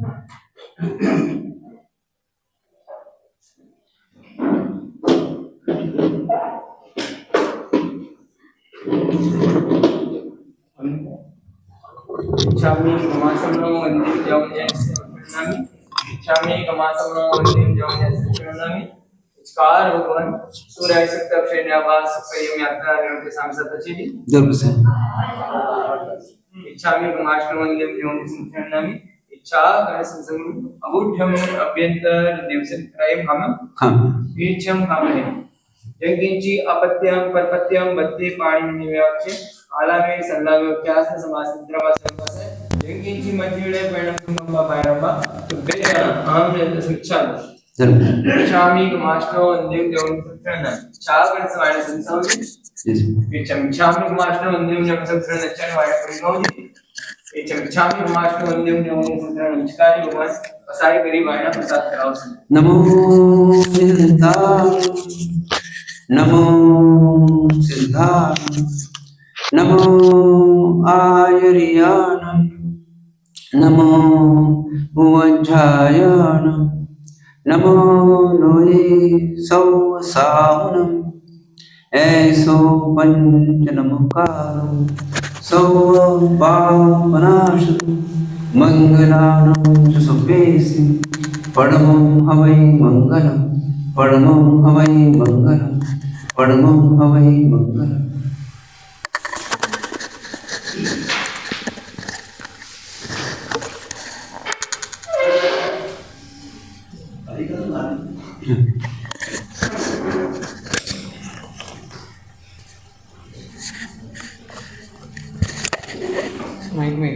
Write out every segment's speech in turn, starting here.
Chami kemasamno andim jawnya nami Chami kemasamno andim jawnya nami Iskar hukuman surya sektor shenyawas kayum yatra nyote samsa tachidi जरूर से Chami kemasamno andim jawnya nami इच्छा करे संसंग अबुद्धम अभ्यंतर दिवसन crime हम हाँ वीचम हमने यज्ञिंची अपत्यम परपत्यम बत्ते पाणी निव्याचे आलामे संलावे क्यास समास द्रवास यज्ञिंची मध्युले परिणम बायरबा तो बेजा आम ने शिक्षा जरूर चामी मास्टरो अंदिम देवन सत्रन चागण सवाय संसावी विचम चामी मास्टरो अंदिम ने सत्रन चन वाय परिगौजी विचम चामी मास्टरो अंदिम देवन सत्रन नमस्कार भगवान सारी गरीब आयना प्रसाद कराओ नमो सिद्धाय नमो सिद्धाय नमो आयर्याणं नमो वज्रायणं नमो लोये सौसाहुनम् ऐसो पंचनमुकारो सौपापनाशु मंगलानं च सुपेसि परमं हवै मंगलं परमं हवै मंगलं परमं हवै मंगलम् माइक में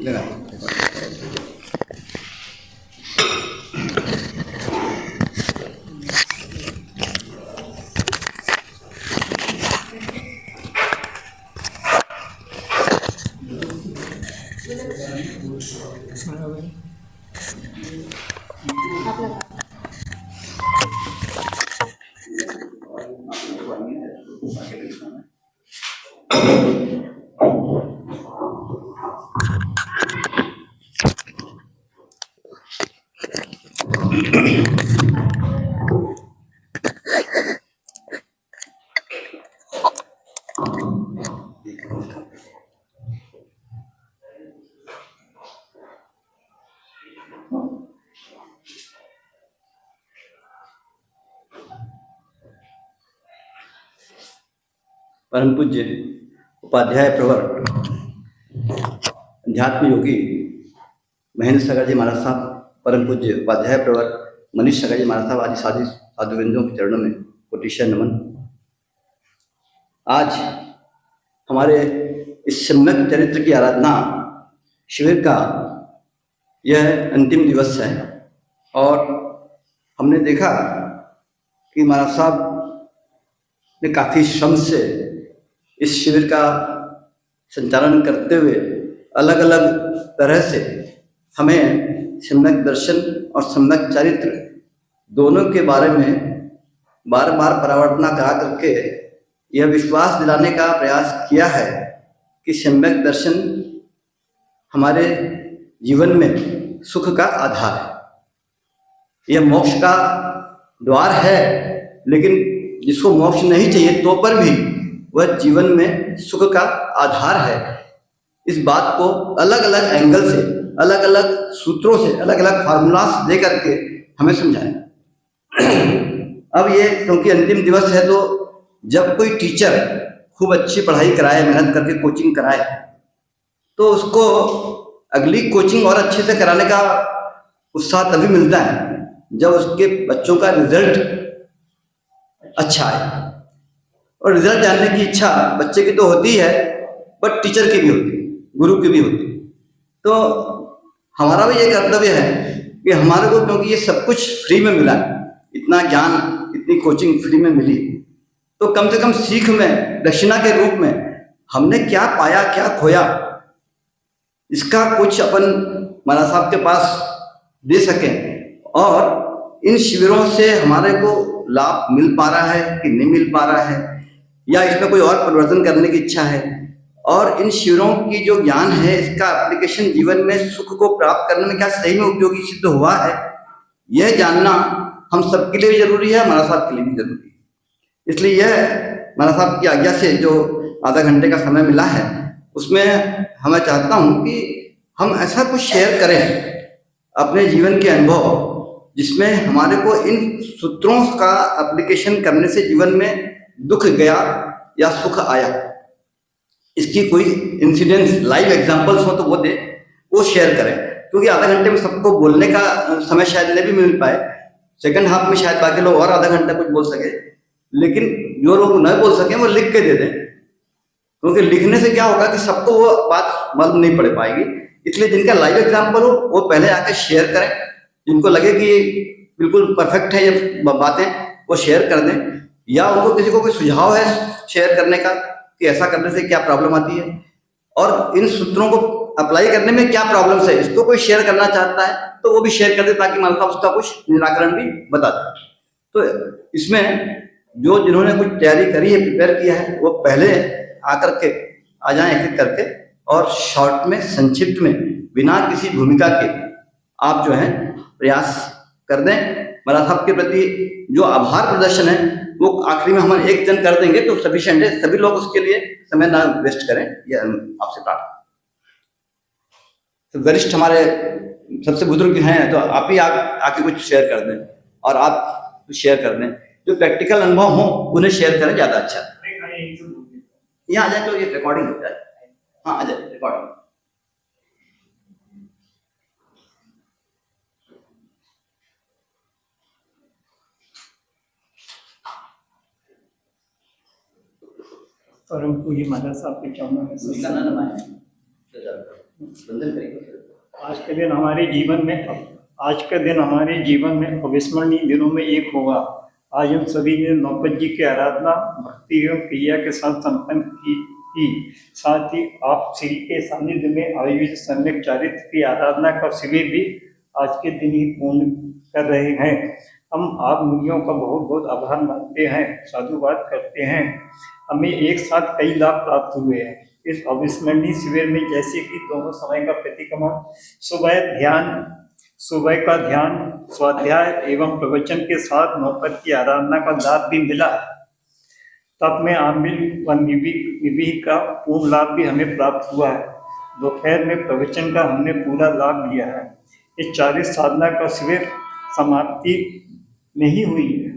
लगा परम पूज्य उपाध्याय प्रवर अध्यात्म योगी महेंद्र सागर जी महाराज साहब, परम पूज्य उपाध्याय प्रवर मनीष सागर जी महाराज साहब आदि साधुवृंदों के चरणों में कोटिशय नमन। आज हमारे इस सम्यक चरित्र की आराधना शिविर का यह अंतिम दिवस है और हमने देखा कि महाराज साहब ने काफ़ी श्रम से इस शिविर का संचालन करते हुए अलग अलग तरह से हमें सम्यक दर्शन और सम्यक चरित्र दोनों के बारे में बार बार परावर्तना करा करके यह विश्वास दिलाने का प्रयास किया है कि सम्यक दर्शन हमारे जीवन में सुख का आधार है। यह मोक्ष का द्वार है, लेकिन जिसको मोक्ष नहीं चाहिए तो पर भी वह जीवन में सुख का आधार है। इस बात को अलग अलग एंगल से, अलग अलग सूत्रों से, अलग अलग फार्मूलास दे करके हमें समझाएं। अब ये क्योंकि अंतिम दिवस है, तो जब कोई टीचर खूब अच्छी पढ़ाई कराए, मेहनत करके कोचिंग कराए, तो उसको अगली कोचिंग और अच्छे से कराने का उत्साह तभी मिलता है जब उसके बच्चों का रिजल्ट अच्छा है। और रिजल्ट जानने की इच्छा बच्चे की तो होती है, बट टीचर की भी होती है, गुरु की भी होती है। तो हमारा भी ये कर्तव्य है कि हमारे को, क्योंकि ये सब कुछ फ्री में मिला, इतना ज्ञान, इतनी कोचिंग फ्री में मिली, तो कम से कम सीख में, दक्षिणा के रूप में हमने क्या पाया, क्या खोया, इसका कुछ अपन महाराज साहब के पास दे सकें। और इन शिविरों से हमारे को लाभ मिल पा रहा है कि नहीं मिल पा रहा है, या इसमें कोई और परिवर्तन करने की इच्छा है, और इन शिविरों की जो ज्ञान है इसका एप्लीकेशन जीवन में सुख को प्राप्त करने में क्या सही में उपयोगी सिद्ध हुआ है, यह जानना हम सबके लिए भी जरूरी है, महाराज साहब के लिए भी जरूरी है। इसलिए यह महाराज साहब की आज्ञा से जो आधा घंटे का समय मिला है उसमें मैं चाहता हूँ कि हम ऐसा कुछ शेयर करें अपने जीवन के अनुभव, जिसमें हमारे को इन सूत्रों का एप्लीकेशन करने से जीवन में दुख गया या सुख आया, इसकी कोई इंसिडेंस लाइव एग्जांपल्स हो तो वो शेयर करें। क्योंकि आधा घंटे में सबको बोलने का समय शायद नहीं भी मिल पाए, सेकंड हाफ में शायद बाकी लोग और आधा घंटा कुछ बोल सके, लेकिन जो लोग नहीं बोल सके वो लिख के दे दें, क्योंकि लिखने से क्या होगा कि सबको वो बात मालूम नहीं पड़ पाएगी। इसलिए जिनका लाइव एग्जाम्पल हो वो पहले आके शेयर करें, जिनको लगे कि बिल्कुल परफेक्ट है ये बातें वो शेयर कर दें, या उनको किसी को कोई सुझाव है शेयर करने का कि ऐसा करने से क्या प्रॉब्लम आती है और इन सूत्रों को अप्लाई करने में क्या प्रॉब्लम्स है, इसको कोई शेयर करना चाहता है तो वो भी शेयर कर दे, ताकि मान साहब उसका कुछ निराकरण भी बता दे। तो इसमें जो जिन्होंने कुछ तैयारी करी है, प्रिपेयर किया है, वो पहले आकर के आ जाएं एक एक करके, और शॉर्ट में संक्षिप्त में बिना किसी भूमिका के आप जो है प्रयास कर दें। महाराज साहब के प्रति जो आभार प्रदर्शन है वो आखिरी में हम एक जन कर देंगे तो सफिशिएंट है, सभी लोग उसके लिए समय ना वेस्ट करें, ये आपसे प्रार्थना। तो वरिष्ठ हमारे सबसे बुजुर्ग हैं तो आप ही आके कुछ शेयर कर दें, और आप कुछ शेयर कर दें, जो प्रैक्टिकल अनुभव हो उन्हें शेयर करें, ज्यादा अच्छा। यहाँ आ जाए तो ये रिकॉर्डिंग हो जाए। हाँ आ जाए रिकॉर्डिंग। परम पूज्य महाराज साहब के चरणों में आज के दिन हमारे जीवन में अविस्मरणीय दिनों में एक होगा। आज हम सभी ने नौपत जी की आराधना भक्ति एवं क्रिया के साथ संपन्न की। साथ ही आप श्री के सानिध्य में आयोजित सम्यक चारित्र की आराधना का शिविर भी आज के दिन ही पूर्ण कर रहे हैं। हम आप मुनियों का बहुत बहुत आभार मानते हैं, साधुवाद करते हैं। हमें एक साथ कई लाभ प्राप्त हुए हैं इस अविस्मरणीय शिविर में, जैसे कि दोनों समय का प्रतिक्रमण, सुबह का ध्यान, स्वाध्याय एवं प्रवचन के साथ नौपत की आराधना का लाभ भी मिला। तब में आमिल व निधि का पूर्ण लाभ भी हमें प्राप्त हुआ है। दोपहर में प्रवचन का हमने पूरा लाभ लिया है। इस चारित्र साधना का शिविर समाप्ति नहीं हुई है,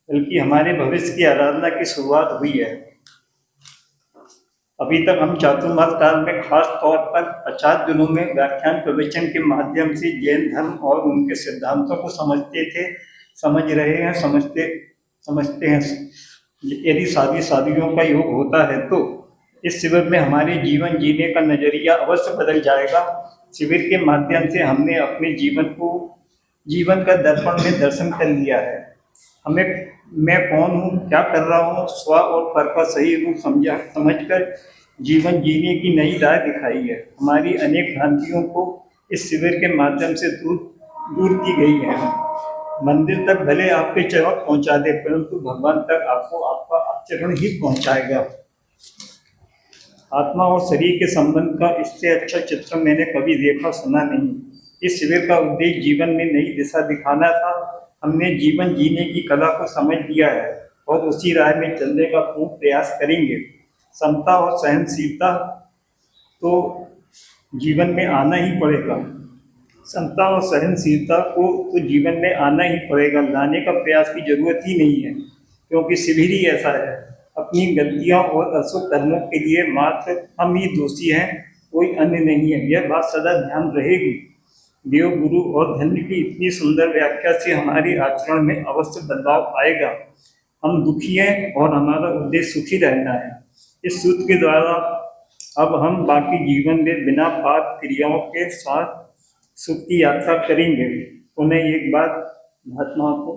बल्कि हमारे भविष्य की आराधना की शुरुआत हुई है। अभी तक हम चातुर्मास काल में खास तौर पर 50 दिनों में व्याख्यान प्रवचन के माध्यम से जैन धर्म और उनके सिद्धांतों को समझते हैं। यदि शादियों का योग होता है तो इस शिविर में हमारे जीवन जीने का नजरिया अवश्य बदल जाएगा। शिविर के माध्यम से हमने अपने जीवन का दर्पण में दर्शन कर लिया है। मैं कौन हूँ, क्या कर रहा हूँ, स्व और पर का सही रूप समझकर जीवन जीने की नई राह दिखाई है। हमारी अनेक भ्रांतियों को इस शिविर के माध्यम से दूर की गई है। मंदिर तक भले आपके चरण पहुंचा दे, परंतु भगवान तक आपको आपका आचरण ही पहुंचाएगा। आत्मा और शरीर के संबंध का इससे अच्छा चित्र मैंने कभी देखा सुना नहीं। इस शिविर का उद्देश्य जीवन में नई दिशा दिखाना था। हमने जीवन जीने की कला को समझ लिया है और उसी राह में चलने का पूर्ण प्रयास करेंगे। समता और सहनशीलता तो जीवन में आना ही पड़ेगा। समता और सहनशीलता को तो जीवन में आना ही पड़ेगा, लाने का प्रयास की जरूरत ही नहीं है, क्योंकि शिविर ही ऐसा है। अपनी गलतियों और अशुभ कर्मों के लिए मात्र हम ही दोषी हैं, कोई अन्य नहीं है। यह बात सदा ध्यान रहेगी। देव, गुरु और धन्य की इतनी सुंदर व्याख्या से हमारी आचरण में अवश्य बदलाव आएगा। हम दुखी हैं और हमारा उद्देश्य सुखी रहना है। इस सूत्र के द्वारा अब हम बाकी जीवन में बिना पाप क्रियाओं के साथ सुख की यात्रा करेंगे। उन्हें एक बार महात्मा को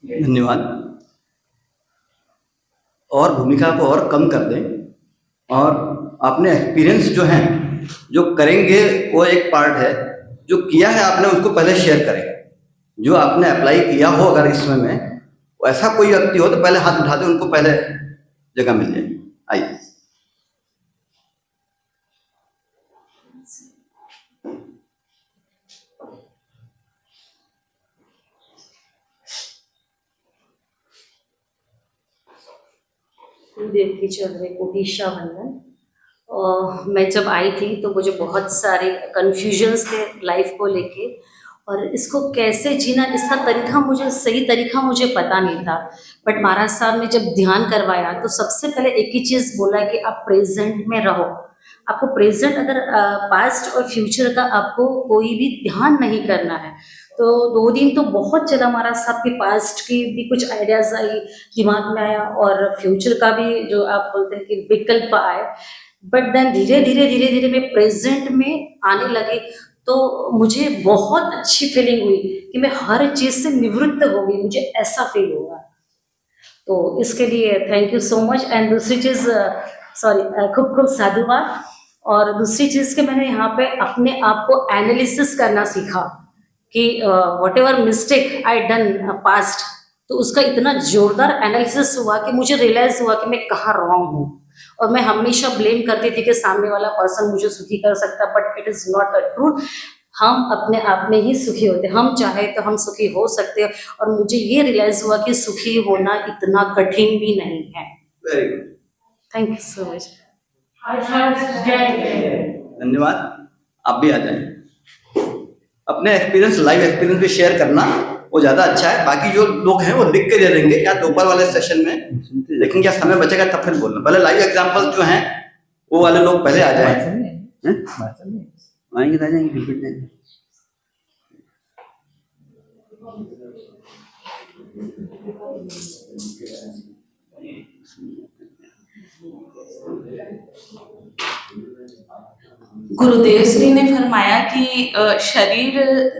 धन्यवाद। और भूमिका को और कम कर दें, और अपने एक्सपीरियंस जो हैं जो करेंगे वो एक पार्ट है, जो किया है आपने उसको पहले शेयर करें। जो आपने अप्लाई किया हो अगर इस समय में ऐसा कोई व्यक्ति हो तो पहले हाथ उठा दे, उनको पहले जगह मिल जाए। आइए। कुलदेव की चल रही उड़ीसा वंदन। मैं जब आई थी तो मुझे बहुत सारे कन्फ्यूजन्स थे लाइफ को लेके, और इसको कैसे जीना, इसका तरीका मुझे, सही तरीका मुझे पता नहीं था। बट महाराज साहब ने जब ध्यान करवाया तो सबसे पहले एक ही चीज़ बोला कि आप प्रेजेंट में रहो। आपको प्रेजेंट, अगर पास्ट और फ्यूचर का आपको कोई भी ध्यान नहीं करना है तो 2 दिन तो बहुत चला। महाराज साहब के पास्ट की भी कुछ आइडियाज आई, दिमाग में आया, और फ्यूचर का भी जो आप बोलते हैं कि विकल्प आए। बट देन धीरे धीरे मैं प्रेजेंट में आने लगी तो मुझे बहुत अच्छी फीलिंग हुई कि मैं हर चीज़ से निवृत्त हो गई, मुझे ऐसा फील हुआ। तो इसके लिए thank you so much. And दूसरी चीज़, सॉरी, खूब खूब साधुवाद। और दूसरी चीज़ कि मैंने यहाँ पे अपने आप को एनालिसिस करना सीखा कि what ever mistake I done past, तो उसका इतना जोरदार एनालिसिस हुआ कि मुझे रियलाइज हुआ कि मैं कहाँ रॉन्ग हूँ। और मैं हमेशा ब्लेम करती थी कि सामने वाला पर्सन मुझे सुखी कर सकता, but it is not a true. हम अपने आप में ही सुखी होते, हम चाहे तो हम सुखी हो सकते हैं। और मुझे ये रियलाइज हुआ कि सुखी होना इतना कठिन भी नहीं है। Very good, thank you so much. धन्यवाद। आप भी आ जाएं। अपने एक्सपीरियंस, लाइव एक्सपीरियंस भी शेयर करना वो ज़्यादा अच्छा है। बाकी जो लोग हैं वो लिख के दे देंगे या दोपहर वाले सेशन में, लेकिन क्या समय बचेगा तब फिर बोलना। पहले लाइव एग्जांपल्स जो हैं वो वाले लोग पहले आ जाएं। आएंगे तो आ जाएंगे, फिर जाएंगे। गुरुदेव श्री ने फरमाया कि शरीर,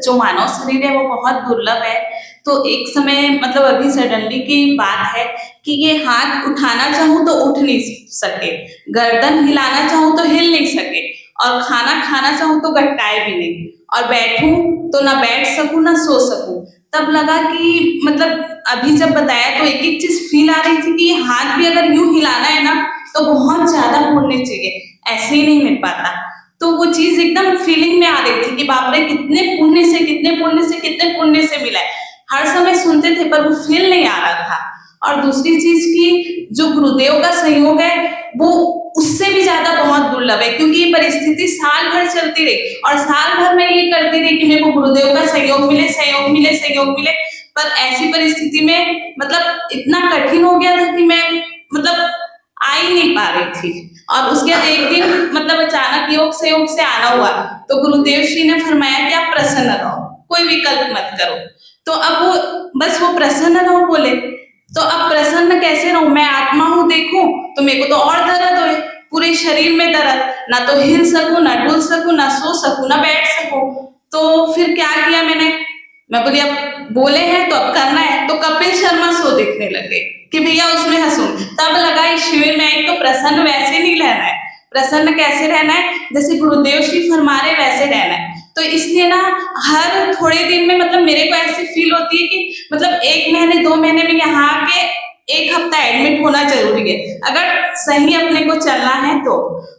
जो मानव शरीर है वो बहुत दुर्लभ है। तो एक समय, मतलब अभी सडनली की बात है कि ये हाथ उठाना चाहूँ तो उठ नहीं सके, गर्दन हिलाना चाहूँ तो हिल नहीं सके, और खाना खाना चाहूँ तो गट्टाए भी नहीं, और बैठूं तो ना बैठ सकूं ना सो सकूं। तब लगा कि मतलब अभी जब बताया तो एक एक चीज फील आ रही थी कि ये हाथ भी अगर यूं हिलाना है ना तो बहुत ज्यादा पुण्य चाहिए, ऐसे ही नहीं मिल पाता। तो वो चीज एकदम फीलिंग में आ रही थी कि बाप रे, कितने पुण्य से कितने पुण्य से कितने पुण्य से मिला है। हर समय सुनते थे पर वो फील नहीं आ रहा था। और दूसरी चीज की, जो गुरुदेव का सहयोग है वो उससे भी ज्यादा बहुत दुर्लभ है, क्योंकि ये परिस्थिति साल भर चलती रही और साल भर में ये करती रही कि मेरे को गुरुदेव का सहयोग मिले, सहयोग मिले, सहयोग मिले। पर ऐसी परिस्थिति में मतलब इतना कठिन हो गया था कि मैं मतलब आ ही नहीं पा रही थी। और उसके बाद एक दिन मतलब अचानक योग सहयोग से आना हुआ, तो गुरुदेव श्री ने फरमाया कि आप प्रसन्न रहो, कोई विकल्प मत करो। तो अब वो बस वो प्रसन्न रहो बोले, तो अब प्रसन्न कैसे रहूं? मैं आत्मा हूं, देखूं तो मेरे को तो और दर्द हो, पूरे शरीर में दर्द, ना तो हिल सकूं, ना डुल सकूं, ना सो सकूं, ना बैठ सकूं। तो फिर क्या किया मैंने, मैं बोली अब बोले हैं तो अब करना है। तो कपिल शर्मा शो देखने लगे कि भैया उसमें हंसूं। तब लगा इस शिविर में आई तो प्रसन्न वैसे नहीं रहना है, प्रसन्न कैसे रहना है, जैसे गुरुदेव श्री फरमा रहे वैसे रहना है। तो इसलिए ना हर थोड़े दिन में मतलब मेरे को ऐसी फील होती है कि मतलब 1 महीने 2 महीने में यहाँ आके 1 हफ्ता एडमिट होना जरूरी है, अगर सही अपने को चलना है तो।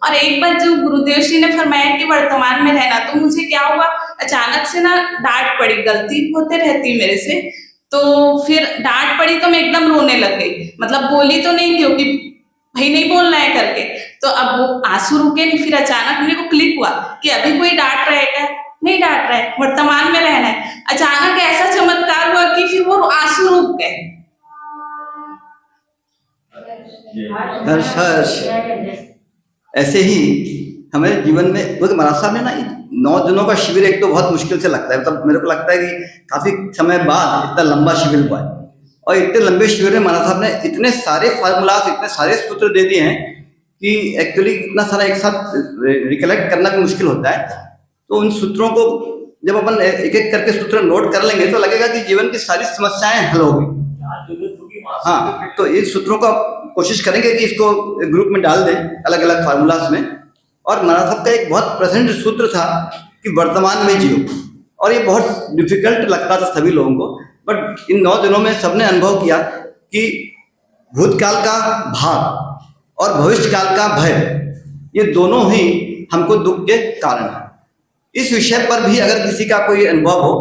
और एक बार जो गुरुदेव श्री ने फरमाया कि वर्तमान में रहना, तो मुझे क्या हुआ, अचानक से ना डांट पड़ी, गलती होते रहती मेरे से। तो फिर डांट पड़ी तो मैं एकदम रोने लग गई, मतलब बोली तो नहीं क्योंकि भाई नहीं बोलना है करके। तो अब वो आंसू रुके नहीं, फिर अचानक मेरे को क्लिक हुआ कि अभी कोई डांट रहेगा, नहीं डांट रहा है, वर्तमान में रहना है। अचानक ऐसा चमत्कार हुआ कि फिर वो आंसू रुक गए। ऐसे ही हमारे जीवन में, क्योंकि महाराज साहब ने ना 9 दिनों का शिविर एक तो बहुत मुश्किल से लगता है, मतलब मेरे को लगता है कि काफी समय बाद इतना लंबा शिविर हुआ है। और इतने लंबे शिविर में महाराज साहब ने इतने सारे फार्मूलाज, इतने सारे सूत्र दे दिए हैं कि एक्चुअली इतना सारा एक साथ रिकलेक्ट करना भी मुश्किल होता है। तो उन सूत्रों को जब अपन एक एक करके सूत्र नोट कर लेंगे तो लगेगा कि जीवन की सारी समस्याएं हल हो गई। हाँ, तो इन सूत्रों का कोशिश करेंगे कि इसको ग्रुप में डाल दें अलग अलग फार्मूलाज में। और महाराज साहब का एक बहुत प्रेजेंट सूत्र था कि वर्तमान में जियो, और ये बहुत डिफिकल्ट लगता था सभी लोगों को, बट इन 9 दिनों में सबने अनुभव किया कि भूतकाल का भार और भविष्यकाल का भय, ये दोनों ही हमको दुख के कारण है। इस विषय पर भी अगर किसी का कोई अनुभव हो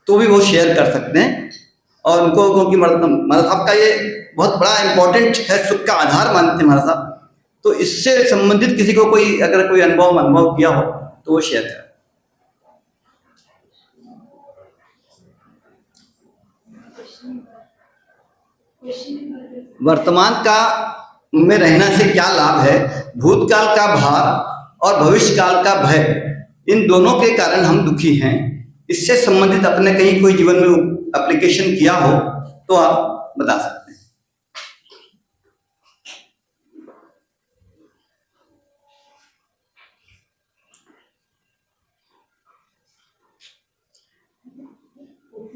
तो भी वो शेयर कर सकते हैं। और उनको, क्योंकि महाराज साहब का ये बहुत बड़ा इम्पोर्टेंट है, सुख का आधार मानते हैं महाराज साहब, तो इससे संबंधित किसी को कोई अगर कोई अनुभव किया हो तो वो शेयर करें। वर्तमान का में रहने से क्या लाभ है? भूतकाल का भार और भविष्यकाल का भय, इन दोनों के कारण हम दुखी हैं। इससे संबंधित अपने कहीं कोई जीवन में एप्लीकेशन किया हो तो आप बता सकते हैं।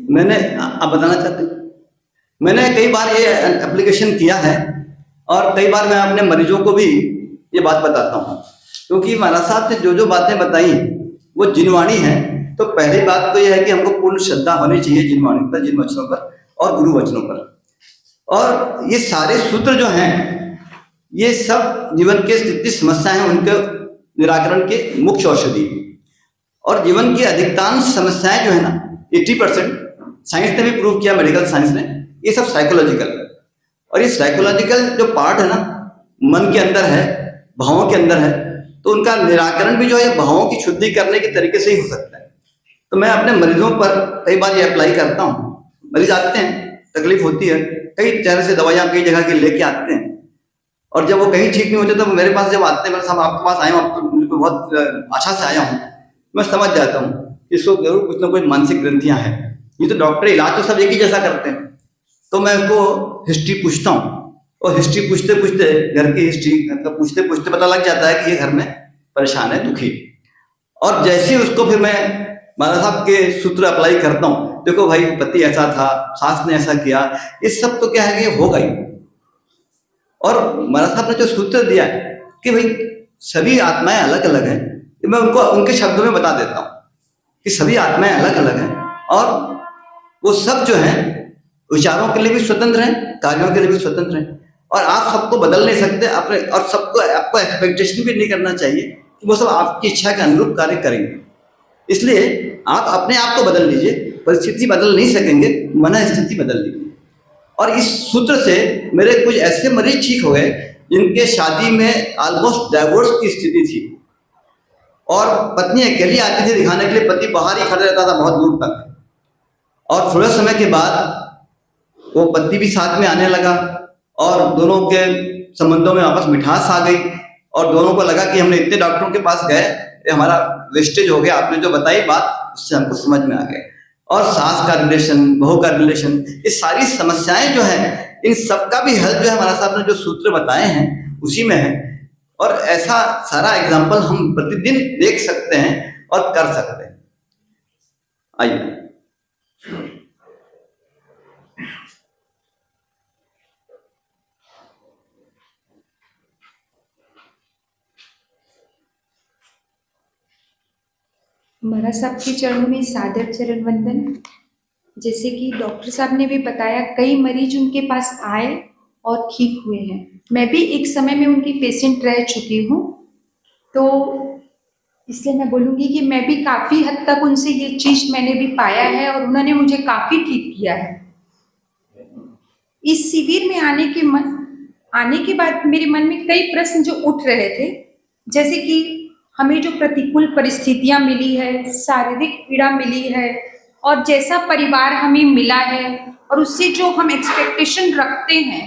मैंने, आप बताना चाहते हैं? मैंने कई बार ये एप्लीकेशन किया है और कई बार मैं अपने मरीजों को भी ये बात बताता हूँ, क्योंकि महाराज साहब ने जो जो बातें बताई वो जिनवाणी है। तो पहली बात तो यह है कि हमको पूर्ण श्रद्धा होनी चाहिए जिनवाणी पर, जिन वचनों पर और गुरु वचनों पर। और ये सारे सूत्र जो हैं, ये सब जीवन के स्थिति समस्याएं हैं, उनके निराकरण के मुख्य औषधि। और जीवन की अधिकांश समस्याएं जो है ना, 80%, साइंस ने भी प्रूव किया, मेडिकल साइंस ने, ये सब साइकोलॉजिकल है। और ये साइकोलॉजिकल जो पार्ट है ना, मन के अंदर है, भावों के अंदर है, तो उनका निराकरण भी जो है भावों की शुद्धि करने के तरीके से ही हो सकता है। तो मैं अपने मरीजों पर कई बार ये अप्लाई करता हूँ। मरीज आते हैं, तकलीफ होती है, कई तरह से दवाइयाँ कई जगह के लेके आते हैं, और जब वो कहीं ठीक नहीं होते तो मेरे पास जब आते हैं, मैं साहब आपके पास आया हूँ, आपको बहुत आशा से आया हूँ, मैं समझ जाता हूँ इसको जरूर कुछ ना कुछ मानसिक ग्रंथियाँ हैं। ये तो डॉक्टर इलाज तो सब एक ही जैसा करते हैं। तो मैं उसको हिस्ट्री पूछता हूँ, और हिस्ट्री पूछते पूछते, घर की हिस्ट्री मतलब पूछते पूछते पता लग जाता है कि ये घर में परेशान है, दुखी। और जैसे उसको फिर मैं महाराज साहब के सूत्र अप्लाई करता हूँ, देखो भाई पति ऐसा था, सास ने ऐसा किया, ये सब तो क्या है कि होगा ही। और महाराज साहब ने जो सूत्र दिया है कि भाई सभी आत्माएं अलग अलग हैं, मैं उनको उनके शब्दों में बता देता हूँ कि सभी आत्माएं अलग अलग हैं, और वो सब जो है विचारों के लिए भी स्वतंत्र हैं, कार्यों के लिए भी स्वतंत्र हैं। और आप सबको बदल नहीं सकते अपने, और सबको आपको एक्सपेक्टेशन भी नहीं करना चाहिए कि वो सब आपकी इच्छा के अनुरूप कार्य करेंगे। इसलिए आप अपने आप को बदल लीजिए, परिस्थिति बदल नहीं सकेंगे, मन स्थिति बदल लीजिए। और इस सूत्र से मेरे कुछ ऐसे मरीज ठीक हो गए जिनके शादी में ऑलमोस्ट डाइवोर्स की स्थिति थी, और पत्नी अकेली आती थी दिखाने के लिए, पति बाहर ही खड़ा रहता था बहुत दूर तक। और थोड़े समय के बाद वो पति भी साथ में आने लगा, और दोनों के संबंधों में आपस मिठास आ गई, और दोनों को लगा कि हमने इतने डॉक्टरों के पास गए, हमारा वेस्टेज हो गया, आपने जो बताई बात उससे हमको समझ में आ गए। और सास का रिलेशन, बहू का रिलेशन, ये सारी समस्याएं जो है, इन सब का भी हल जो है हमारा साहब ने जो सूत्र बताए हैं उसी में है। और ऐसा सारा एग्जाम्पल हम प्रतिदिन देख सकते हैं और कर सकते हैं। आइए, महाराज साहब के चरणों में सादर चरण वंदन। जैसे कि डॉक्टर साहब ने भी बताया, कई मरीज उनके पास आए और ठीक हुए हैं। मैं भी एक समय में उनकी पेशेंट रह चुकी हूँ, तो इसलिए मैं बोलूँगी कि मैं भी काफ़ी हद तक उनसे ये चीज़ मैंने भी पाया है, और उन्होंने मुझे काफ़ी ठीक किया है। इस शिविर में आने के बाद मेरे मन में कई प्रश्न जो उठ रहे थे, जैसे कि हमें जो प्रतिकूल परिस्थितियां मिली है, शारीरिक पीड़ा मिली है, और जैसा परिवार हमें मिला है, और उससे जो हम एक्सपेक्टेशन रखते हैं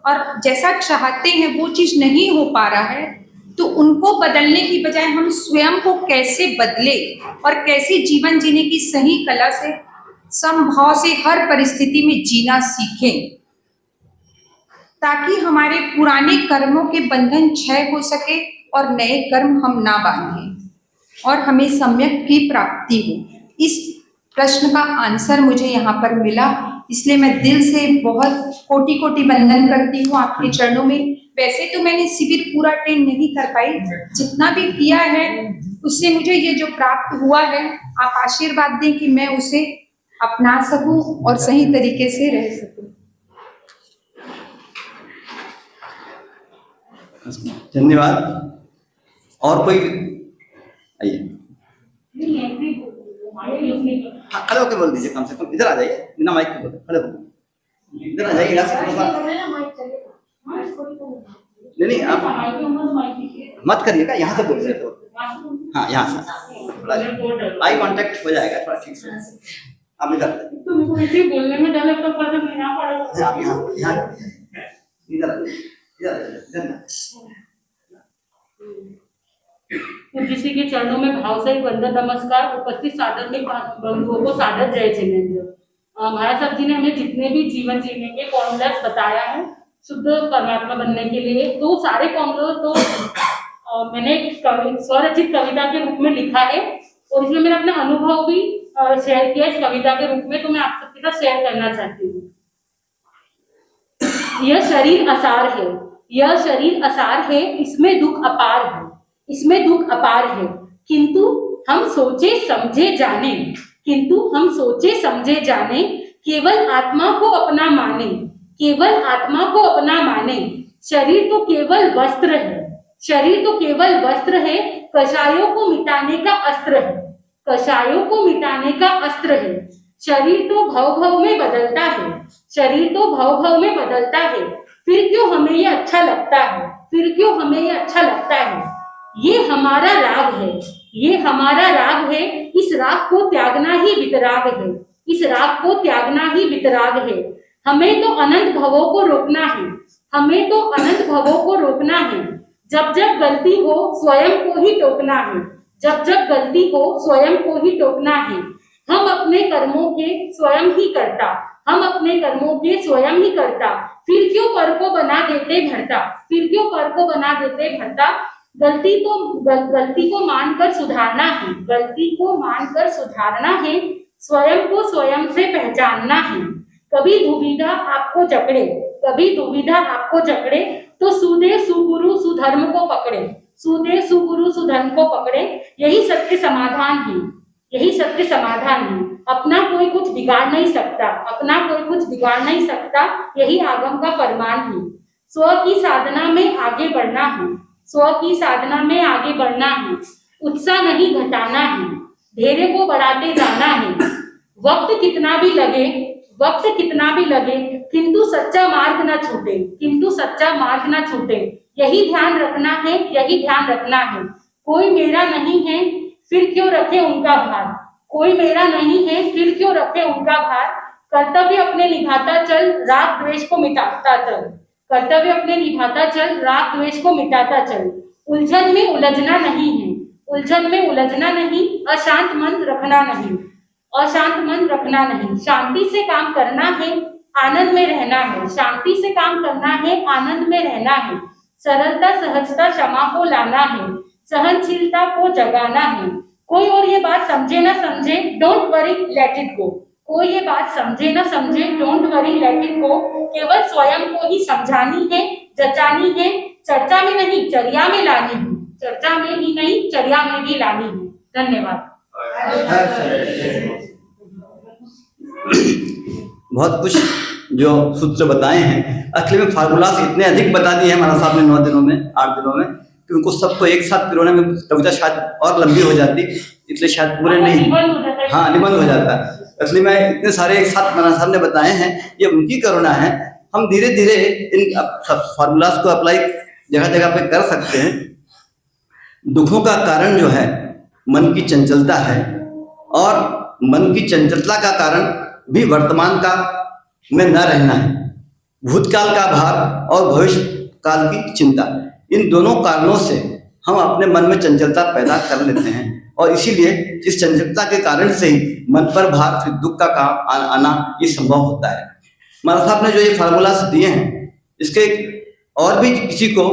और जैसा चाहते हैं वो चीज़ नहीं हो पा रहा है, तो उनको बदलने की बजाय हम स्वयं को कैसे बदले और कैसे जीवन जीने की सही कला से, समभाव से हर परिस्थिति में जीना सीखें, ताकि हमारे पुराने कर्मों के बंधन क्षय हो सके और नए कर्म हम ना बांधें और हमें सम्यक की प्राप्ति हो। इस प्रश्न का आंसर मुझे यहाँ पर मिला, इसलिए मैं दिल से बहुत कोटि कोटि वंदन करती हूँ आपके चरणों में। वैसे तो मैंने शिविर पूरा अटेंड नहीं कर पाई, जितना भी किया है उससे मुझे ये जो प्राप्त हुआ है, आप आशीर्वाद दें कि मैं उसे अपना सकूं और सही तरीके से रह सकूं। धन्यवाद। और कोई आइए, हाँ खड़े होकर बोल दीजिए, कम से कम इधर आ जाइए, बिना माइक के बोले, खड़े होकर इधर आ जाइए, यहाँ से थोड़ा सा। नहीं आप मत करिएगा, यहाँ से बोल रहे तो, हाँ यहाँ से आई कांटेक्ट हो जाएगा थोड़ा ठीक से। आप इधर बोलने में डर लगता है, आप यहाँ इधर इधर पूज्य श्री के चरणों में भाव से वंदन नमस्कार। उपस्थित साधर्मिक बंधुओं को सादर जय जिनेन्द्र। महाराज साहब जी ने हमें जितने भी जीवन जीने के फॉर्मूलास बताया है शुद्ध परमात्मा बनने के लिए, तो सारे फॉर्मूला तो मैंने स्वरचित कविता के रूप में लिखा है और इसमें मैंने अपना अनुभव भी शेयर किया इस कविता के रूप में, तो मैं आप सबके साथ शेयर करना चाहती हूँ। यह शरीर असार है, यह शरीर असार है, इसमें दुख अपार है, इसमें दुख अपार है, किंतु हम सोचे समझे जाने, किंतु हम सोचे समझे जाने, केवल आत्मा को अपना माने, केवल आत्मा को अपना माने। शरीर तो केवल वस्त्र है, शरीर तो केवल वस्त्र है, कषायों को मिटाने का अस्त्र है, कषायों को मिटाने का अस्त्र है। शरीर तो भव भव में बदलता है, शरीर तो भव भव में बदलता है, फिर क्यों हमें ये अच्छा लगता है, फिर क्यों हमें ये अच्छा लगता है। ये हमारा राग है, ये हमारा राग है, इस राग को त्यागना ही वितराग है, इस राग को त्यागना ही वितराग है। हमें तो अनंत भवों को रोकना है, हमें तो अनंत भवों को रोकना है। जब जब गलती हो स्वयं को ही टोकना है, जब जब गलती हो स्वयं को ही टोकना है। हम अपने कर्मों के स्वयं ही करता, हम अपने कर्मों के स्वयं ही करता, फिर क्यों पर को बना देते भरता, फिर क्यों पर को बना देते भरता। गलती को मानकर सुधारना है, गलती को मानकर सुधारना है, स्वयं को स्वयं से पहचानना है। कभी दुविधा आपको जकड़े, कभी दुविधा आपको जकड़े, तो सुदेव सुगुरु सुधर्म को पकड़े, सुदेव सुगुरु सुधर्म को पकड़े। यही सत्य समाधान है, यही सत्य समाधान है। अपना कोई कुछ बिगाड़ नहीं सकता, अपना कोई कुछ बिगाड़ नहीं सकता, यही आगम का फरमान है। स्व की साधना में आगे बढ़ना है, स्व की साधना में आगे बढ़ना है, उत्साह नहीं घटाना है, धैर्य को बढ़ाते जाना है। वक्त कितना भी लगे, वक्त कितना भी लगे, किंतु सच्चा मार्ग न छूटे, किंतु सच्चा मार्ग न छूटे। यही ध्यान रखना है, यही ध्यान रखना है। कोई मेरा नहीं है फिर क्यों रखे उनका भार, कोई मेरा नहीं है फिर क्यों रखे उनका भार। कर्तव्य अपने निभाता चल, राग द्वेष को मिटाता चल, कर्तव्य अपने निभाता चल, राग द्वेष को मिटाता चल। उलझन में उलझना नहीं है, उलझन में उलझना नहीं, अशांत मन रखना नहीं, अशांत मन रखना नहीं। शांति से काम करना है, आनंद में रहना है, शांति से काम करना है, आनंद में रहना है। सरलता सहजता क्षमा को लाना है, सहनशीलता को जगाना है। कोई और ये बात समझे ना समझे, don't worry let it go, कोई ये बात समझे ना समझे, don't worry let it go. केवल स्वयं को ही समझानी है, जचानी है, चर्चा में नहीं चर्या में लानी है, चर्चा में ही नहीं चर्या में भी लानी है। धन्यवाद। बहुत कुछ जो सूत्र बताए हैं, असली में फार्मूलास इतने अधिक बता दिए हैं महाराज साहब ने 9 दिनों में, 8 दिनों में, कि उनको सबको एक साथ पिरोने में कविता शायद और लंबी हो जाती, इसलिए शायद पूरे नहीं, हाँ निबंध हो जाता। असली में इतने सारे एक साथ महाराज साहब ने बताए हैं, ये उनकी करुणा है। हम धीरे धीरे इन फार्मूलास को अप्लाई जगह जगह पे कर सकते हैं। दुखों का कारण जो है मन की चंचलता है, और मन की चंचलता का कारण भी वर्तमान का में न रहना है, भूतकाल का भार और भविष्य काल की चिंता। इन दोनों कारणों से हम अपने मन में चंचलता पैदा कर लेते हैं, और इसीलिए इस चंचलता के कारण से ही मन पर भार फिर दुख का आना ये संभव होता है। महाराज साहब ने जो ये फार्मूलास दिए हैं, इसके और भी किसी को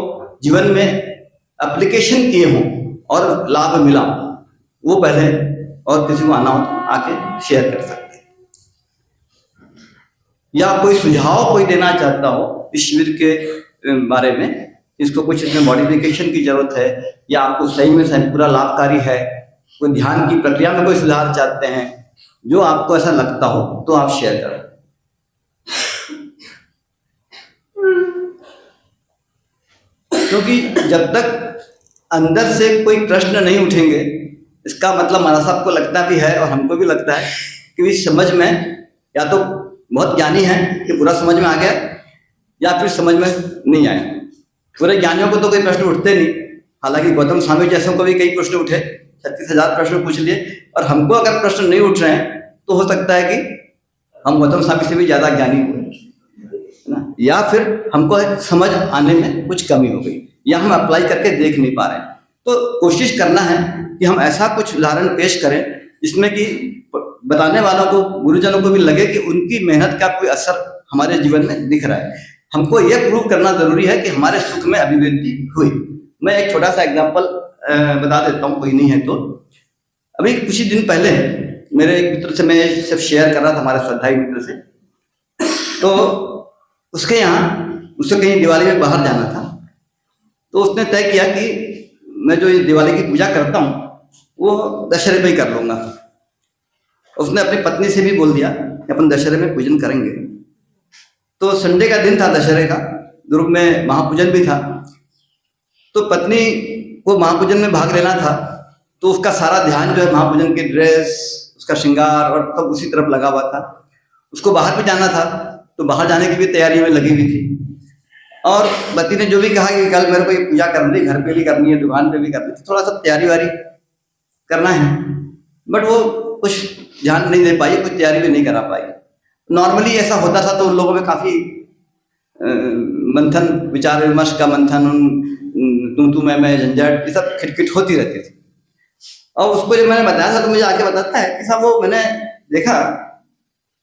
जीवन में एप्लीकेशन किए हों और लाभ मिला, वो पहले और किसी को आना हो तो आके शेयर कर सकते हैं, या कोई सुझाव कोई देना चाहता हो इस शिविर के बारे में, इसको कुछ इसमें मॉडिफिकेशन की जरूरत है, या आपको सही में सही पूरा लाभकारी है, कोई ध्यान की प्रक्रिया में कोई सुधार चाहते हैं, जो आपको ऐसा लगता हो तो आप शेयर करें। क्योंकि जब तक अंदर से कोई प्रश्न नहीं उठेंगे, इसका मतलब हमारा सबको लगता भी है और हमको भी लगता है कि इस समझ में या तो बहुत ज्ञानी है कि पूरा समझ में आ गया, या फिर समझ में नहीं आया। पूरे ज्ञानियों को तो कोई प्रश्न उठते नहीं, हालांकि गौतम स्वामी जैसों को भी कई प्रश्न उठे, 36,000 प्रश्न पूछ लिए, और हमको अगर प्रश्न नहीं उठ रहे हैं तो हो सकता है कि हम गौतम स्वामी से भी ज्यादा ज्ञानी हुए, है ना, या फिर हमको समझ आने में कुछ कमी हो गई, या हम अप्लाई करके देख नहीं पा रहे हैं। तो कोशिश करना है कि हम ऐसा कुछ उदाहरण पेश करें जिसमें कि बताने वालों को, गुरुजनों को भी लगे कि उनकी मेहनत का कोई असर हमारे जीवन में दिख रहा है। हमको यह प्रूव करना जरूरी है कि हमारे सुख में अभिव्यक्ति हुई। मैं एक छोटा सा एग्जांपल बता देता हूँ, कोई नहीं है तो। अभी कुछ ही दिन पहले मेरे एक मित्र से मैं सिर्फ शेयर कर रहा था, हमारे श्रद्धाई मित्र से, तो उसके यहाँ उससे कहीं दिवाली में बाहर जाना था, तो उसने तय किया कि मैं जो ये दिवाली की पूजा करता हूँ वो दशहरे में ही कर लूँगा। उसने अपनी पत्नी से भी बोल दिया कि अपन दशहरे में पूजन करेंगे। तो संडे का दिन था दशहरे का, दुर्ग में महापूजन भी था, तो पत्नी को महापूजन में भाग लेना था, तो उसका सारा ध्यान जो है महापूजन की ड्रेस, उसका श्रृंगार और सब उसी तरफ लगा हुआ था। उसको बाहर भी जाना था, तो बाहर जाने की भी तैयारी में लगी हुई थी। और पति ने जो भी कहा कि कल मेरे को ये पूजा करनी है, घर पे भी करनी है, दुकान पे भी करनी है, थोड़ा सा तैयारी वारी करना है, बट वो कुछ ध्यान नहीं दे पाई, कुछ तैयारी भी नहीं करा पाई। नॉर्मली ऐसा होता था तो उन लोगों में काफी मंथन, विचार विमर्श का मंथन, तू मैं झंझट, ये सब खिटखिट होती रहती थी। और उसको जब मैंने बताया था तो मुझे आके बताता है कि साहब वो मैंने देखा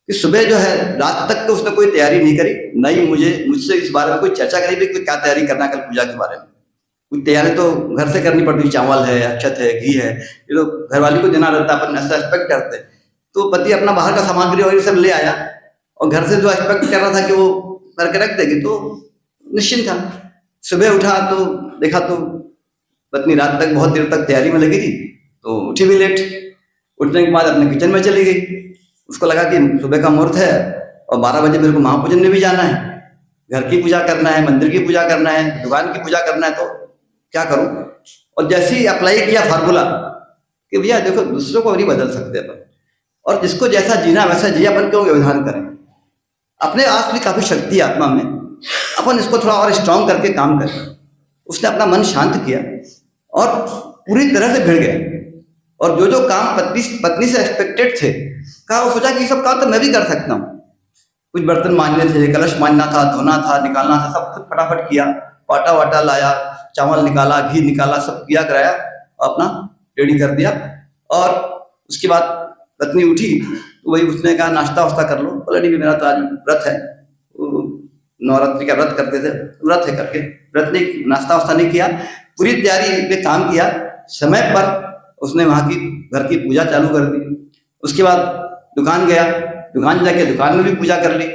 कि सुबह जो है रात तक तो उसने कोई तैयारी नहीं करी, नहीं मुझसे इस बारे में कोई चर्चा करी भी क्या तैयारी करना कल पूजा के बारे में। कुछ तैयारी तो घर से करनी पड़ती, चावल है, अक्षत है, घी है, ये तो घरवाली को देना रहता है, अपन ऐसा एक्सपेक्ट करते हैं। तो पति अपना बाहर का सामग्री और ये सब ले आया, और घर से जो एक्सपेक्ट कर रहा था कि वो करके रख देगी, तो निश्चिंत था। सुबह उठा तो देखा तो पत्नी रात तक बहुत देर तक तैयारी में लगी थी, तो उठी भी लेट। उठने के बाद अपने किचन में चली गई। उसको लगा कि सुबह का मुहूर्त है और 12 बजे मेरे को महापूजन में भी जाना है, घर की पूजा करना है, मंदिर की पूजा करना है, दुकान की पूजा करना है, तो क्या करूं। और जैसे ही अप्लाई किया फार्मूला कि भैया देखो दूसरों को नहीं बदल सकते अपन, और जिसको जैसा जीना वैसा जिए, अपन क्यों व्यवधान करें। अपने आस में काफी शक्ति है आत्मा में, अपन इसको थोड़ा और स्ट्रांग करके काम करें। उसने अपना मन शांत किया और पूरी तरह से भिड़ गया, और जो जो काम पत्नी से एक्सपेक्टेड थे कहा, वो सोचा कि ये सब काम तो मैं भी कर सकता हूँ। कुछ बर्तन मांजने थे, कलश मांजना था, धोना था, निकालना था, सब खुद फटाफट किया। पाटा वाटा लाया, चावल निकाला, घी निकाला, सब किया कराया, अपना रेडी कर दिया। और उसके बाद पत्नी उठी तो वही उसने कहा नाश्ता वास्ता कर लो। बोला नहीं मेरा तो आज व्रत है, नवरात्रि का व्रत करते थे, व्रत है करके व्रत नहीं, नाश्ता वास्ता नहीं किया, पूरी तैयारी पे काम किया। समय पर उसने वहाँ की घर की पूजा चालू कर दी। उसके बाद दुकान गया, दुकान जाके दुकान में भी पूजा कर ली,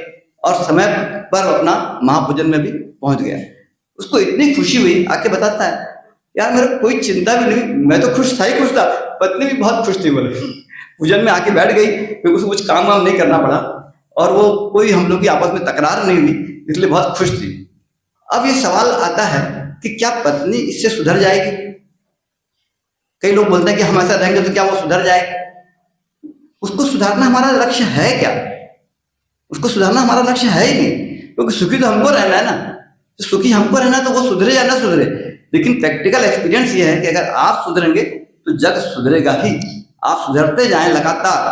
और समय पर अपना महापूजन में भी पहुंच गया। उसको इतनी खुशी हुई, आके बताता है यार मेरे कोई चिंता भी नहीं, मैं तो खुश था ही खुश था, पत्नी भी बहुत खुश थी। बोले पूजन में आके बैठ गई, फिर उसको कुछ काम वाम नहीं करना पड़ा, और वो कोई हम लोग की आपस में तकरार नहीं हुई, इसलिए बहुत खुश थी। अब ये सवाल आता है कि क्या पत्नी इससे सुधर जाएगी। कई लोग बोलते हैं कि हम ऐसा रहेंगे तो क्या वो सुधर जाएगी। उसको सुधारना हमारा लक्ष्य है क्या? उसको सुधारना हमारा लक्ष्य है ही नहीं, क्योंकि सुखी तो हमको रहना है ना। तो सुखी हमको रहना है, तो वो सुधरे या ना सुधरे। लेकिन प्रैक्टिकल एक्सपीरियंस ये है कि अगर आप सुधरेंगे तो जग सुधरेगा ही। आप सुधरते जाएं लगातार,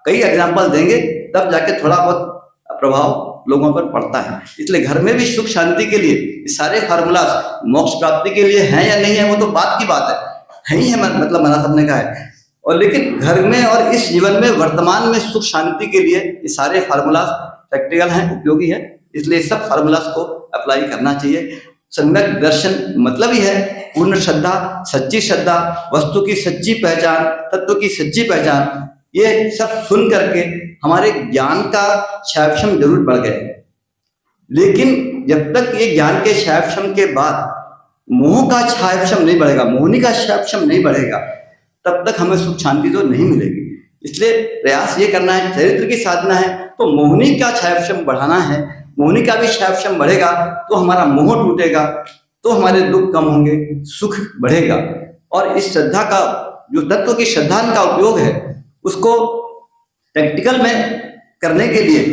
कई एग्जाम्पल देंगे, तब जाके थोड़ा बहुत प्रभाव लोगों पर पड़ता है। इसलिए घर में भी सुख शांति के लिए सारे फार्मूला मोक्ष प्राप्ति के लिए हैं या नहीं है, वो तो बात की बात है ही है, मतलब मना सब ने कहा है। और लेकिन घर में और इस जीवन में वर्तमान में सुख शांति के लिए ये सारे फार्मूलाज प्रैक्टिकल हैं, उपयोगी है। इसलिए सब फार्मूलाज को अप्लाई करना चाहिए। सम्यक दर्शन मतलब ही है पूर्ण श्रद्धा, सच्ची श्रद्धा, वस्तु की सच्ची पहचान, तत्व की सच्ची पहचान। ये सब सुन करके हमारे ज्ञान का क्षयक्षम जरूर बढ़ गया, लेकिन जब तक ये ज्ञान के क्षयक्षम के बाद मोह का क्षयक्षम नहीं बढ़ेगा, मोहनी का क्षयक्षम नहीं बढ़ेगा, तब तक हमें सुख शांति तो नहीं मिलेगी। इसलिए प्रयास ये करना है, चरित्र की साधना है तो मोहिनी का छायाक्षम बढ़ाना है। मोहिनी का भी छायाक्षम बढ़ेगा तो हमारा मोह टूटेगा, तो हमारे दुख कम होंगे, सुख बढ़ेगा। और इस श्रद्धा का जो तत्व की श्रद्धा का उपयोग है उसको प्रैक्टिकल में करने के लिए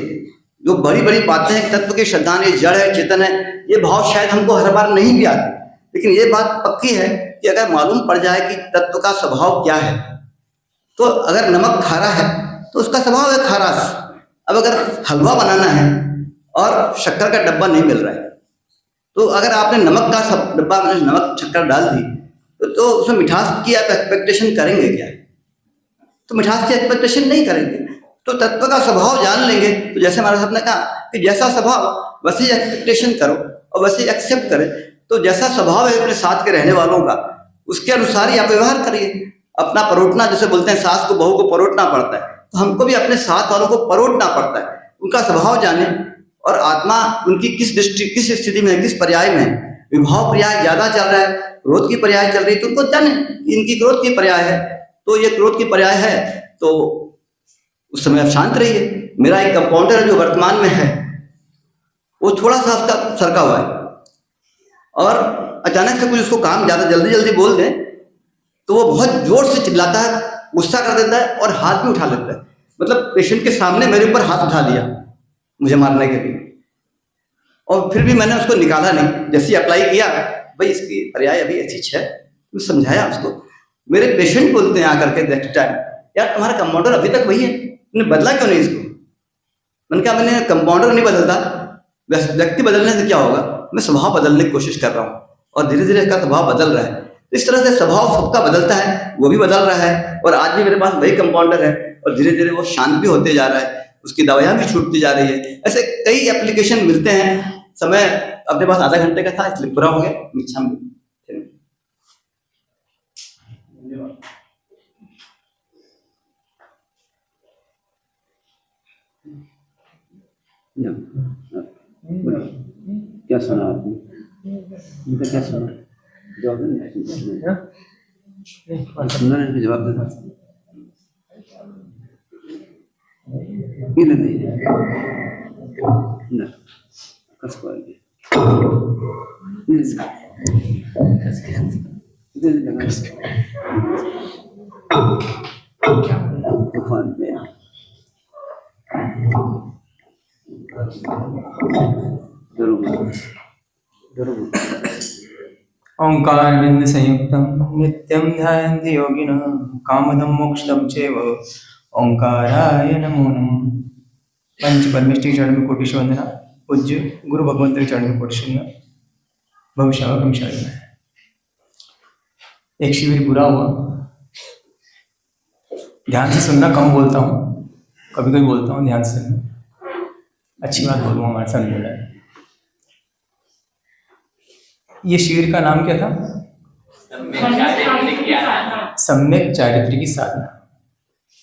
जो बड़ी बड़ी बातें हैं, तत्व की श्रद्धा ये जड़ है, चेतन है, ये भाव शायद हमको हर बार नहीं भी आते, लेकिन ये बात पक्की है कि अगर मालूम पड़ जाए कि तत्व का स्वभाव क्या है, तो अगर नमक खारा है तो उसका स्वभाव है खारास। अब अगर हलवा बनाना है और शक्कर का डब्बा नहीं मिल रहा है, तो अगर आपने नमक का सब डब्बा में नमक शक्कर डाल दी तो उसमें मिठास की आप एक्सपेक्टेशन करेंगे क्या? तो मिठास की एक्सपेक्टेशन नहीं करेंगे। तो तत्व का स्वभाव जान लेंगे तो जैसे हमारे साहब ने कहा कि जैसा स्वभाव वैसे ही एक्सपेक्टेशन करो और वैसे ही एक्सेप्ट करें। तो जैसा स्वभाव है अपने साथ के रहने वालों का, उसके अनुसार ही आप व्यवहार करिए। अपना परोटना, जैसे बोलते हैं सास को बहू को परोटना पड़ता है, तो हमको भी अपने साथ वालों को परोटना पड़ता है। उनका स्वभाव जाने और आत्मा उनकी किस स्थिति में है, किस पर्याय में है। विभाव पर्याय ज्यादा चल रहा है, क्रोध की पर्याय चल रही है, तो उनको जाने इनकी क्रोध की पर्याय है, तो ये क्रोध की पर्याय है, तो उस समय आप शांत रहिए। मेरा एक कंपाउंडर जो वर्तमान में है वो थोड़ा सा उसका सरका हुआ है और अचानक से कुछ उसको काम ज्यादा जल्दी बोल दें तो वो बहुत जोर से चिल्लाता है, गुस्सा कर देता है और हाथ भी उठा लेता है। मतलब पेशेंट के सामने मेरे ऊपर हाथ उठा लिया मुझे मारने के लिए, और फिर भी मैंने उसको निकाला नहीं। जैसे अप्लाई किया, भाई इसकी पर्याय अभी अच्छी है, मैं समझाया उसको। मेरे पेशेंट बोलते हैं आकर के नेक्स्ट टाइम, यार तुम्हारा कंपाउंडर अभी तक वही है, तुमने बदला क्यों नहीं इसको? मैंने कहा मैंने कंपाउंडर नहीं बदलता, व्यक्ति बदलने से क्या होगा, मैं स्वभाव बदलने की कोशिश कर रहा हूँ और धीरे धीरे इसका स्वभाव बदल रहा है। इस तरह से स्वभाव सबका बदलता है, वो भी बदल रहा है। और आज भी मेरे पास वही कंपाउंडर है और धीरे धीरे वो शांत भी होते जा रहा है, उसकी दवाइयाँ भी छूटती जा रही है। ऐसे कई एप्लीकेशन मिलते हैं। समय अपने पास आधा घंटे का था, इसलिए पूरा हो गया। इच्छा में क्या सुना आपने? उनका क्या सुना? जवाब नहीं, जवाब देना तूफान में ओंकार बिंद संयुक्तम नित्यं ध्यायन्ति योगिनः कामदं मोक्षदं चैव ओंकाराय नमो नमः। पंच परमेष्टि चरण में कोटि वंदना। पूज्य गुरु भगवंत के चरण में कोटि वंदना। भविष्य शरण में एक शिविर पूरा हुआ। ध्यान से सुनना, कम बोलता हूँ, कभी कभी बोलता हूँ, ध्यान से सुनना। अच्छी बात बोलूँगा, हमारे साथ बोला है। ये शिविर का नाम क्या था? सम्यक चारित्र की साधना।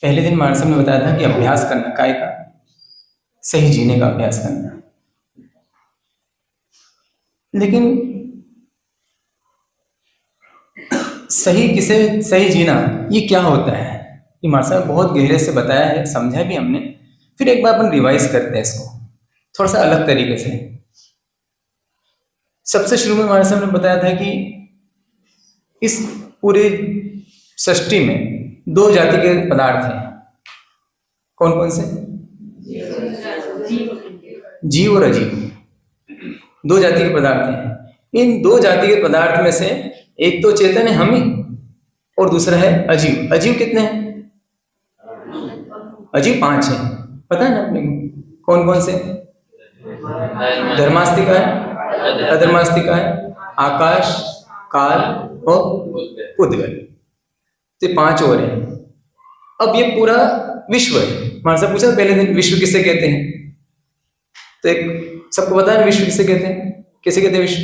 पहले दिन मानसम ने बताया था कि अभ्यास करना, काय का सही जीने का अभ्यास करना। लेकिन सही जीना ये क्या होता है, ये मानसम ने बहुत गहरे से बताया है, समझा भी हमने। फिर एक बार अपन रिवाइज करते हैं इसको थोड़ा सा अलग तरीके से। सबसे शुरू में हमारे साहब ने बताया था कि इस पूरे सृष्टि में दो जाति के पदार्थ हैं। कौन कौन से? जीव और अजीव, दो जाति के पदार्थ हैं। इन दो जाति के पदार्थ में से एक तो चेतन है हम ही, और दूसरा है अजीव। अजीव कितने हैं? अजीव 5 हैं। पता है ना अपने कौन कौन से? धर्मास्तिका है, अधर्मास्तिका है, आकाश, काल और उद्गल। तो 5 और हैं। अब ये पूरा विश्व है। हमारे से पूछा पहले दिन विश्व किसे कहते हैं, तो एक सबको पता है विश्व किसे कहते हैं? किसे कहते हैं विश्व?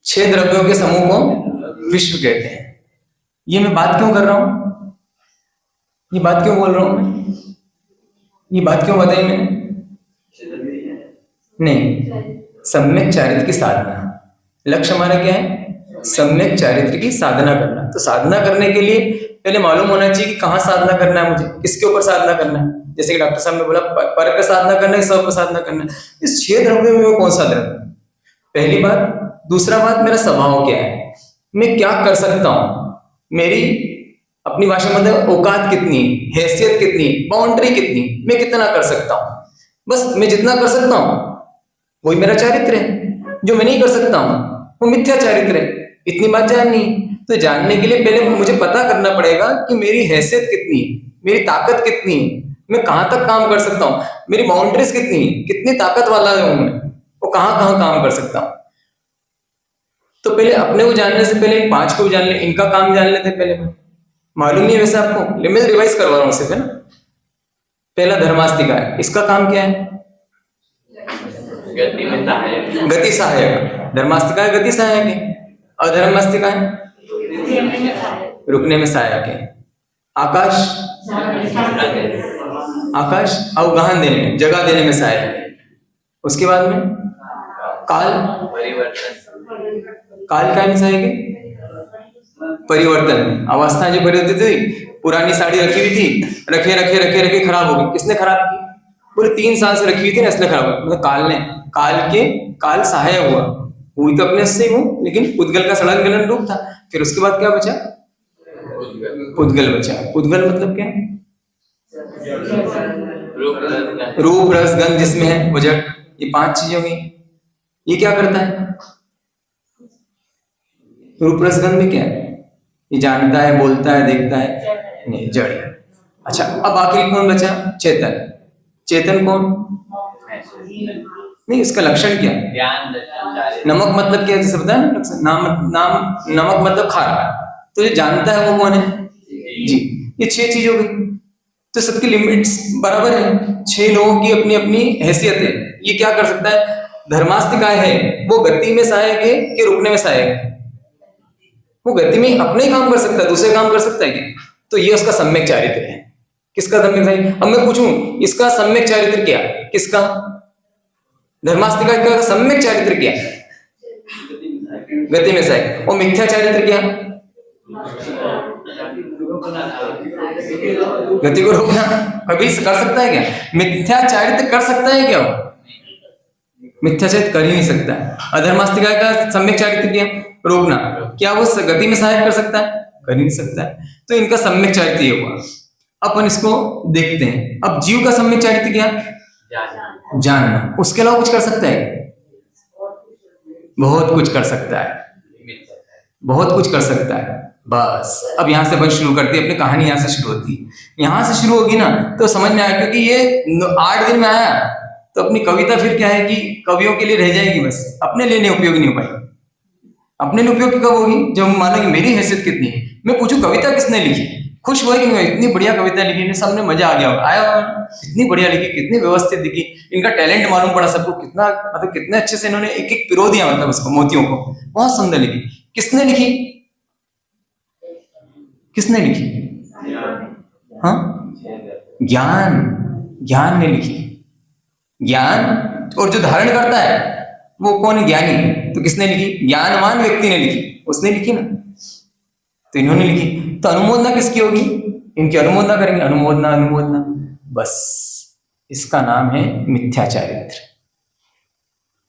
6 द्रव्यों के समूह को विश्व कहते हैं। ये मैं बात क्यों कर रहा हूं, ये बात क्यों बोल रहा हूं मैं, ये बात क्यों बताई मैंने? नहीं, सम्यक चारित्र की साधना। लक्ष्य हमारा क्या है? सम्यक चारित्र की साधना करना। तो साधना करने के लिए पहले मालूम होना चाहिए कि कहाँ साधना करना है, मुझे किसके ऊपर साधना करना है। जैसे कि डॉक्टर साहब ने बोला पर का साधना करना है, सब पर साधना करना है। इस 6 द्रव्यों में कौन सा द्रव्य? पहली बात। दूसरा बात, मेरा स्वभाव क्या है, मैं क्या कर सकता हूँ, मेरी अपनी भाषा में औकात कितनी, हैसियत कितनी, बाउंड्री कितनी, मैं कितना कर सकता हूँ। बस मैं जितना कर सकता हूँ वही मेरा चारित्र है। जो मैं नहीं कर सकता हूँ वो मिथ्या चारित्र है। इतनी बात जाननी है। तो जानने के लिए पहले मुझे पता करना पड़ेगा कि मेरी हैसियत कितनी है, मेरी ताकत कितनी है, मैं कहाँ तक काम कर सकता हूँ, मेरी बाउंड्रीज कितनी है, कितनी ताकत वाला हूँ मैं, वो कहाँ कहाँ काम कर सकता हूँ। तो पहले अपने को जानने से पहले इन 5 को भी जान ले, इनका काम जान लेते पहले। मालूम नहीं है वैसे आपको, मैं रिवाइज करवा रहा हूँ सिर्फ, है ना। पहला धर्मास्तिका है, इसका काम क्या है? गति सहायक। धर्मास्तिका है गति सहायक है, अधर्मास्तिका है रुकने में सहायक है। आकाश, आकाश अवगाहन देने में, जगह देने में सहायक है। उसके बाद में काल, काल क्या में सहायक है? परिवर्तन में। अवस्थाएं जो परिवर्तित हुई, पुरानी साड़ी रखी हुई थी, रखे रखे रखे रखे खराब हो गई, किसने खराब की? पूरे 3 साल से रखी हुई थी ना, इसलिए खराब हो, मतलब काल ने, काल सहाय हुआ, हुई तो अपने से ही हूँ, लेकिन पुद्गल का सड़न गलन रूप था। फिर उसके बाद क्या बचा? पुद्गल बचा। पुद्गल मतलब क्या है? रूप रस गंध जिसमें है वो जड़, ये 5 चीजों में ये क्या करता है? रूप रस गंध में क्या है? ये जानता है, बोलता है, देखता है, नहीं जड़। अच्छा, अब आखिरी कौन बचा? चेतन। चेतन कौन? नहीं, इसका लक्षण क्या है? नमक मतलब क्या है जैसे बताया ना, नाम नमक मतलब खारा। तो ये जानता है वो कौन है? जी। ये 6 चीज हो गई। तो सबकी लिमिट्स बराबर है, 6 लोगों की अपनी अपनी हैसियत है। ये क्या कर सकता है? धर्मास्तिकाय है, वो गति में सहायक है कि रुकने में सहायक है? वो गति में अपने ही काम कर सकता है, दूसरे काम कर सकता है क्या? तो ये उसका सम्यक चारित्र है। किसका सम्यक चारित्र? अब मैं पूछूं इसका सम्यक चारित्र क्या? किसका? धर्मास्तिका का सम्यक चारित्र क्या? गति में सहायक। और मिथ्या चारित्र क्या? गति को रोकना। कभी कर सकता है क्या? मिथ्या चारित्र कर सकता है क्या? मिथ्या चारित्र कर ही नहीं सकता है। अधर्मास्तिका का सम्यक चारित्र क्या? रोकना। क्या वो गति में सहायक कर सकता है? कर ही नहीं सकता है। तो इनका सम्यक चारित्र ये हुआ। अपन इसको देखते हैं। अब जीव का सम्यक चारित्र क्या? जानना। उसके अलावा कुछ कर सकता है? बहुत कुछ कर सकता है, बहुत कुछ कर सकता है। बस अब यहाँ से अपन शुरू करते हैं, अपनी कहानी यहाँ से शुरू होती है। यहाँ से शुरू होगी ना तो समझ में आया, क्योंकि ये 8 दिन में आया तो अपनी कविता फिर क्या है कि कवियों के लिए रह जाएगी, बस अपने लिए नहीं उपयोगी नहीं हो पाएगी। अपने लिए उपयोगी कब होगी? जब हम मानेंगे मेरी हैसियत कितनी है। मैं पूछूं कविता किसने लिखी, खुश हुआ कि नहीं? इतनी बढ़िया कविता लिखी, सबने मजा आ गया, आया इतनी बढ़िया लिखी, कितनी व्यवस्थित लिखी, इनका टैलेंट मालूम पड़ा सबको, कितना मतलब कितने अच्छे से इन्होंने एक एक पिरो दिया, मतलब उसको मोतियों को, बहुत सुंदर लिखी। किसने लिखी? किसने लिखी? हाँ, ज्ञान ने लिखी। ज्ञान, और जो धारण करता है वो कौन है? ज्ञानी। तो किसने लिखी? ज्ञानवान व्यक्ति ने लिखी, उसने लिखी ना, तो इन्होंने लिखी। तो अनुमोदना किसकी होगी? इनकी अनुमोदना करेंगे, अनुमोदना। बस इसका नाम है मिथ्या चारित्र,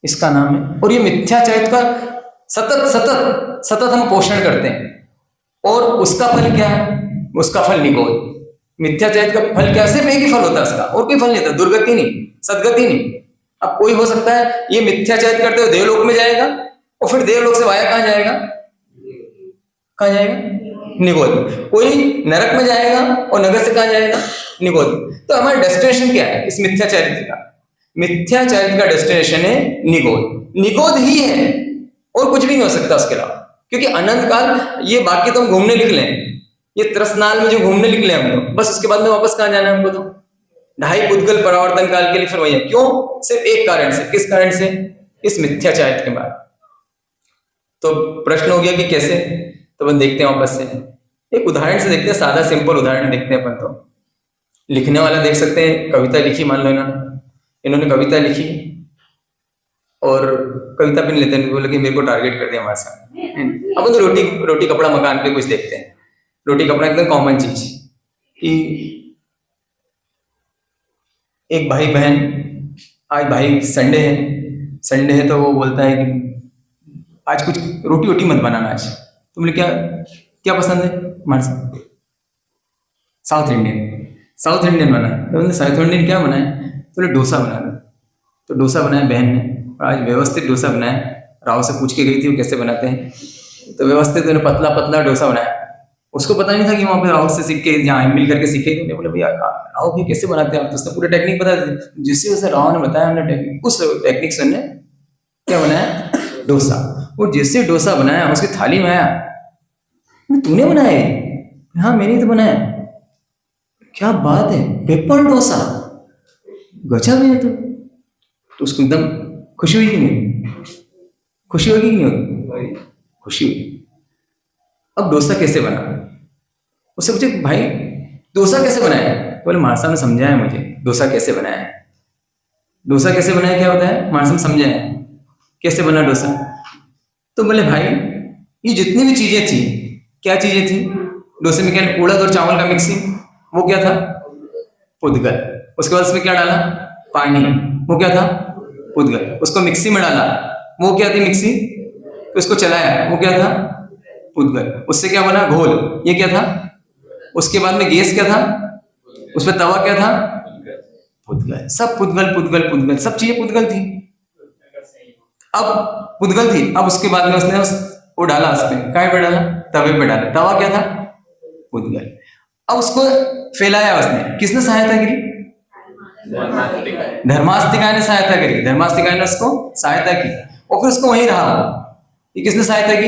इसका नाम है। और ये मिथ्या चारित्र का सतत हम पोषण करते हैं। और उसका फल क्या है? उसका फल निगोद। मिथ्या चारित्र का फल क्या? सिर्फ एक ही फल होता है उसका, और कोई फल नहीं होता। दुर्गति नहीं, सदगति नहीं। अब कोई हो सकता है ये मिथ्या चारित्र करते हुए देवलोक में जाएगा, और फिर देवलोक से वाया कहाँ जाएगा? कहाँ जाएगा? निगोद। कोई नरक में जाएगा और नगर से कहाँ जाएगा? निगोद। तो हमारा डेस्टिनेशन क्या है इस मिथ्या चारित्र का? मिथ्या चारित्र का डेस्टिनेशन है निगोद। निगोद ही है, और कुछ भी नहीं हो सकता उसके अलावा, क्योंकि अनंत काल ये बाकी तो हम घूमने निकले हैं, ये त्रसनाल में जो घूमने निकले हम लोग, बस उसके बाद में वापस कहाँ जाना है हमको? तो 2.5 पुद्गल परावर्तन काल के लिए फिर वही है। क्यों? सिर्फ एक कारण से। किस कारण से? इस मिथ्या चारित्र के बाद। तो प्रश्न हो गया कि कैसे, तो अपन देखते हैं वापस से एक उदाहरण से देखते हैं, सादा सिंपल उदाहरण देखते हैं अपन। तो लिखने वाला देख सकते हैं, कविता लिखी, मान लो इन्होंने कविता लिखी, और कविता भी नहीं लेते हैं, बोले कि मेरे को टारगेट कर दिया हमारे साथ। अपन तो रोटी कपड़ा मकान पे कुछ देखते हैं, रोटी कपड़ा एकदम कॉमन चीज कि एक भाई बहन, आज भाई संडे है तो वो बोलता है कि आज कुछ रोटी वोटी मत बनाना आज। तो बोले क्या पसंद है हमारे साथ? साउथ इंडियन बना है। तो साउथ इंडियन क्या बनाए? तो बोले डोसा बना दो। तो डोसा बनाया बहन ने, और आज व्यवस्थित डोसा बनाया। राव से पूछ के गई थी वो कैसे बनाते हैं, तो व्यवस्थित उन्होंने पतला डोसा बनाया। उसको पता नहीं था कि वहाँ पे राव से सीख के जहाँ मिल करके सीखे। तो बोले भैया राव भी कैसे बनाते हैं आप? तो उसने पूरे टेक्निक बता दी। जिससे उसे राव ने बताया, हमने टेक्निक, उस टेक्निक से हमने क्या बनाया? डोसा। वो जैसे डोसा बनाया उसकी थाली में आया, तूने बनाया? हाँ मैंने तो बनाया। क्या बात है, पेपर डोसा, गजब है। तो उसको एकदम खुशी हुई कि नहीं? खुशी होगी कि नहीं होगी? खुशी हुई। अब डोसा कैसे बना? उससे पूछे भाई डोसा कैसे बनाया? बोले मार साहब ने समझाया मुझे डोसा कैसे बनाया है। डोसा कैसे बनाया क्या होता है? मार साहब समझाया कैसे बना डोसा। तो बोले भाई ये जितनी भी चीजें थी, क्या चीजें थी डोसे में? क्या उड़द और चावल का मिक्सिंग, वो क्या था? पुदगल। उसके बाद उसमें क्या डाला? पानी, वो क्या था? पुदगल। उसको मिक्सी में डाला, वो क्या थी? मिक्सी। तो उसको चलाया, वो क्या था? पुदगल। उससे क्या बना? घोल, ये क्या था? उसके बाद में गैस क्या था? उस पर तवा क्या था? पुदगल। सब पुदगल, सब चीजें पुदगल थी। अब पुदगल थी, अब उसके बाद में उसने वो डाला, उस पर काय पे डाला? तवे पे डाला। तवा क्या था? पुदगल। अब उसको फैलाया उसने, किसने सहायता करी? धर्मास्तिका ने सहायता करी। धर्मास्तिका ने उसको सहायता की और फिर उसको वहीं रहा। ये किसने सहायता की?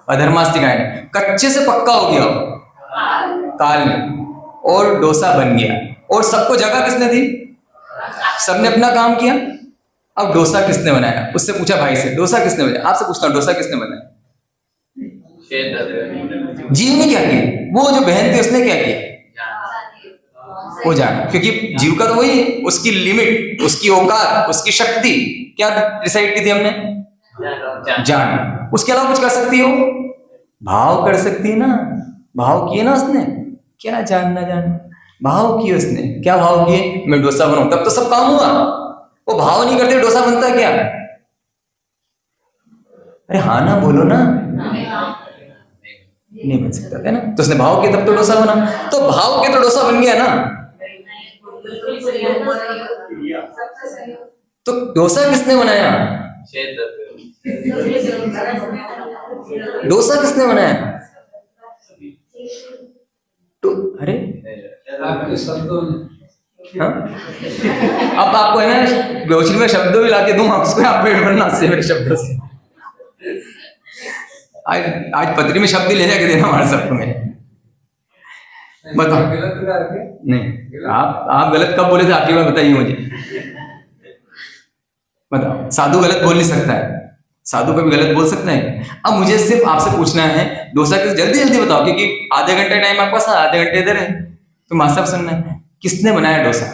अधर्मास्तिका ने। कच्चे से पक्का हो गया काल में, और डोसा बन गया। और सबको जगह किसने दी? सबने अपना काम किया। अब डोसा किसने बनाया? उससे पूछा भाई से, डोसा किसने बनाया? आपसे पूछता हूँ, डोसा किसने बनाया? जीव ने क्या किया? वो जो बहन थी उसने क्या किया? वो जाना, क्योंकि जीव का तो वही है, उसकी लिमिट, उसकी औकात, उसकी शक्ति क्या डिसाइड की थी हमने? जान। उसके अलावा कुछ कर सकती हो? भाव कर सकती है ना। भाव किए ना उसने, क्या जानना भाव किए उसने। क्या भाव किए? मैं डोसा बनाऊं, तब तो सब काम हुआ। वो भाव नहीं करते डोसा बनता क्या? अरे हाँ ना बोलो ना। नहीं बन सकता है ना। तो उसने भाव किया तब तो डोसा बना। तो भाव के तो डोसा बन गया ना। तो डोसा किसने बनाया? डोसा किसने बनाया? तो अरे आपके शब्दों में, हाँ? अब आपको है ना गोचरी में शब्दों भी लाके दूं आपको, आप पेट भरना से मेरे शब्दों से। आज पत्री में शब्द ले जाके देना हमारे सबको। मैंने बताओ नहीं, आप गलत कब बोले थे? आपकी बात बताइए मुझे, बताओ। साधु गलत बोल नहीं सकता है, साधु कभी गलत बोल सकता है? अब मुझे सिर्फ आपसे पूछना है डोसा किस, जल्दी बताओ, क्योंकि आधे घंटे टाइम आपके पास, आधे घंटे इधर है, तो मास्टर साहब सुनना है, किसने बनाया डोसा?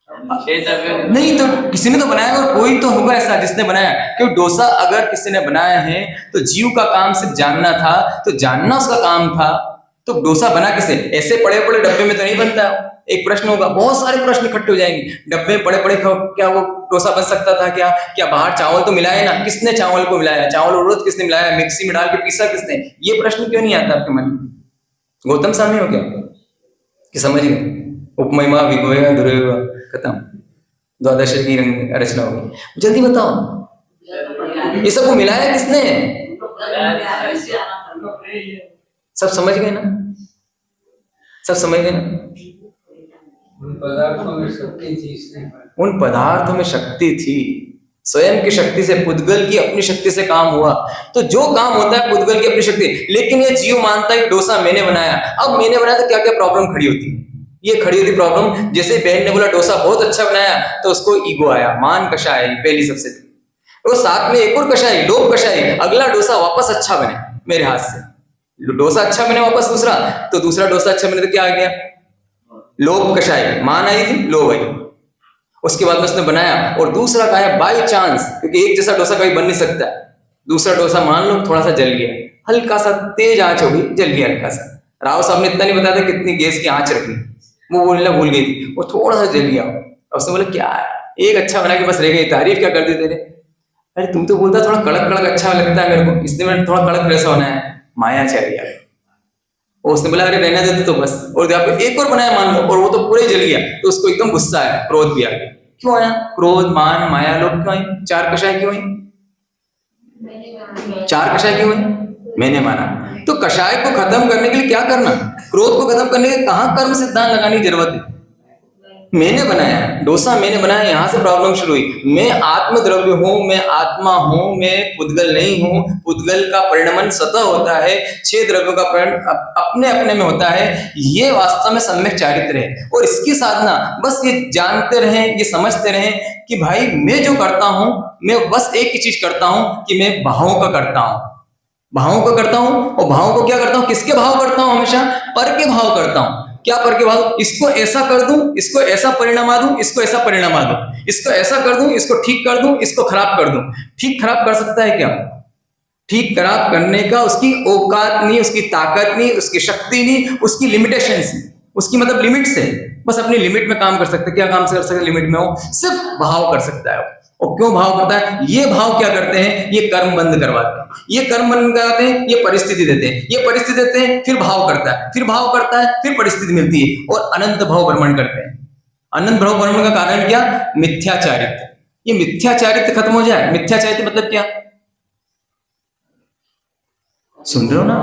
नहीं तो किसी ने तो बनाया, और कोई तो होगा ऐसा जिसने बनाया। क्योंकि डोसा अगर किसी ने बनाया है तो जीव का काम सिर्फ जानना था, तो जानना उसका काम था। तो डोसा बना किसे? ऐसे पड़े पड़े डब्बे में तो नहीं बनता। एक प्रश्न होगा, बहुत सारे प्रश्न इकट्ठे हो जाएंगे। डब्बे में पड़े पड़े क्या वो डोसा बन सकता था क्या? क्या बाहर चावल तो मिलाया ना? किसने चावल को मिलाया? चावल और उड़द किसने मिलाया? मिक्सी में डाल के पीसा किसने? ये प्रश्न क्यों नहीं आता आपके मन में? गौतम स्वामी हो क्या कि समझ गए? उपमहिमा विगोया दुर्योगा, खत्म, द्वादश की रचना होगी। जल्दी बताओ, ये सब को मिलाया किसने? सब समझ गए ना? सब समझ गए ना? उन पदार्थों में शक्ति थी, स्वयं की शक्ति से, पुद्गल की अपनी शक्ति से काम हुआ। तो जो काम होता है पुद्गल की अपनी शक्ति, लेकिन ये जीव मानता है डोसा मैंने बनाया। अब मैंने बनाया तो क्या क्या प्रॉब्लम खड़ी होती? ये खड़ी होती प्रॉब्लम, जैसे बहन ने बोला डोसा बहुत अच्छा बनाया, तो उसको ईगो आया, मान कषा आई पहली सबसे। वो साथ में एक और कषा आई, लोभ कषा आई, अगला डोसा वापस अच्छा बने मेरे हाथ से। डोसा अच्छा बने वापस दूसरा, तो दूसरा डोसा अच्छा बने तो क्या आ गया? लोभ कषाई, मान आई थी, लोभ आई। उसके बाद में उसने बनाया, और दूसरा का है बाय चांस, क्योंकि एक जैसा डोसा कभी बन नहीं सकता। दूसरा डोसा मान लो थोड़ा सा जल गया, हल्का सा तेज आंच होगी, जल गया हल्का सा। राव साहब ने इतना नहीं बताया था कितनी गैस की आंच रखनी, वो बोलना भूल गई थी, वो थोड़ा सा जल गया। और उसने बोला क्या है, एक अच्छा बना के बस रह गई, तारीफ क्या कर दी तेरे। अरे तुम तो बोलता थोड़ा कड़क कड़क अच्छा लगता है मेरे को, इसलिए मैंने थोड़ा कड़क कैसा होना है, माया चली आ गई। और उसने बोला अरे रहने देते तो बस, और आप एक और बनाया मान लो, और वो तो पूरे जल गया, तो उसको एकदम गुस्सा आया, क्रोध भी आ गया। क्यों आया क्रोध, मान, माया, लोभ क्यों आई? चार कषाय क्यों आई? चार कषाय क्यों आई? मैंने माना। तो कषाय को खत्म करने के लिए क्या करना, क्रोध को खत्म करने के लिए कहाँ कर्म सिद्धांत लगाने की जरूरत है? मैंने बनाया डोसा, मैंने बनाया, यहां से प्रॉब्लम शुरू हुई। मैं आत्मद्रव्य हूं, मैं आत्मा हूं, मैं पुद्गल नहीं हूं। पुद्गल का परिणमन स्वतः होता है, 6 द्रव्यों का परिणमन अपने अपने में होता है। ये वास्तव में सम्यक चारित्र है, और इसकी साधना बस ये जानते रहें, ये समझते रहें कि भाई मैं जो करता हूं, मैं बस एक ही चीज करता हूं कि मैं भावों का करता हूं, भावों का करता हूं। और भावों को क्या करता हूं, किसके भाव करता हूं? हमेशा पर के भाव करता हूं। क्या पर के भाव? इसको ऐसा कर दूं, इसको ऐसा परिणाम आ दूं, इसको ऐसा परिणाम आ दूं, इसको ऐसा कर दूं, इसको ठीक कर दूं, इसको खराब कर दूं। ठीक खराब कर सकता है क्या? ठीक खराब करने का उसकी औकात नहीं, उसकी ताकत नहीं, उसकी शक्ति नहीं, उसकी लिमिटेशंस, उसकी मतलब लिमिट्स है। बस अपनी लिमिट में काम कर सकते। क्या काम कर सकते? लिमिट में हो, सिर्फ भाव कर सकता है। और क्यों भाव करता है? ये भाव क्या करते हैं? ये कर्म बंद करवाते हैं, ये कर्म बंद कराते हैं, ये परिस्थिति देते हैं, ये परिस्थिति देते हैं, फिर भाव करता है, फिर भाव करता है, फिर परिस्थिति मिलती है, और अनंत भाव भ्रमण करते हैं। अनंत भाव भ्रमण का कारण क्या? मिथ्याचारित्र। ये मिथ्याचारित्र खत्म हो जाए। मिथ्याचारित्र मतलब क्या? सुन रहे हो ना?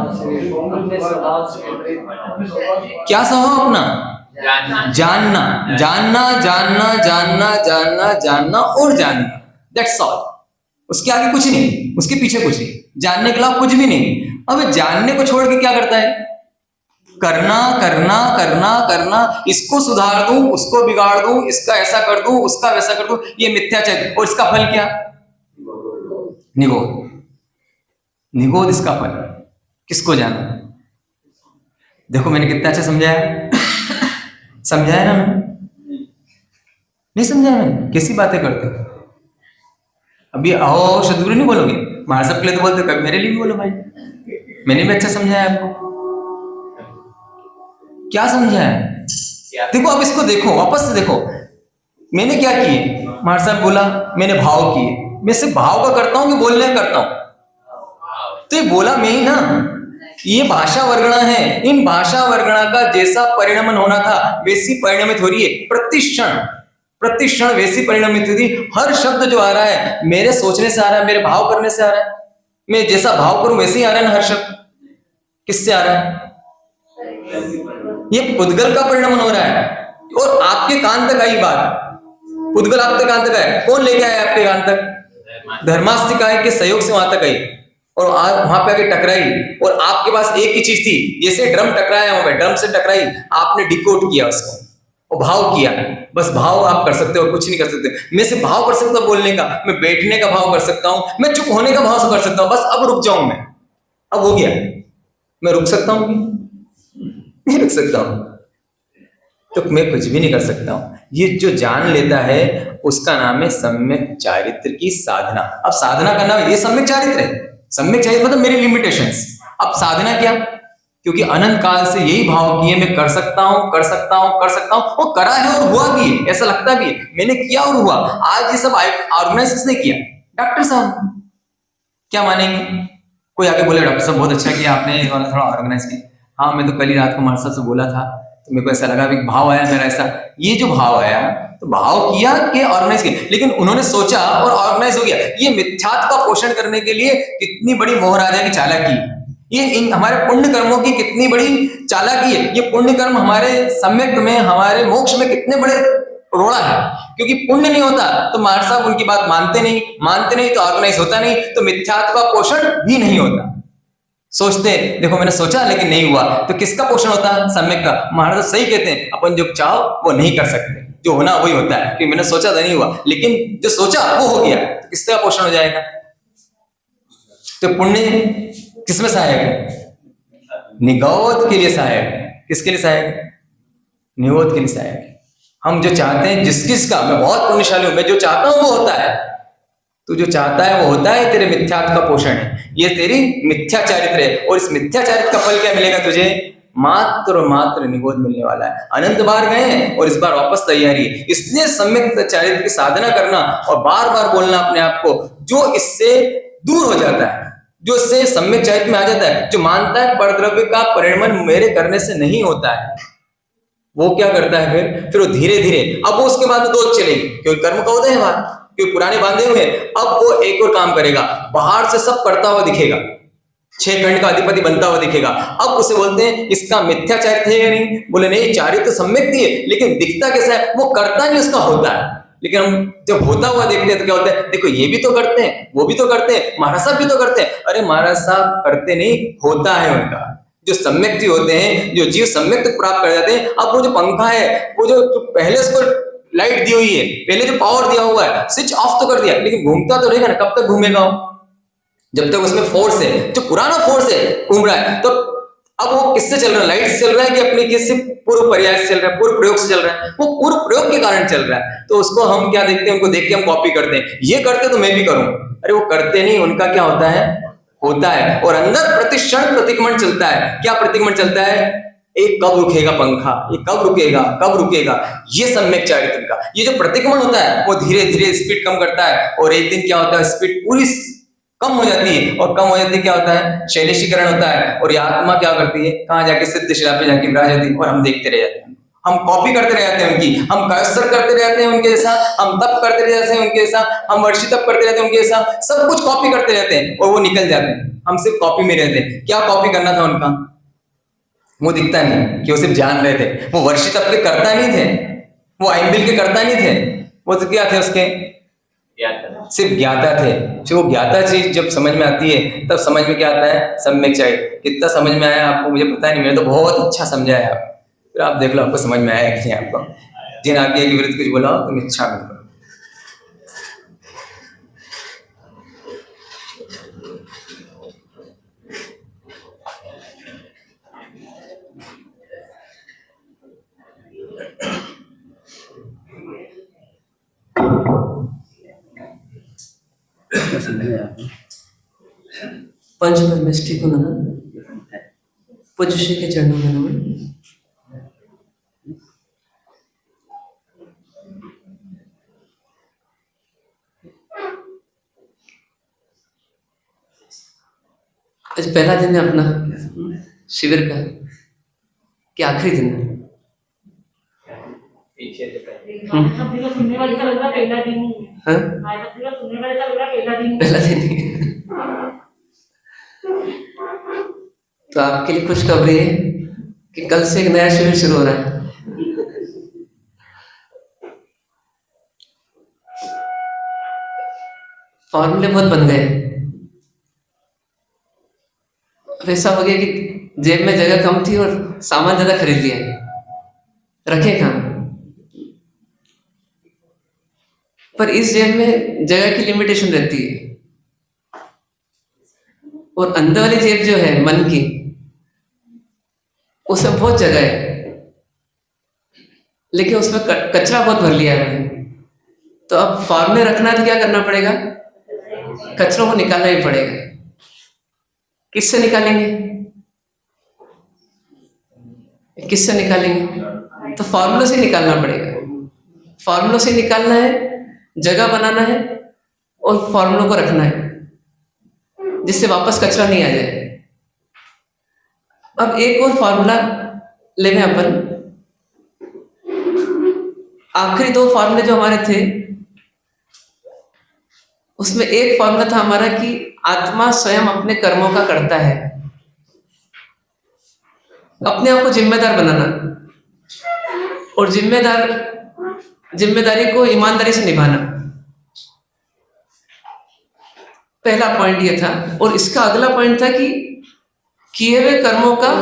क्या स्वभाव अपना? जानना, जानना, जानना, जानना, जानना, जानना और जानना, दैट्स ऑल। उसके आगे कुछ नहीं, उसके पीछे कुछ नहीं, जानने के अलावा कुछ भी नहीं। अब जानने को छोड़ के क्या करता है? करना, करना, करना, करना। इसको सुधार दूं, उसको बिगाड़ दूं, इसका ऐसा कर दूं, उसका वैसा कर दूं, ये मिथ्याचार। और इसका फल क्या? निगोध। निगोध इसका फल। किसको जाना? देखो मैंने कितना अच्छा समझाया, समझाया ना मैंने? नहीं समझाया मैंने? कैसी बातें करते हो? अभी आओ सदगुरु नहीं बोलोगे, हमारे सबके लिए तो बोलते, कभी मेरे लिए भी बोलो भाई। मैंने भी अच्छा समझाया आपको। क्या समझाया? देखो अब इसको देखो, वापस से देखो, मैंने क्या किए? महाराज साहब बोला मैंने भाव किए। मैं सिर्फ भाव का करता हूं कि बोलने का करता हूं? तो ये बोला मैं ही ना। ये भाषा वर्गणा है, इन भाषा वर्गणा का जैसा परिणमन होना था वैसी परिणमित हो रही है। प्रतिक्षण वैसी परिणमित होती। हर शब्द जो आ रहा है मेरे सोचने से आ रहा है, मेरे भाव करने से आ रहा है। मैं जैसा भाव करूं वैसे ही आ रहा है ना हर शब्द। किससे आ रहा है? ये पुद्गल का परिणमन हो रहा है। और आपके कान तक आई बात, पुद्गल आपके कान तक आया। कौन लेके आया आपके कान तक? धर्मास्तिकाय के सहयोग से वहां तक आई, और वहां पे आके टकराई। और आपके पास एक ही चीज थी, जैसे ड्रम टकराया, वहां पे ड्रम से टकराई, आपने डिकोड किया उसको और भाव किया। बस भाव आप कर सकते हो और कुछ नहीं कर सकते। मैं सिर्फ भाव कर सकता हूं बोलने का, मैं बैठने का भाव कर सकता हूं, मैं चुप होने का भाव कर सकता हूं। बस अब रुक जाऊं मैं, अब हो गया। मैं रुक सकता हूं? नहीं रुक सकता हूं, तो मैं कुछ भी नहीं कर सकता हूं। ये जो जान लेता है उसका नाम है सम्यक चारित्र की साधना। अब साधना करना ये सम्यक चारित्र है। सम्यक चारित्र मतलब मेरी लिमिटेशंस। अब साधना क्या? क्योंकि अनंत काल से यही भाव किए मैं कर सकता हूं, कर सकता हूं, कर सकता हूं, और करा है और हुआ भी है। ऐसा लगता भी है मैंने किया और हुआ। आज ये सब ऑर्गेनाइज किसने किया? डॉक्टर साहब। क्या मानेंगे? कोई आगे बोले डॉक्टर साहब बहुत अच्छा किया आपने, ये वाला थोड़ा ऑर्गेनाइज किया। हाँ मैं तो कल ही रात को महाराज साहब से बोला था, तो मेरे को ऐसा लगा, एक भाव आया मेरा ऐसा। ये जो भाव आया तो भाव किया कि ऑर्गेनाइज किया, लेकिन उन्होंने सोचा और ऑर्गेनाइज हो गया। ये मिथ्यात्व का पोषण करने के लिए कितनी बड़ी मोहराजा की चालाकी, ये इन हमारे पुण्य कर्मों की कितनी बड़ी चालाकी है। ये पुण्य कर्म हमारे सम्यक में, हमारे मोक्ष में कितने बड़े रोड़ा है। क्योंकि पुण्य नहीं होता तो महाराज साहब उनकी बात मानते नहीं तो ऑर्गेनाइज होता नहीं, तो मिथ्यात्व का पोषण भी नहीं होता। सोचते देखो मैंने सोचा लेकिन नहीं हुआ, तो किसका पोषण होता है? सम्यक का। महाराज सही कहते हैं, अपन जो चाहो वो नहीं कर सकते, जो होना वही होता है। कि मैंने सोचा था नहीं हुआ, लेकिन जो सोचा वो हो गया, तो किसका पोषण हो जाएगा? तो पुण्य किसमें सहायक है? निगोध के लिए सहायक है। किसके लिए सहायक है? निगोध के लिए सहायक है। हम जो चाहते हैं जिस किसका, मैं बहुत पुण्यशाली हूं, मैं जो चाहता हूं वो होता है, तू जो चाहता है वो होता है, तेरे मिथ्यात्व का पोषण है, ये तेरी मिथ्या चारित्र है। और इस मिथ्या चारित्र का फल क्या मिलेगा तुझे? मात्र और मात्र निबोध मिलने वाला है। अनंत बार गए हैं और इस बार वापस तैयारी है। इसलिए सम्यक चारित्र की साधना करना और बार बार बोलना अपने आप को, जो इससे दूर हो जाता है, जो इससे सम्यक चारित्र में आ जाता है, जो मानता है परद्रव्य का परिणमन मेरे करने से नहीं होता है, वो क्या करता है फिर वो धीरे धीरे, अब वो उसके बाद दो चलेगी, क्योंकि कर्म का उदय है बाहर, क्योंकि पुराने बांधे हुए, अब वो एक और काम करेगा, बाहर से सब करता हुआ दिखेगा, 6 खंड का अधिपति बनता हुआ दिखेगा। अब उसे बोलते हैं इसका मिथ्या चारित्र है या नहीं? बोले नहीं, चारित्र सम्यक है, लेकिन दिखता कैसा है? वो करता नहीं, उसका होता है। लेकिन हम जब होता हुआ देखते हैं तो क्या होता है? देखो ये भी तो करते हैं, वो भी तो करते हैं, महाराज साहब भी तो करते हैं। अरे महाराज साहब करते नहीं, होता है उनका। जो सम्यक जीव होते हैं, जो जीव सम्यक तक प्राप्त कर जाते हैं, अब वो जो पंखा है, वो जो पहले उसको लाइट दी हुई है, पहले जो पावर दिया हुआ है, स्विच ऑफ तो कर दिया, लेकिन घूमता तो रहेगा ना, कब तक घूमेगा? जब तक उसमें फोर्स है, जो पुराना फोर्स है घूम रहा है। तो अब वो किससे चल रहा है? लाइट से चल रहा है कि अपने किससे पूर्व पर्याय से चल रहा है, पूर्व प्रयोग से चल रहा है? वो पूर्व प्रयोग के कारण चल रहा है। तो उसको हम क्या देखते हैं? उनको देख के हम कॉपी करते हैं, ये करते तो मैं भी करूं। अरे वो करते नहीं, उनका क्या होता है? होता है। और अंदर प्रतिक्षण प्रतिक्रमण चलता है। क्या प्रतिक्रमण चलता है? एक कब रुकेगा पंखा, ये कब रुकेगा, कब रुकेगा? ये सम्यक चारित्र का ये जो प्रतिक्रमण होता है, वो धीरे धीरे स्पीड कम करता है, और एक दिन क्या होता है? स्पीड पूरी कम हो जाती है, और कम हो जाती है क्या होता है? शैलेशीकरण होता है। और ये आत्मा क्या करती है? कहाँ जाके? सिद्ध शिला पे जाके विराज जाती है, और हम देखते रह जाते हैं, हम कॉपी करते रह जाते हैं उनकी, हम कायस्त्र करते रहते हैं उनके जैसा, हम तप करते रहते हैं उनके जैसा, हम वर्षी तप करते रहते हैं उनके जैसा, सब कुछ कॉपी करते रहते हैं, और वो निकल जाते हैं। हम सिर्फ कॉपी में रहते हैं। क्या कॉपी करना था उनका? वो दिखता नहीं कि वो सिर्फ जान रहे थे। वो वर्षी तप के करता नहीं थे, वो आइम्बिल के करता नहीं थे, वो तो क्या थे? उसके सिर्फ ज्ञाता थे। जो वो ज्ञाता चीज जब समझ में आती है, तब समझ में क्या आता है? सम्यक चारित्र। कितना समझ में आया आपको मुझे पता नहीं, मैंने तो बहुत अच्छा समझाया आप, फिर आप देख लो आपको समझ में आया कि नहीं आपको। जिन आज्ञा के विरुद्ध कुछ बोला हो तुम इच्छा में करो। पंच परमेष्टि को नमन, पूज्य श्री के चरणों में नमन। आज पहला दिन है अपना शिविर का, क्या आखिरी दिन है? सुनने वाले का लग रहा पहला दिन ही है। हाँ? सुनने वाले का लग रहा पहला दिन। पहला दिन ही है। तो आपके लिए खुशखबरी है कि कल से एक नया शिविर शुरू हो रहा है। फॉर्मूले बहुत बन गए। अब ऐसा हो गया कि जेब में जगह कम थी और सामान ज्यादा खरीद लिया, रखे कहाँ? पर इस जेब में जगह की लिमिटेशन रहती है, और अंदर वाली जेब जो है मन की, उसमें बहुत जगह है, लेकिन उसमें कचरा बहुत भर लिया है मैंने। तो अब फॉर्मूले रखना है तो क्या करना पड़ेगा? कचरों को निकालना ही पड़ेगा। किससे निकालेंगे? किससे निकालेंगे? तो फॉर्मूलों से निकालना पड़ेगा। फॉर्मूलों से निकालना है, जगह बनाना है, और फॉर्मूलों को रखना है, जिससे वापस कचरा नहीं आ जाए। अब एक और फॉर्मूला लेंगे अपन। आखिरी 2 फॉर्मूले जो हमारे थे, उसमें एक फॉर्मूला था हमारा कि आत्मा स्वयं अपने कर्मों का करता है। अपने आप को जिम्मेदार बनाना, और जिम्मेदारी को ईमानदारी से निभाना, पहला पॉइंट ये था। और इसका अगला पॉइंट था कि किए हुए कर्मों का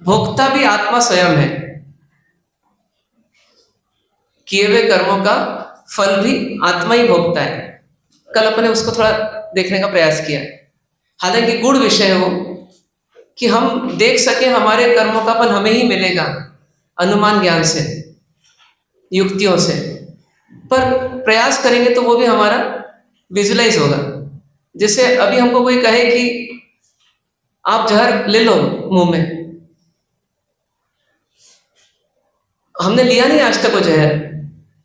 भोक्ता भी आत्मा स्वयं है। किए हुए कर्मों का फल भी आत्मा ही भोगता है। कल अपने उसको थोड़ा देखने का प्रयास किया। हालांकि गुण विषय हो कि हम देख सके हमारे कर्मों का फल हमें ही मिलेगा अनुमान ज्ञान से, युक्तियों से, पर प्रयास करेंगे तो वो भी हमारा विजुलाइज होगा। जैसे अभी हमको कोई कहे कि आप जहर ले लो मुंह में, हमने लिया नहीं आज तक वो जहर,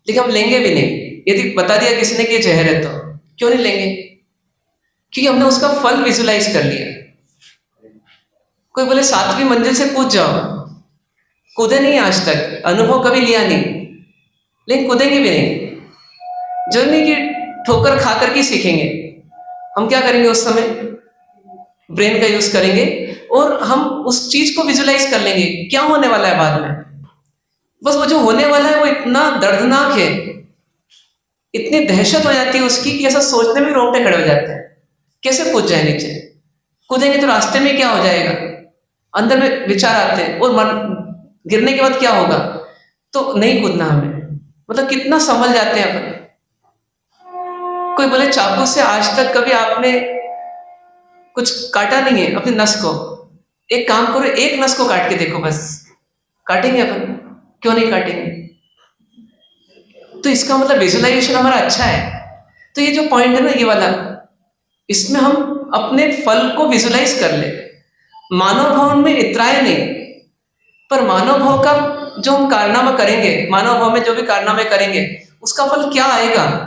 लेकिन हम लेंगे भी नहीं। यदि बता दिया किसी ने कि जहर है तो क्यों नहीं लेंगे? क्योंकि हमने उसका फल विजुलाइज कर लिया। कोई बोले 7वीं मंजिल से कूद जाओ, कूदे नहीं आज तक, अनुभव कभी लिया नहीं, लेकिन कूदेंगे भी नहीं। जो नहीं कि ठोकर खा करके सीखेंगे। हम क्या करेंगे उस समय? ब्रेन का यूज करेंगे और हम उस चीज को विजुलाइज कर लेंगे क्या होने वाला है बाद में। बस वो जो होने वाला है वो इतना दर्दनाक है, इतनी दहशत हो जाती है उसकी कि ऐसा सोचने में रोंगटे खड़े हो जाते हैं। कैसे कूद जाए नीचे? कूदेंगे तो रास्ते में क्या हो जाएगा? अंदर में विचार आते हैं और गिरने के बाद क्या होगा? तो नहीं कूदना हमें। मतलब कितना संभल जाते हैं अपन। कोई बोले चाकू से आज तक कभी आपने कुछ काटा नहीं है अपनी नस को, एक काम करो, एक नस को काट के देखो, बस काटेंगे अपन? क्यों नहीं काटेंगे? तो इसका मतलब विजुअलाइजेशन हमारा अच्छा है। तो ये जो पॉइंट है ना, ये वाला, इसमें हम अपने फल को विजुअलाइज कर ले। मानव भाव में इतराए नहीं, पर मानव भाव का जो हम कारनामा करेंगे, मानव भाव में जो भी कारनामे करेंगे, उसका फल क्या आएगा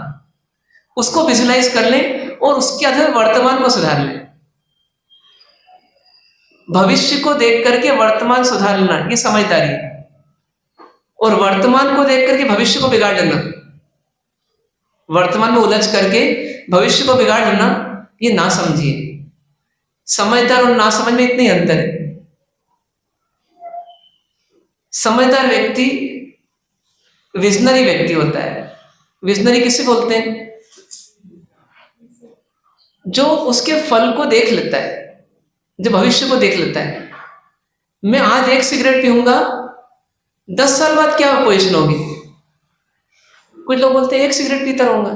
उसको विजुअलाइज कर लें और उसके आधार वर्तमान को सुधार लें। भविष्य को देख करके वर्तमान सुधार लेना, ये समझदारी है। और वर्तमान को देख करके भविष्य को बिगाड़ लेना, वर्तमान में उलझ करके भविष्य को बिगाड़ लेना, ये ना समझिए। समझदार और ना समझ में इतनी अंतर है। समझदार व्यक्ति विजनरी व्यक्ति होता है। विजनरी किसे बोलते हैं? जो उसके फल को देख लेता है, जो भविष्य को देख लेता है। मैं आज 1 सिगरेट पीऊंगा, 10 साल बाद क्या पोजीशन होगी? कुछ लोग बोलते हैं 1 सिगरेट पीता रहूंगा,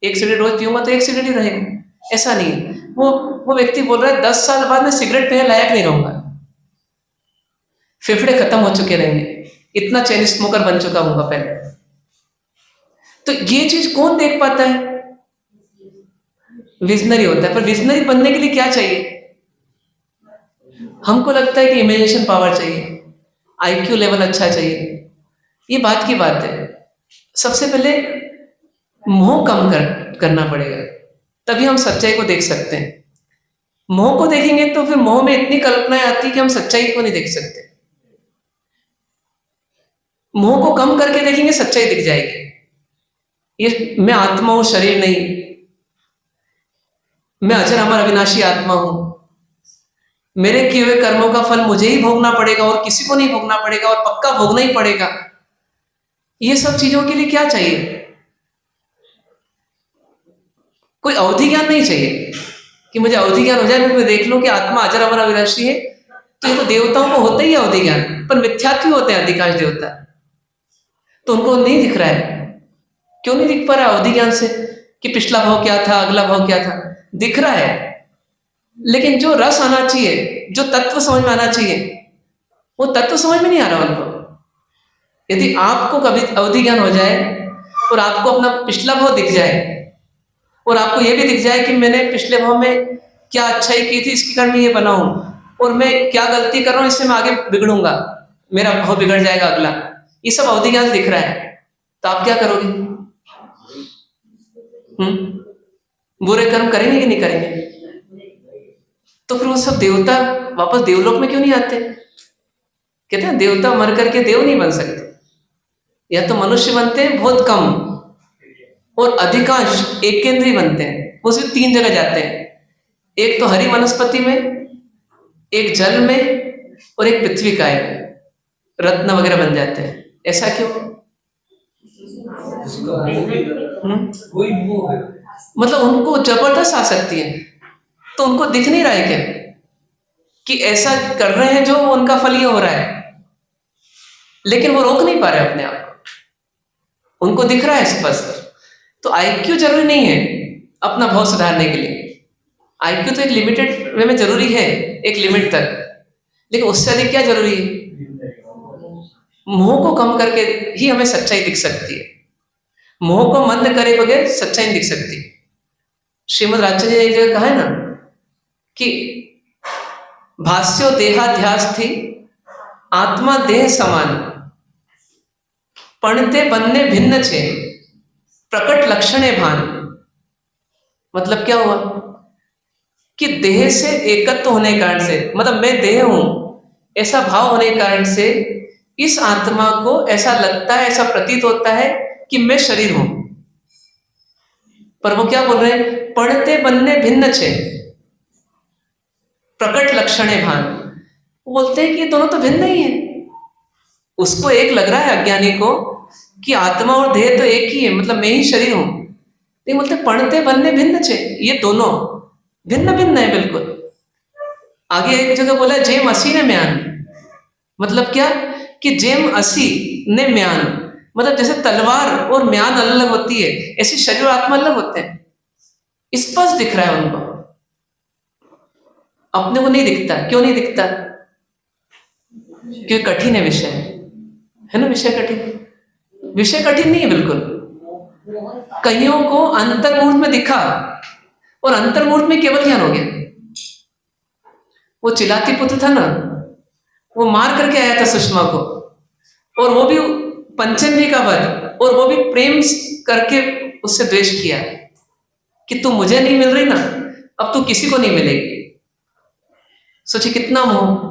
1 सिगरेट रोज पीऊंगा तो 1 सिगरेट ही रहेगा। ऐसा नहीं है। वो व्यक्ति बोल रहा है 10 साल बाद मैं सिगरेट पीने लायक नहीं रहूंगा, फेफड़े खत्म हो चुके रहेंगे, इतना चेन स्मोकर बन चुका हूंगा पहले। तो ये चीज कौन देख पाता है? विजनरी होता है। पर विजनरी बनने के लिए क्या चाहिए? हमको लगता है कि इमेजिनेशन पावर चाहिए, आईक्यू लेवल अच्छा चाहिए। ये बात की बात है। सबसे पहले मोह कम करना पड़ेगा, तभी हम सच्चाई को देख सकते हैं। मोह को देखेंगे तो फिर मोह में इतनी कल्पनाएं आती कि हम सच्चाई को नहीं देख सकते। मोह को कम करके देखेंगे, सच्चाई दिख जाएगी। ये मैं आत्मा हूं, शरीर नहीं। मैं अजर अमर अविनाशी आत्मा हूं। मेरे किए हुए कर्मों का फल मुझे ही भोगना पड़ेगा और किसी को नहीं भोगना पड़ेगा, और पक्का भोगना ही पड़ेगा। ये सब चीजों के लिए क्या चाहिए? कोई अवधि ज्ञान नहीं चाहिए कि मुझे अवधि ज्ञान हो जाए, मैं देख लूं कि आत्मा अजर अमर अविनाशी है। तो ये तो देवताओं को होता ही है अवधि ज्ञान, पर मिथ्यात्व होते हैं अधिकांश देवता, तो उनको नहीं दिख रहा है। क्यों नहीं दिख पा रहा अवधि ज्ञान से कि पिछला भाव क्या था, अगला भाव क्या था? दिख रहा है, लेकिन जो रस आना चाहिए, जो तत्व समझ में आना चाहिए, वो तत्व समझ में नहीं आ रहा उनको। यदि आपको कभी अवधि ज्ञान हो जाए और आपको अपना पिछला भाव दिख जाए, और आपको ये भी दिख जाए कि मैंने पिछले भाव में क्या अच्छाई की थी, इसके कारण मैं ये बना हूं, और मैं क्या गलती कर रहा हूं, इससे मैं आगे बिगड़ूंगा, मेरा भाव बिगड़ जाएगा अगला, ये सब अवधि ज्ञान दिख रहा है, तो आप क्या करोगे? बुरे कर्म करेंगे कि नहीं करेंगे? तो फिर वो सब देवता वापस देवलोक में क्यों नहीं आते? कहते हैं देवता मर करके देव नहीं बन सकते, या तो मनुष्य बनते हैं बहुत कम, और अधिकांश एक केंद्रीय बनते हैं। वो सिर्फ 3 जगह जाते हैं, एक तो हरी वनस्पति में, एक जल में, और एक पृथ्वी काय में, रत्न वगैरह बन जाते हैं। ऐसा क्यों? मतलब उनको जबरदस्त आ सकती है, तो उनको दिख नहीं रहा है क्या कि ऐसा कर रहे हैं जो उनका फल ये हो रहा है, लेकिन वो रोक नहीं पा रहे अपने आप को, उनको दिख रहा है स्पष्ट। तो आईक्यू जरूरी नहीं है अपना भाव सुधारने के लिए। आईक्यू तो एक लिमिटेड वे में जरूरी है, एक लिमिट तक, लेकिन उससे अधिक क्या जरूरी है? मोह को कम करके ही हमें सच्चाई दिख सकती है। मोह को मंद करे बगैर सच्चाई नहीं दिख सकती। श्रीमद् राजचंद्र जी ने एक जगह कहा है ना कि भाष्यो देहाध्यास थी आत्मा देह समान, पणते बनने भिन्न छे प्रकट लक्षणे भान। मतलब क्या हुआ कि देह से एकत्व होने के कारण से, मतलब मैं देह हूं ऐसा भाव होने के कारण से इस आत्मा को ऐसा लगता है, ऐसा प्रतीत होता है कि मैं शरीर हूं। पर वो क्या बोल रहे हैं, पढ़ते बनने भिन्न छे प्रकट लक्षणे भान। वो बोलते हैं कि ये दोनों तो भिन्न ही है। उसको एक लग रहा है अज्ञानी को कि आत्मा और देह तो एक ही है, मतलब मैं ही शरीर हूं। नहीं, बोलते पढ़ते बनने भिन्न छे, ये दोनों भिन्न भिन्न है बिल्कुल। आगे एक जगह बोला जेम असी ने म्यान, मतलब क्या कि जेम असी ने म्यान, मतलब जैसे तलवार और म्यान अलग अलग होती है, ऐसी शरीर और आत्मा अलग होते हैं। स्पष्ट दिख रहा है उनको, अपने को नहीं दिखता। क्यों नहीं दिखता? क्योंकि कठिन है विषय, है ना। विषय कठिन, विषय कठिन नहीं है बिल्कुल। कईयों को अंतर्मूर्त में दिखा और अंतर्मूर्त में केवल ज्ञान हो गया। वो चिलाती पुत्र था ना, वो मार करके आया था सुषमा को, और वो भी पंचमी का वध, और वो भी प्रेम करके उससे द्वेष किया कि तू मुझे नहीं मिल रही ना, अब तू किसी को नहीं मिलेगी। सोचिए कितना मोह।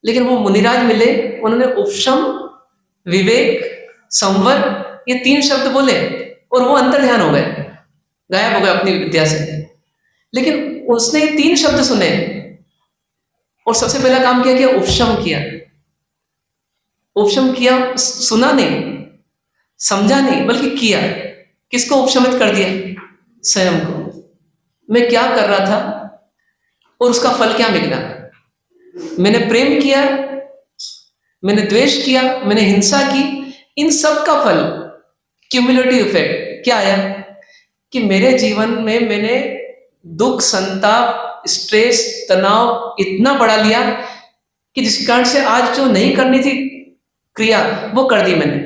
लेकिन वो मुनिराज मिले, उन्होंने उपशम, विवेक, संवर, ये 3 शब्द बोले और वो अंतर ध्यान हो गए, गायब हो गए अपनी विद्या से। लेकिन उसने 3 शब्द सुने और सबसे पहला काम किया कि उपशम किया। उपशम किया, सुना नहीं, समझा नहीं, बल्कि किया। किसको उपशमित कर दिया? स्वयं को। मैं क्या कर रहा था और उसका फल क्या निकला। मैंने प्रेम किया, मैंने द्वेष किया, मैंने हिंसा की, इन सब का फल क्यूमुलेटिव इफेक्ट क्या आया कि मेरे जीवन में मैंने दुख, संताप, स्ट्रेस, तनाव इतना बढ़ा लिया कि जिसके कारण से आज जो नहीं करनी थी क्रिया वो कर दी मैंने।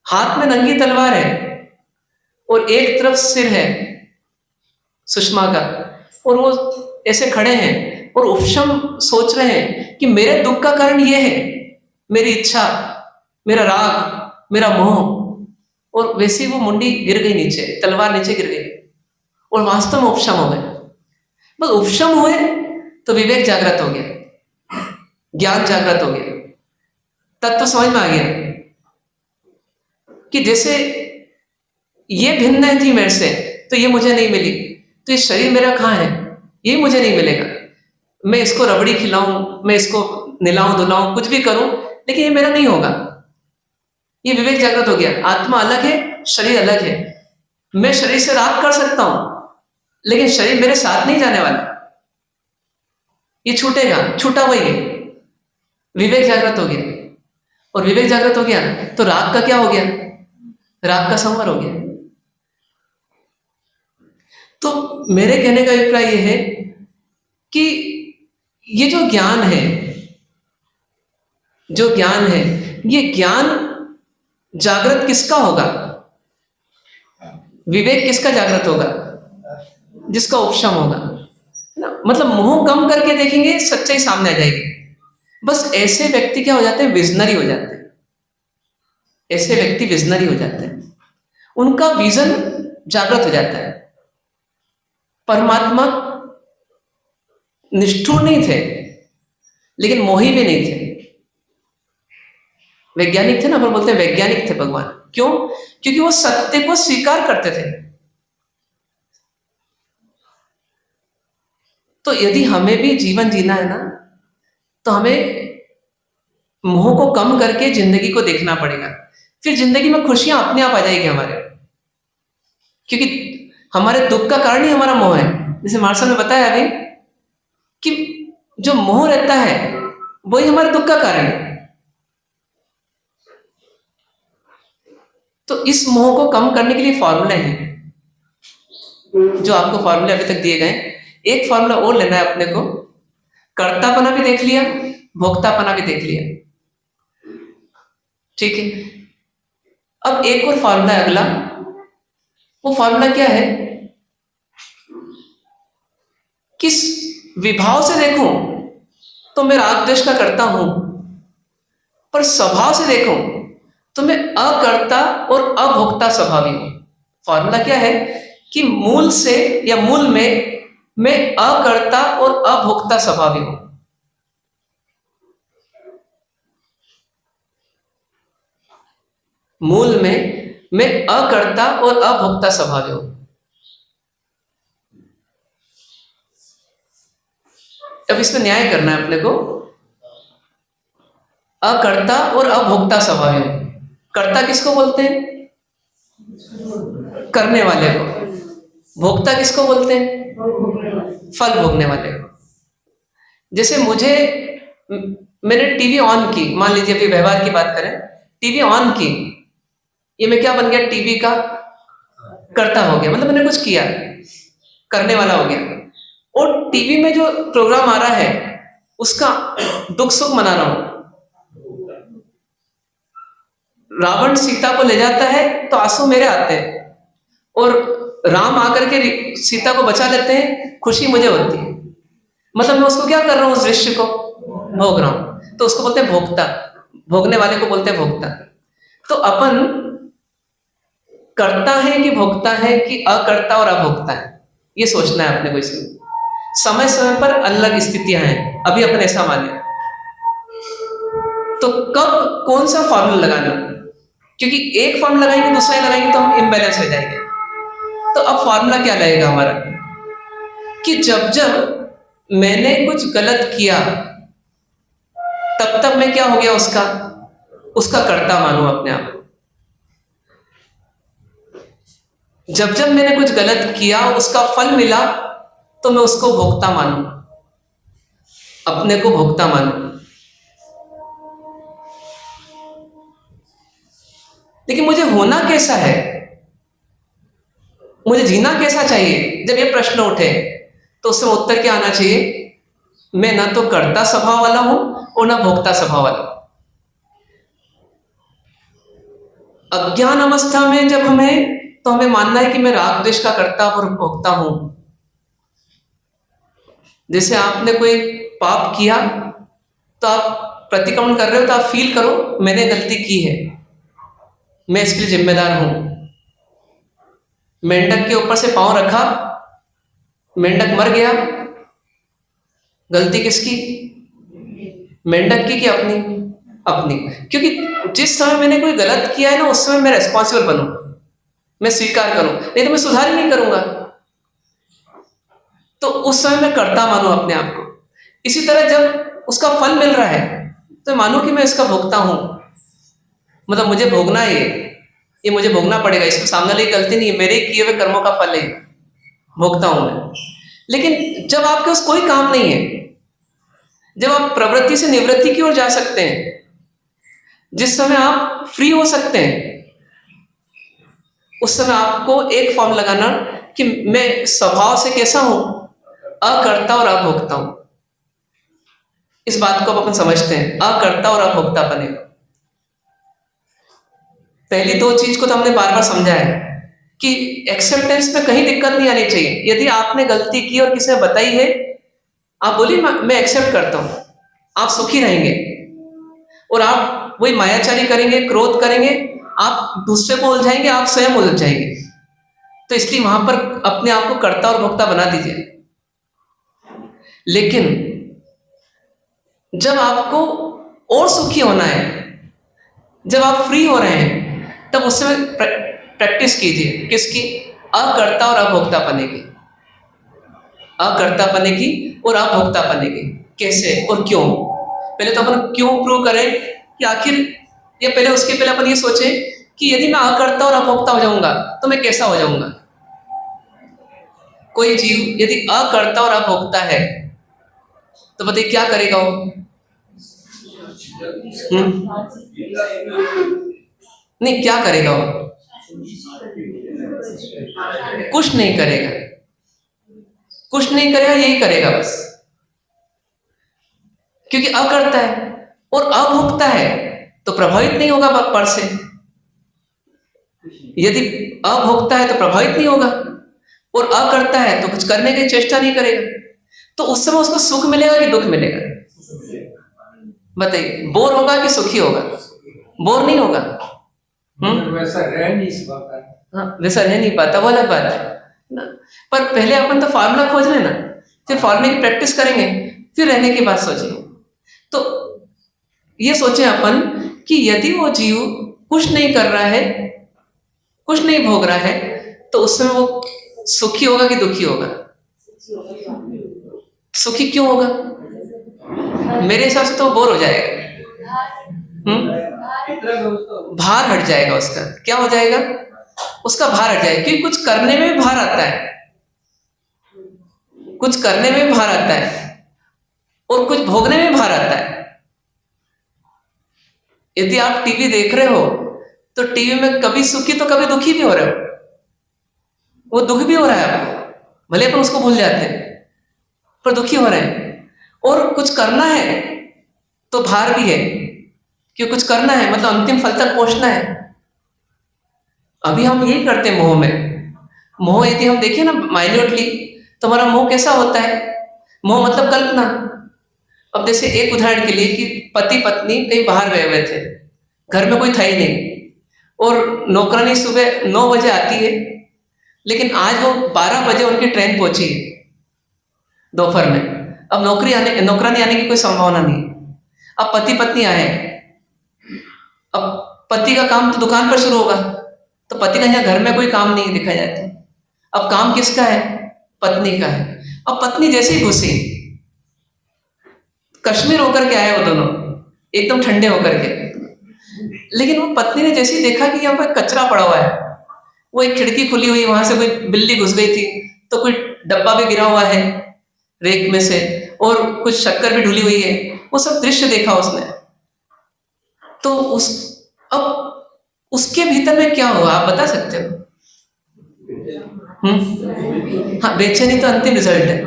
हाथ में नंगी तलवार है और एक तरफ सिर है सुषमा का, और वो ऐसे खड़े हैं और उपशम सोच रहे हैं कि मेरे दुख का कारण ये है, मेरी इच्छा, मेरा राग, मेरा मोह। और वैसे ही वो मुंडी गिर गई नीचे, तलवार नीचे गिर गई और वास्तव में उपशम हो गए। बस उपशम हुए तो विवेक जागृत हो गया, ज्ञान जागृत हो गया, तत्व समझ में आ गया कि जैसे ये भिन्न थी मेरे से, तो ये मुझे नहीं मिली, तो ये शरीर मेरा कहाँ है, ये मुझे नहीं मिलेगा। मैं इसको रबड़ी खिलाऊं, मैं इसको निलाऊं धुलाऊं, कुछ भी करूं, लेकिन ये मेरा नहीं होगा। ये विवेक जागृत हो गया। आत्मा अलग है, शरीर अलग है। मैं शरीर से राग कर सकता हूं, लेकिन शरीर मेरे साथ नहीं जाने वाला, ये छूटेगा, छूटा वही है। विवेक जागृत हो गया, और विवेक जागृत हो गया तो राग का क्या हो गया? राग का संवर हो गया। तो मेरे कहने का अभिप्राय यह है कि ये जो ज्ञान है, जो ज्ञान है, ये ज्ञान जागृत किसका होगा? विवेक किसका जागृत होगा? जिसका उपशम होगा ना। मतलब मोह कम करके देखेंगे, सच्चाई सामने आ जाएगी। बस ऐसे व्यक्ति क्या हो जाते हैं? विजनरी हो जाते हैं। ऐसे व्यक्ति विजनरी हो जाते हैं, उनका विजन जागृत हो जाता है। परमात्मा निष्ठुर नहीं थे, लेकिन मोही भी नहीं थे। वैज्ञानिक थे ना, अपन बोलते हैं वैज्ञानिक थे भगवान। क्यों? क्योंकि वो सत्य को स्वीकार करते थे। तो यदि हमें भी जीवन जीना है ना, तो हमें मोह को कम करके जिंदगी को देखना पड़ेगा। फिर जिंदगी में खुशियां अपने आप आ जाएगी हमारे, क्योंकि हमारे दुख का कारण ही हमारा मोह है। जैसे मार्शल ने बताया अभी कि जो मोह रहता है वही हमारे दुख का कारण है। तो इस मोह को कम करने के लिए फॉर्मूले हैं, जो आपको फॉर्मूले अभी तक दिए गए। एक फॉर्मूला और लेना है अपने को। कर्तापना भी देख लिया, भोक्तापना भी देख लिया। ठीक है। अब एक और फॉर्मूला है अगला। वो फॉर्मूला क्या है? किस विभाव से देखूं तो मैं राग द्वेष का करता हूं, पर स्वभाव से देखूं तो मैं अकर्ता और अभोक्ता स्वभावी हूं। फॉर्मूला क्या है कि मूल से या मूल में मैं अकर्ता और अभोक्ता स्वभावी हूं। मूल में मैं अकर्ता और अभोक्ता स्वभावी हूं। अब इसमें न्याय करना है अपने को। अकर्ता और अभोक्ता स्वभावी हूं। कर्ता किसको बोलते हैं? करने वाले को। भोक्ता किसको बोलते हैं? फल भोगने वाले को। जैसे मैंने टीवी ऑन की, मान लीजिए अभी व्यवहार की बात करें, टीवी ऑन की, ये मैं क्या बन गया? टीवी का कर्ता हो गया, मतलब मैंने कुछ किया, करने वाला हो गया। और टीवी में जो प्रोग्राम आ रहा है उसका दुख सुख मना रहा हूं। रावण सीता को ले जाता है तो आंसू मेरे आते हैं, और राम आकर के सीता को बचा लेते हैं, खुशी मुझे होती है। मतलब मैं उसको क्या कर रहा हूं? उस दृश्य को भोग रहा हूं। तो उसको बोलते हैं भोक्ता। भोगने वाले को बोलते हैं भोक्ता। तो अपन करता है कि भोक्ता है कि अकर्ता और अभोक्ता है, ये सोचना है अपने को। इसमें समय समय पर अलग स्थितियां हैं, अभी अपन ऐसा माने। तो कब कौन सा फॉर्मूला लगाना? क्योंकि एक फॉर्मूला लगाएंगे दूसरा लगाएंगे तो हम इम्बैलेंस हो जाएंगे। तो अब फॉर्मूला क्या लगेगा हमारा कि जब जब मैंने कुछ गलत किया तब तक मैं क्या हो गया? उसका कर्ता मानूं अपने आप को। जब जब मैंने कुछ गलत किया, उसका फल मिला, तो मैं उसको भोक्ता मानूं, अपने को भोक्ता मानूं। लेकिन मुझे होना कैसा है, मुझे जीना कैसा चाहिए? जब ये प्रश्न उठे तो उसमें उत्तर क्या आना चाहिए? मैं ना तो कर्ता स्वभाव वाला हूं और ना भोक्ता स्वभाव वाला हूं। अज्ञान अवस्था में जब हमें मानना है कि मैं राग द्वेष का कर्ता और भोक्ता हूं। जैसे आपने कोई पाप किया तो आप प्रतिक्रमण कर रहे हो, तो आप फील करो मैंने गलती की है, मैं इसके लिए जिम्मेदार हूं। मेंढक के ऊपर से पांव रखा, मेंढक मर गया, गलती किसकी? मेंढक की कि अपनी। क्योंकि जिस समय मैंने कोई गलत किया है ना, उस समय मैं रेस्पॉन्सिबल बनूं, मैं स्वीकार करूं, नहीं तो मैं सुधार ही नहीं करूंगा। तो उस समय मैं कर्ता मानूं अपने आप को। इसी तरह जब उसका फल मिल रहा है तो मानूं कि मैं इसका भोगता हूं, मतलब मुझे भोगना है, ये मुझे भोगना पड़ेगा, इसमें सामने वाले की गलती नहीं है, मेरे किए हुए कर्मों का फल है, भोगता हूं मैं। लेकिन जब आपके पास कोई काम नहीं है, जब आप प्रवृत्ति से निवृत्ति की ओर जा सकते हैं, जिस समय आप फ्री हो सकते हैं, उस समय आपको एक फॉर्म लगाना कि मैं स्वभाव से कैसा हूं? अकर्ता और अभोक्ता हूं। इस बात को अपन समझते हैं, अकर्ता और अभोक्ता बनेगा। पहली दो चीज को तो हमने बार बार समझा है कि एक्सेप्टेंस में कहीं दिक्कत नहीं आनी चाहिए। यदि आपने गलती की और किसी ने बताई है, आप बोलिए मैं एक्सेप्ट करता हूं, आप सुखी रहेंगे। और आप वही मायाचारी करेंगे, क्रोध करेंगे, आप दूसरे को उलझाएंगे, आप स्वयं उलझ जाएंगे। तो इसलिए वहां पर अपने आप को कर्ता और भोक्ता बना दीजिए। लेकिन जब आपको और सुखी होना है, जब आप फ्री हो रहे हैं, तब उस समय प्रैक्टिस कीजिए किसकी? अकर्ता और अभोक्ता बने की। अकर्ता बने की और अभोक्ता बने की। कैसे और क्यों? पहले तो अपन क्यों प्रूव करें कि आखिर ये, पहले उसके पहले अपन ये सोचें कि यदि मैं अकर्ता और अभोक्ता हो जाऊंगा तो मैं कैसा हो जाऊंगा। कोई जीव यदि अकर्ता और अभोक्ता है तो बताइए क्या करेगा वो? नहीं, क्या करेगा वो? कुछ नहीं करेगा, कुछ नहीं करेगा, यही करेगा बस, क्योंकि अकर्ता है। और अभोक्ता है तो प्रभावित नहीं होगा पर से। यदि अभोगता है तो प्रभावित नहीं होगा, और अकर्ता है तो कुछ करने की चेष्टा नहीं करेगा, तो उस समय उसको सुख मिलेगा कि दुख मिलेगा? बताइए, बोर होगा कि सुखी होगा? बोर नहीं होगा। वैसा रह नहीं पाता। हाँ, वैसा रह नहीं पाता, वो अलग बात है ना। पर पहले अपन तो फार्मूला खोज लेना, फिर फार्मूले की प्रैक्टिस करेंगे, फिर रहने की बात सोचेंगे। तो ये सोचें अपन कि यदि वो जीव कुछ नहीं कर रहा है, कुछ नहीं भोग रहा है, तो उस समय वो सुखी होगा कि दुखी होगा? सुखी क्यों होगा? मेरे हिसाब से तो बोर हो जाएगा। भार हट जाएगा उसका। क्या हो जाएगा? उसका भार हट जाएगा, क्योंकि कुछ करने में भी भार आता है, कुछ करने में भी भार आता है, और कुछ भोगने में भार आता है। यदि आप टीवी देख रहे हो तो टीवी में कभी सुखी तो कभी दुखी भी हो रहे हो, वो दुख भी हो रहा है आपको, भले अपन उसको भूल जाते हैं, पर दुखी हो रहे हैं। और कुछ करना है तो भार भी है, क्यों? कुछ करना है मतलब अंतिम फल तक पहुंचना है। अभी हम यही करते हैं मोह में। मोह यदि हम देखें ना माइन्यूटली, तो हमारा मोह कैसा होता है? मोह मतलब कल्पना। अब जैसे एक उदाहरण के लिए कि पति पत्नी कहीं बाहर गए हुए थे, घर में कोई था ही नहीं, और नौकरानी सुबह 9 बजे आती है, लेकिन आज वो 12 बजे उनकी ट्रेन पहुंची दोपहर में। अब नौकरानी आने की कोई संभावना नहीं। अब पति पत्नी आए, अब पति का काम तो दुकान पर शुरू होगा, तो पति का यहाँ घर में कोई काम नहीं दिखा जाए तो अब काम किसका है? पत्नी का है। अब पत्नी जैसे ही घुसी, कश्मीर होकर के आए वो दोनों, एकदम ठंडे होकर के, लेकिन वो पत्नी ने जैसे ही देखा कि यहाँ पर कचरा पड़ा हुआ है, वो एक खिड़की खुली हुई, वहां से कोई बिल्ली घुस गई थी, तो कोई डब्बा भी गिरा हुआ है रेक में से, और कुछ शक्कर भी ढुली हुई है, वो सब दृश्य देखा उसने। तो अब उसके भीतर में क्या हुआ, आप बता सकते हो? हाँ, बेचैनी तो अंतिम रिजल्ट है।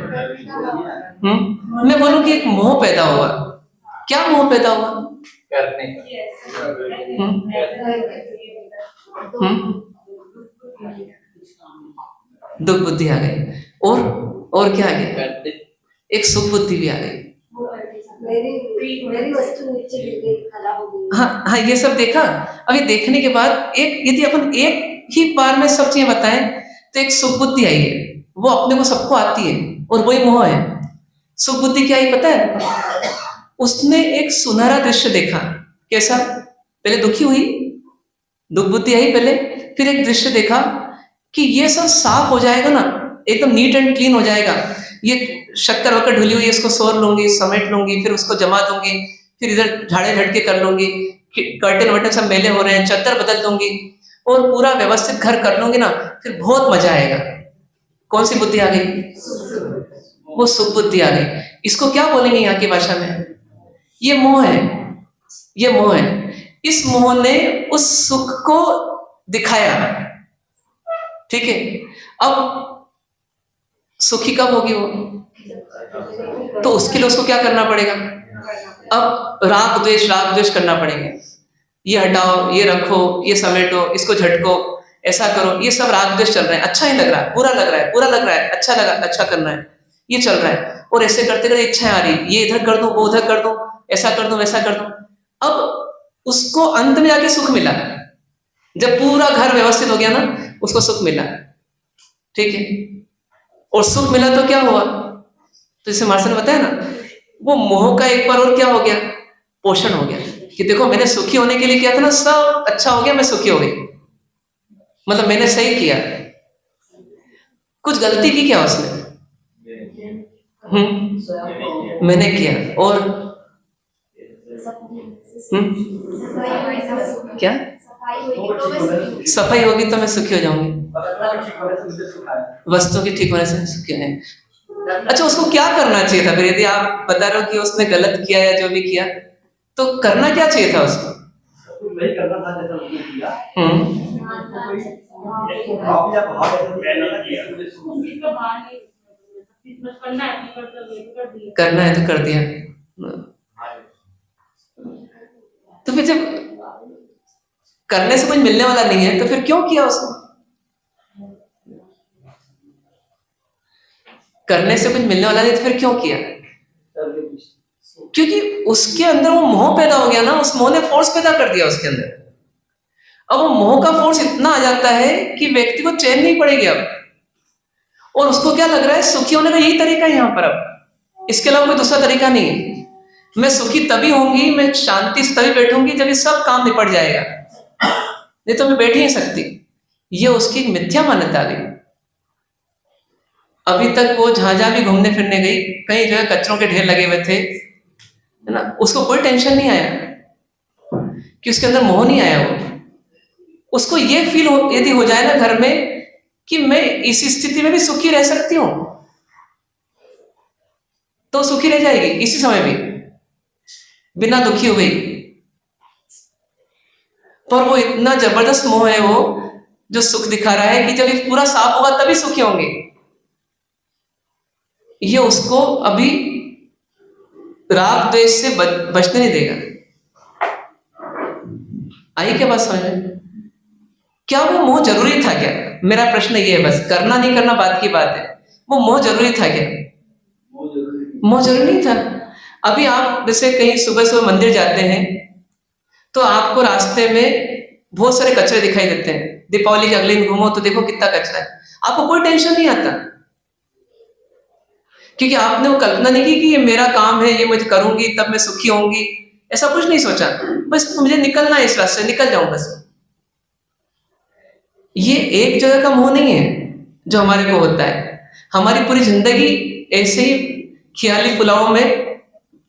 मैं बोलूं कि एक मोह पैदा हुआ। क्या मोह पैदा हुआ? करने दुख बुद्धि आ गई, और क्या आ गया? एक सुख बुद्धि भी आ गई। मेरी वस्तु नीचे गिर गई, खराब हो गई। हाँ हाँ, ये सब देखा। अब ये देखने के बाद एक, यदि अपन एक ही बार में सब चीजें बताएं, तो एक सुख बुद्धि आई है, वो अपने को सबको आती है, और वही मोह है। सुख बुद्धि क्या आई पता है? उसने एक सुनहरा दृश्य देखा। कैसा? पहले दुखी हुई, दुख बुद्धि आई पहले, फिर एक दृश्य देखा कि ये सब साफ हो जाएगा ना, एकदम नीट एंड क्लीन हो जाएगा, ये शक्कर वक्कर ढुली हुई है, इसको सोर लूंगी, समेट लूंगी, फिर उसको जमा दूंगी, फिर इधर झाड़े झटके कर लूंगी, कर्टन वर्टन सब मेले हो रहे हैं, चद्दर बदल दूंगी, और पूरा व्यवस्थित घर कर लूंगी ना, फिर बहुत मजा आएगा। कौन सी बुद्धि आ गई? वो सुख बुद्धि आ गई। इसको क्या बोलेंगे यहाँ की भाषा में? ये मोह है, ये मोह है। इस मोह ने उस सुख को दिखाया, ठीक है। अब सुखी कब होगी वो? तो उसके लिए उसको क्या करना पड़ेगा? अब राग द्वेष करना पड़ेगा। ये हटाओ, ये रखो, ये समेटो, इसको झटको, ऐसा करो, ये सब राग द्वेष चल रहे हैं। अच्छा नहीं लग रहा है, बुरा लग रहा है, बुरा लग रहा है, अच्छा लगा, अच्छा करना है, ये चल रहा है। और ऐसे करते करते इच्छाएं आ रही, ये इधर कर दूं, वो उधर कर दूं, ऐसा कर दूं, वैसा कर दूं। अब उसको अंत में जाके सुख मिला, जब पूरा घर व्यवस्थित हो गया ना, उसको सुख मिला, ठीक है। और सुख मिला तो क्या हुआ? तो जैसे मार्शल ने बताया ना, वो मोह का एक बार और क्या हो गया? पोषण हो गया, कि देखो मैंने सुखी होने के लिए किया था ना, सब अच्छा हो गया, मैं सुखी हो गई, मतलब मैंने सही किया। कुछ गलती की क्या उसने? मैंने किया, और क्या सफाई होगी तो मैं सुखी हो जाऊंगी, वस्तु के ठीक होने से सुखी नहीं। अच्छा, उसको क्या करना चाहिए था फिर? यदि आप बता रहे हो कि उसने गलत किया या जो भी किया, तो करना क्या चाहिए था उसको? वही करना था जैसा उसने किया। करना है तो कर दिया। तो फिर जब करने से कुछ मिलने वाला नहीं है तो फिर क्यों किया उसको? करने से कुछ मिलने वाला नहीं तो फिर क्यों किया? क्योंकि उसके अंदर वो मोह पैदा हो गया ना, उस मोह ने फोर्स पैदा कर दिया उसके अंदर। अब वो मोह का फोर्स इतना आ जाता है कि व्यक्ति को चैन नहीं पड़ेगी अब, और उसको क्या लग रहा है, सुखी होने का यही तरीका है यहाँ पर, अब इसके अलावा कोई दूसरा तरीका नहीं है। मैं सुखी तभी होंगी, मैं शांति से तभी बैठूंगी जब ये सब काम निपट जाएगा, नहीं तो मैं बैठ ही नहीं सकती। ये उसकी मिथ्या मान्यता आ गई। अभी तक वो जहां भी घूमने फिरने गई, कहीं जो है कचरों के ढेर लगे हुए थे, है ना, उसको कोई टेंशन नहीं आया कि उसके अंदर मोह नहीं आया। उसको ये फील यदि हो जाए ना घर में कि मैं इस स्थिति में भी सुखी रह सकती हूं, तो सुखी रह जाएगी इसी समय भी, बिना दुखी हो गई। पर वो इतना जबरदस्त मोह है वो, जो सुख दिखा रहा है कि जब ये पूरा साफ होगा तभी सुखी होंगे, ये उसको अभी राग द्वेष से बचने नहीं देगा। आई क्या बात समझ में? क्या वो मोह जरूरी था क्या? मेरा प्रश्न ये है बस, करना नहीं करना बात की बात है, वो मोह जरूरी था क्या? मोह जरूरी नहीं था। अभी आप जैसे कहीं सुबह सुबह मंदिर जाते हैं तो आपको रास्ते में बहुत सारे कचरे दिखाई देते हैं। दीपावली के अगले दिन घूमो तो देखो कितना कचरा है, आपको कोई टेंशन नहीं आता, क्योंकि आपने वो कल्पना नहीं की कि ये मेरा काम है, ये मुझे करूंगी तब मैं सुखी होंगी, ऐसा कुछ नहीं सोचा। बस मुझे निकलना है, इस रास्ते निकल जाऊं बस। ये एक जगह का मोह नहीं है जो हमारे को होता है। हमारी पूरी जिंदगी ऐसे ही ख्याली पुलाव में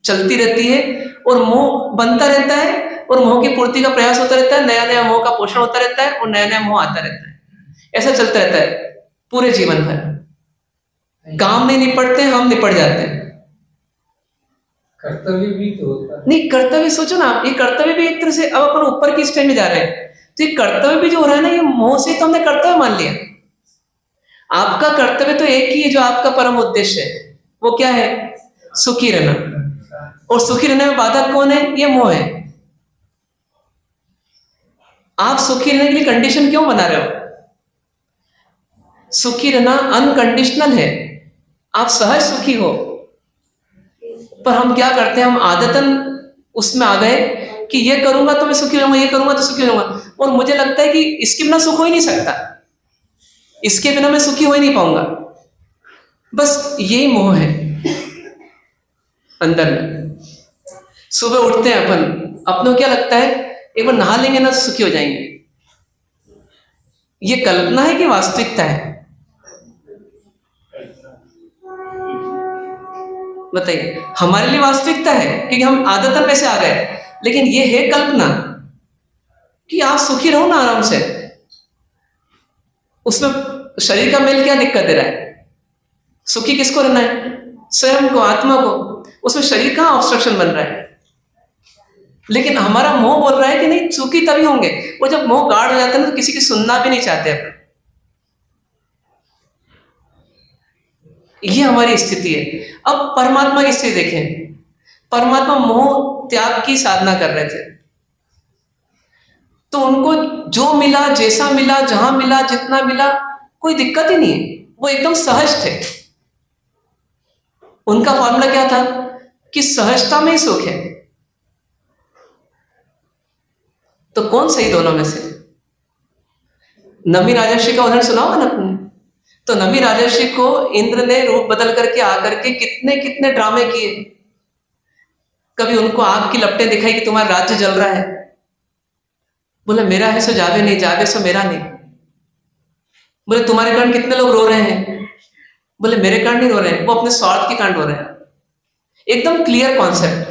चलती रहती है और मोह बनता रहता है और मोह की पूर्ति का प्रयास होता रहता है, नया नया मोह का पोषण होता रहता है और नया नया मोह आता रहता है। ऐसा चलता रहता है पूरे जीवन भर। काम नहीं निपटते, हम निपट जाते हैं। कर्तव्य भी तो होता है। नहीं, कर्तव्य सोचो ना, ये कर्तव्य भी एक तरह से, अब अपन ऊपर की स्टेज में जा रहे हैं तो ये कर्तव्य भी जो हो रहा है ना, ये मोह से तो हमने कर्तव्य मान लिया। आपका कर्तव्य तो एक ही है, जो आपका परम उद्देश्य है, वो क्या है? सुखी रहना। और सुखी रहने में बाधक कौन है? ये मोह है। आप सुखी रहने के लिए कंडीशन क्यों बना रहे हो? सुखी रहना अनकंडीशनल है, आप सहज सुखी हो। पर हम क्या करते हैं, हम आदतन उसमें आ गए कि ये करूंगा तो मैं सुखी रहूंगा, ये करूंगा तो सुखी रहूंगा, और मुझे लगता है कि इसके बिना सुख हो ही नहीं सकता, इसके बिना मैं सुखी हो ही नहीं पाऊंगा। बस यही मोह है अंदर में। सुबह उठते हैं अपन, अपनों क्या लगता है एक बार नहा लेंगे ना तो सुखी हो जाएंगे। ये कल्पना है कि वास्तविकता है? बताइए, हमारे लिए वास्तविकता है क्योंकि हम आदतन में से आ गए, लेकिन ये है कल्पना कि आप सुखी रहो ना आराम से। उसमें शरीर का मेल क्या दिक्कत दे रहा है? सुखी किसको रहना है? स्वयं को, आत्मा को। उसमें शरीर कहाँ ऑब्स्ट्रक्शन बन रहा है? लेकिन हमारा मोह बोल रहा है कि नहीं, सुखी तभी होंगे। वो जब मोह गाढ़ हो जाता है ना तो किसी की सुनना भी नहीं चाहते अपन। ये हमारी स्थिति है। अब परमात्मा की स्थिति देखें। परमात्मा मोह त्याग की साधना कर रहे थे, तो उनको जो मिला, जैसा मिला, जहां मिला, जितना मिला, कोई दिक्कत ही नहीं है, वो एकदम सहज थे। उनका फॉर्मूला क्या था कि सहजता में ही सुख है। तो कौन सही दोनों में से? नमी राजर्षि का उदाहरण सुना होगा ना आपने। तो नमी राजर्षि को इंद्र ने रूप बदल करके आकर के कितने कितने ड्रामे किए। कभी उनको आग की लपटें दिखाई कि तुम्हारा राज्य जल रहा है, बोले मेरा है सो जावे नहीं, जावे सो मेरा नहीं। बोले तुम्हारे कारण कितने लोग रो रहे हैं, बोले मेरे कारण नहीं रो रहे हैं, वो अपने स्वार्थ के कारण रो रहे हैं। एकदम क्लियर कॉन्सेप्ट।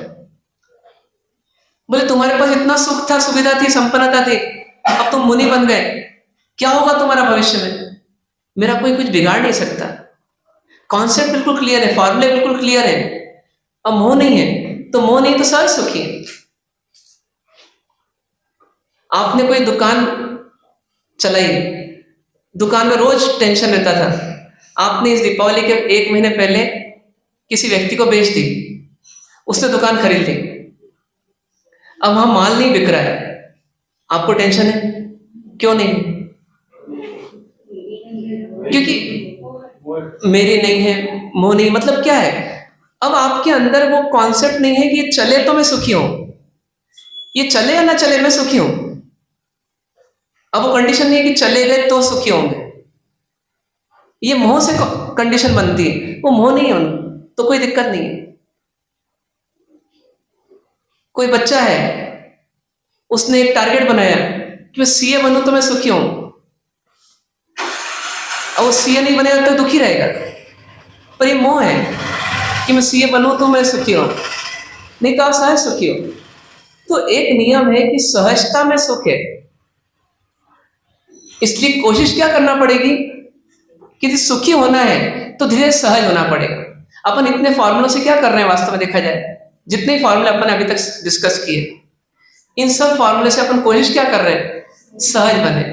बोले तुम्हारे पास इतना सुख था, सुविधा थी, संपन्नता थी, अब तुम मुनि बन गए, क्या होगा तुम्हारा भविष्य में? मेरा कोई कुछ बिगाड़ नहीं सकता। कॉन्सेप्ट बिल्कुल क्लियर है, फॉर्मूले बिल्कुल क्लियर है। अब मोह नहीं है, तो मोह नहीं तो सहज सुखी है। आपने कोई दुकान चलाई, दुकान में रोज टेंशन रहता था, आपने इस दीपावली के 1 महीने पहले किसी व्यक्ति को बेच दी, उसने दुकान खरीद ली। अब वहां माल नहीं बिक रहा है, आपको टेंशन है? क्यों नहीं? क्योंकि मेरी नहीं है, मोह नहीं, मतलब क्या है? अब आपके अंदर वो कॉन्सेप्ट नहीं है कि ये चले तो मैं सुखी हूं, ये चले या ना चले मैं सुखी हूं। अब वो कंडीशन नहीं है कि चले गए तो सुखी होंगे, ये मोह से कंडीशन बनती है, वो मोह नहीं है तो कोई दिक्कत नहीं है। कोई बच्चा है, उसने एक टारगेट बनाया कि मैं सीए बनूं तो मैं सुखी हूं, और वो सीए नहीं बनेगा तो दुखी रहेगा, पर ये मोह है कि मैं सीए बनूं तो मैं सुखी हूं, नहीं कहा सहज सुखी हो। तो एक नियम है कि सहजता में सुख है, इसलिए कोशिश क्या करना पड़ेगी कि यदि सुखी होना है तो धीरे सहज होना पड़ेगा। अपन इतने फॉर्मूलों से क्या कर रहे हैं वास्तव में देखा जाए, जितने फॉर्मूले अपन ने अभी तक डिस्कस किए, इन सब फॉर्मूले से अपन कोशिश क्या कर रहे हैं, सहज बने।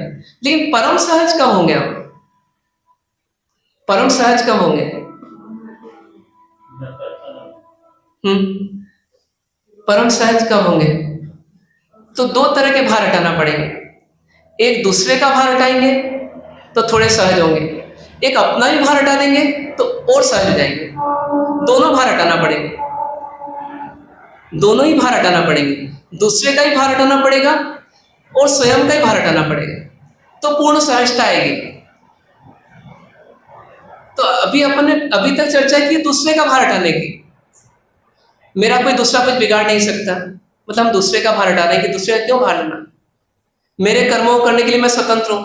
लेकिन परम सहज कब होंगे हम? परम सहज कब होंगे? परम सहज कब होंगे? तो दो तरह के भार हटाना पड़ेंगे, एक दूसरे का भार हटाएंगे तो थोड़े सहज होंगे, एक अपना ही भार हटा देंगे तो और सहज हो जाएंगे। दोनों भार हटाना पड़ेंगे, दोनों ही भार हटाना पड़ेंगे, दूसरे का ही भार हटाना पड़ेगा और स्वयं का ही भार हटाना पड़ेगा, तो पूर्ण सहजता आएगी। तो अभी अपन ने अभी तक चर्चा की दूसरे का भार हटाने की, मेरा कोई दूसरा कुछ बिगाड़ नहीं सकता, मतलब हम दूसरे का भार हटा रहे हैं कि दूसरे का क्यों भार लेना, मेरे कर्मों को करने के लिए मैं स्वतंत्र हूं,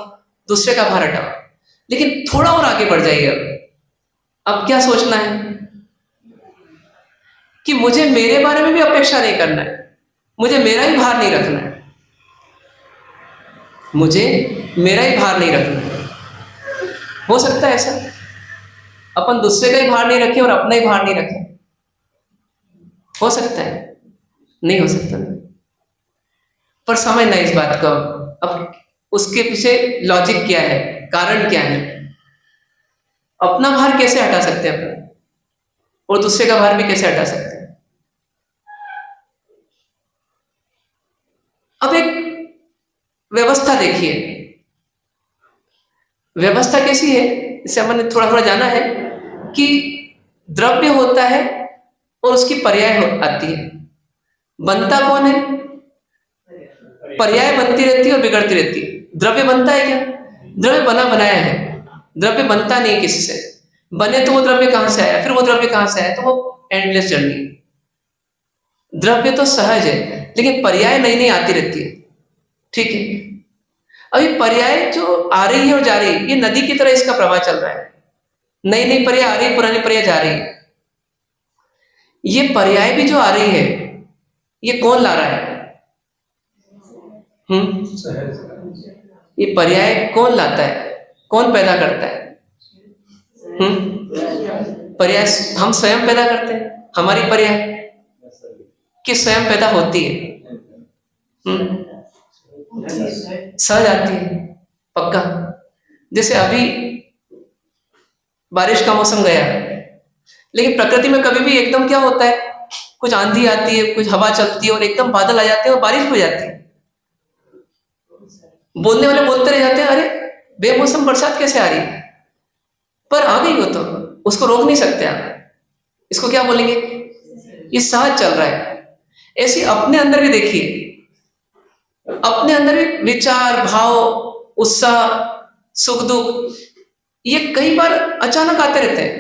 दूसरे का भार हटाओ। लेकिन थोड़ा और आगे बढ़ जाइए। अब क्या सोचना है कि मुझे मेरे बारे में भी अपेक्षा नहीं करना है, मुझे मेरा ही भार नहीं रखना है, मुझे मेरा ही भार नहीं रखना है। हो सकता है ऐसा अपन दूसरे का ही भार नहीं रखें और अपना ही भार नहीं रखें? हो सकता है? नहीं हो सकता, पर समझना इस बात को। अब उसके पीछे लॉजिक क्या है, कारण क्या है, अपना भार कैसे हटा सकते हैं अपन, और दूसरे का भार भी कैसे हटा सकते हैं। अब एक व्यवस्था देखिए, व्यवस्था कैसी है इसे हमने थोड़ा थोड़ा जाना है कि द्रव्य होता है और उसकी पर्याय आती है। बनता कौन है? पर्याय बनती रहती है और बिगड़ती रहती है। द्रव्य बनता है क्या? द्रव्य बना बनाया है, द्रव्य बनता नहीं किसी से, बने तो वो द्रव्य कहां से आया, फिर वो द्रव्य कहां से आया, तो वो एंडलेस जर्नी। द्रव्य तो सहज है लेकिन पर्याय नई नई आती रहती है, ठीक है। अभी पर्याय जो आ रही है और जा रही है, ये नदी की तरह इसका प्रवाह चल रहा है, नई नई पर्याय आ रही है, पुरानी पर्याय जा रही है। ये पर्याय भी जो आ रही है, ये कौन ला रहा है? ये पर्याय कौन लाता है, कौन पैदा करता है? पर्याय हम स्वयं पैदा करते हैं, हमारी पर्याय कि स्वयं पैदा होती है? सहज आती है, पक्का। जैसे अभी बारिश का मौसम गया, लेकिन प्रकृति में कभी भी एकदम क्या होता है, कुछ आंधी आती है, कुछ हवा चलती है और एकदम बादल आ जाते हैं और बारिश हो जाती है। बोलने वाले बोलते रह जाते हैं, अरे बेमौसम बरसात कैसे आ रही है, पर आ गई हो तो उसको रोक नहीं सकते आप, इसको क्या बोलेंगे, ये सहज चल रहा है। ऐसे अपने अंदर भी देखिए, अपने अंदर भी विचार, भाव, उत्साह, सुख दुख, ये कई बार अचानक आते रहते हैं,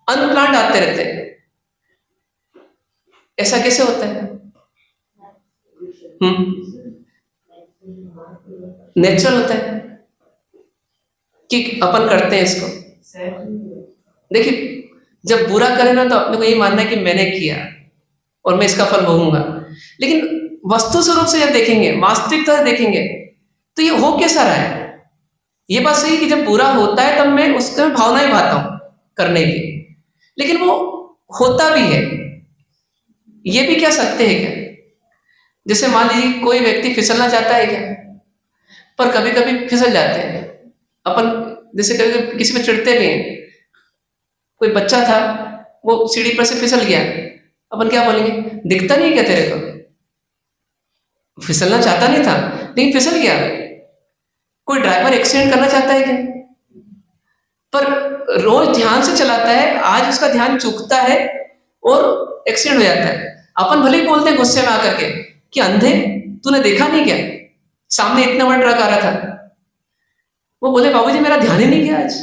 अनप्लान्ड आते रहते हैं। ऐसा कैसे होता है? नेचुरल होता है कि अपन करते हैं इसको। देखिए, जब बुरा करें ना तो अपने को यही मानना है कि मैंने किया और मैं इसका फल भोगूंगा। लेकिन वस्तु स्वरूप से जब देखेंगे, वास्तविकता से देखेंगे, तो ये हो कैसा रहा है? ये बात सही कि जब बुरा होता है तब मैं उसका भावना ही भाता हूं करने की, लेकिन वो होता भी है, ये भी क्या सकते हैं क्या? जैसे मान लीजिए कोई व्यक्ति फिसलना चाहता है क्या, पर कभी कभी फिसल जाते हैं अपन। जैसे कभी कभी किसी पे चिढ़ते भी हैं, कोई बच्चा था वो सीढ़ी पर से फिसल गया, अपन क्या बोलेंगे, दिखता नहीं क्या तेरे को, फिसलना चाहता नहीं था लेकिन फिसल गया। कोई ड्राइवर एक्सीडेंट करना चाहता है क्या? पर रोज ध्यान से चलाता है, आज उसका ध्यान चूकता है और एक्सीडेंट हो जाता है। अपन भले ही बोलते हैं गुस्से में आकर के कि अंधे तूने देखा नहीं क्या, सामने इतना बड़ा ट्रक आ रहा था। वो बोले बाबूजी मेरा ध्यान ही नहीं गया आज।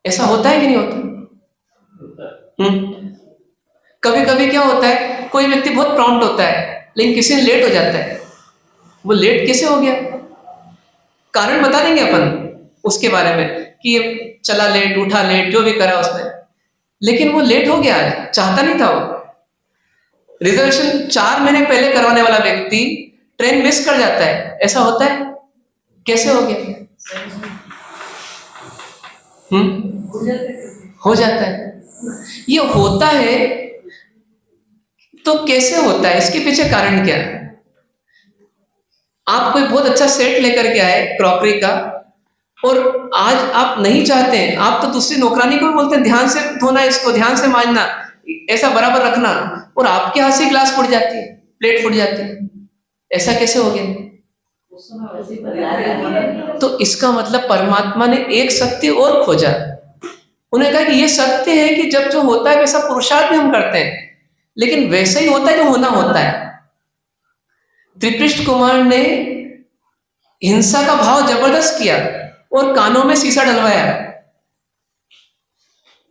ऐसा होता है कि नहीं होता? कभी कभी क्या होता है, कोई व्यक्ति बहुत प्रॉम्प्ट होता है लेकिन किसी ने लेट हो जाता है। वो लेट कैसे हो गया, कारण बता देंगे अपन उसके बारे में कि ये चला लेट, उठा लेट, जो भी करा उसने, लेकिन वो लेट हो गया, चाहता नहीं था वो। रिजर्वेशन 4 महीने पहले करवाने वाला व्यक्ति ट्रेन मिस कर जाता है, ऐसा होता है? कैसे हो गया? हो जाता है। ये होता है तो कैसे होता है, इसके पीछे कारण क्या है? आप कोई बहुत अच्छा सेट लेकर के आए क्रॉकरी का और आज आप नहीं चाहते हैं, आप तो दूसरी नौकरानी को भी बोलते हैं ध्यान से धोना, इसको ध्यान से मांजना, ऐसा बराबर रखना, और आपके हाथ से ग्लास फूट जाती है, प्लेट फूट जाती है। ऐसा कैसे हो गया? तो इसका मतलब परमात्मा ने एक सत्य और खोजा। उन्होंने कहा कि ये सत्य है कि जब जो होता है वैसा पुरुषार्थ भी हम करते हैं, लेकिन वैसा ही होता है जो होना होता है। त्रिपृष्ठ कुमार ने हिंसा का भाव जबरदस्त किया और कानों में शीशा डलवाया,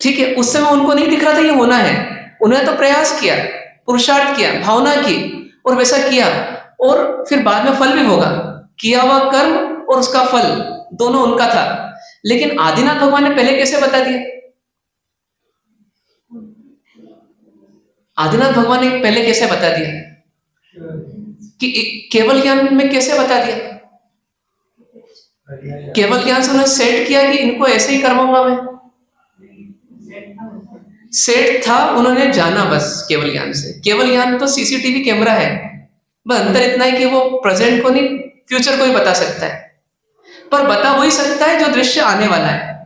ठीक है। उस समय उनको नहीं दिख रहा था ये होना है, उन्होंने तो प्रयास किया, पुरुषार्थ किया, भावना की और वैसा किया, और फिर बाद में फल भी होगा। किया हुआ कर्म और उसका फल दोनों उनका था। लेकिन आदिनाथ भगवान ने पहले कैसे बता दिया? आदिनाथ भगवान ने पहले कैसे बता दिया कि केवल ज्ञान में कैसे बता दिया? केवल ज्ञान से उन्होंने सेट किया कि इनको ऐसे ही करवाऊंगा मैं। सेट था, उन्होंने जाना बस केवल ज्ञान से। केवल ज्ञान तो सीसीटीवी कैमरा है, बस अंतर इतना है कि वो प्रेजेंट को नहीं फ्यूचर को ही बता सकता है, पर बता वही सकता है जो दृश्य आने वाला है।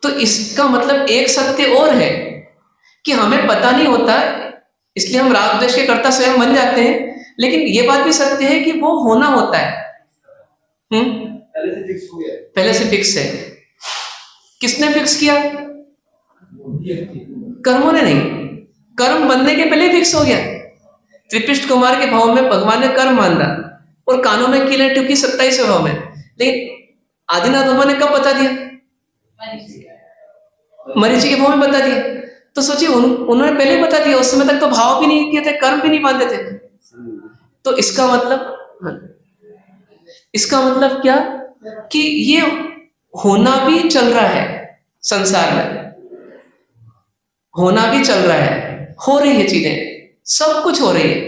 तो इसका मतलब एक सत्य और है कि हमें पता नहीं होता, इसलिए हम राग द्वेष के कर्ता स्वयं बन जाते हैं, लेकिन ये बात भी सत्य है कि वो होना होता है। पहले से फिक्स है। किसने फिक्स किया? कर्मों ने नहीं, कर्म बनने के पहले फिक्स हो गया। त्रिपृष्ठ कुमार के भाव में भगवान ने कर्म मान रहा और कानों में कीले टुकी 27वें भाव में, लेकिन आदिनाथ भगवान ने कब बता दिया? मरीचि के भाव में बता दिया। तो सोचिए उन्होंने पहले ही बता दिया, उस समय तक तो भाव भी नहीं किए थे, कर्म भी नहीं बांधे थे। तो इसका मतलब क्या कि ये होना भी चल रहा है, संसार में होना भी चल रहा है, हो रही है चीजें, सब कुछ हो रही है।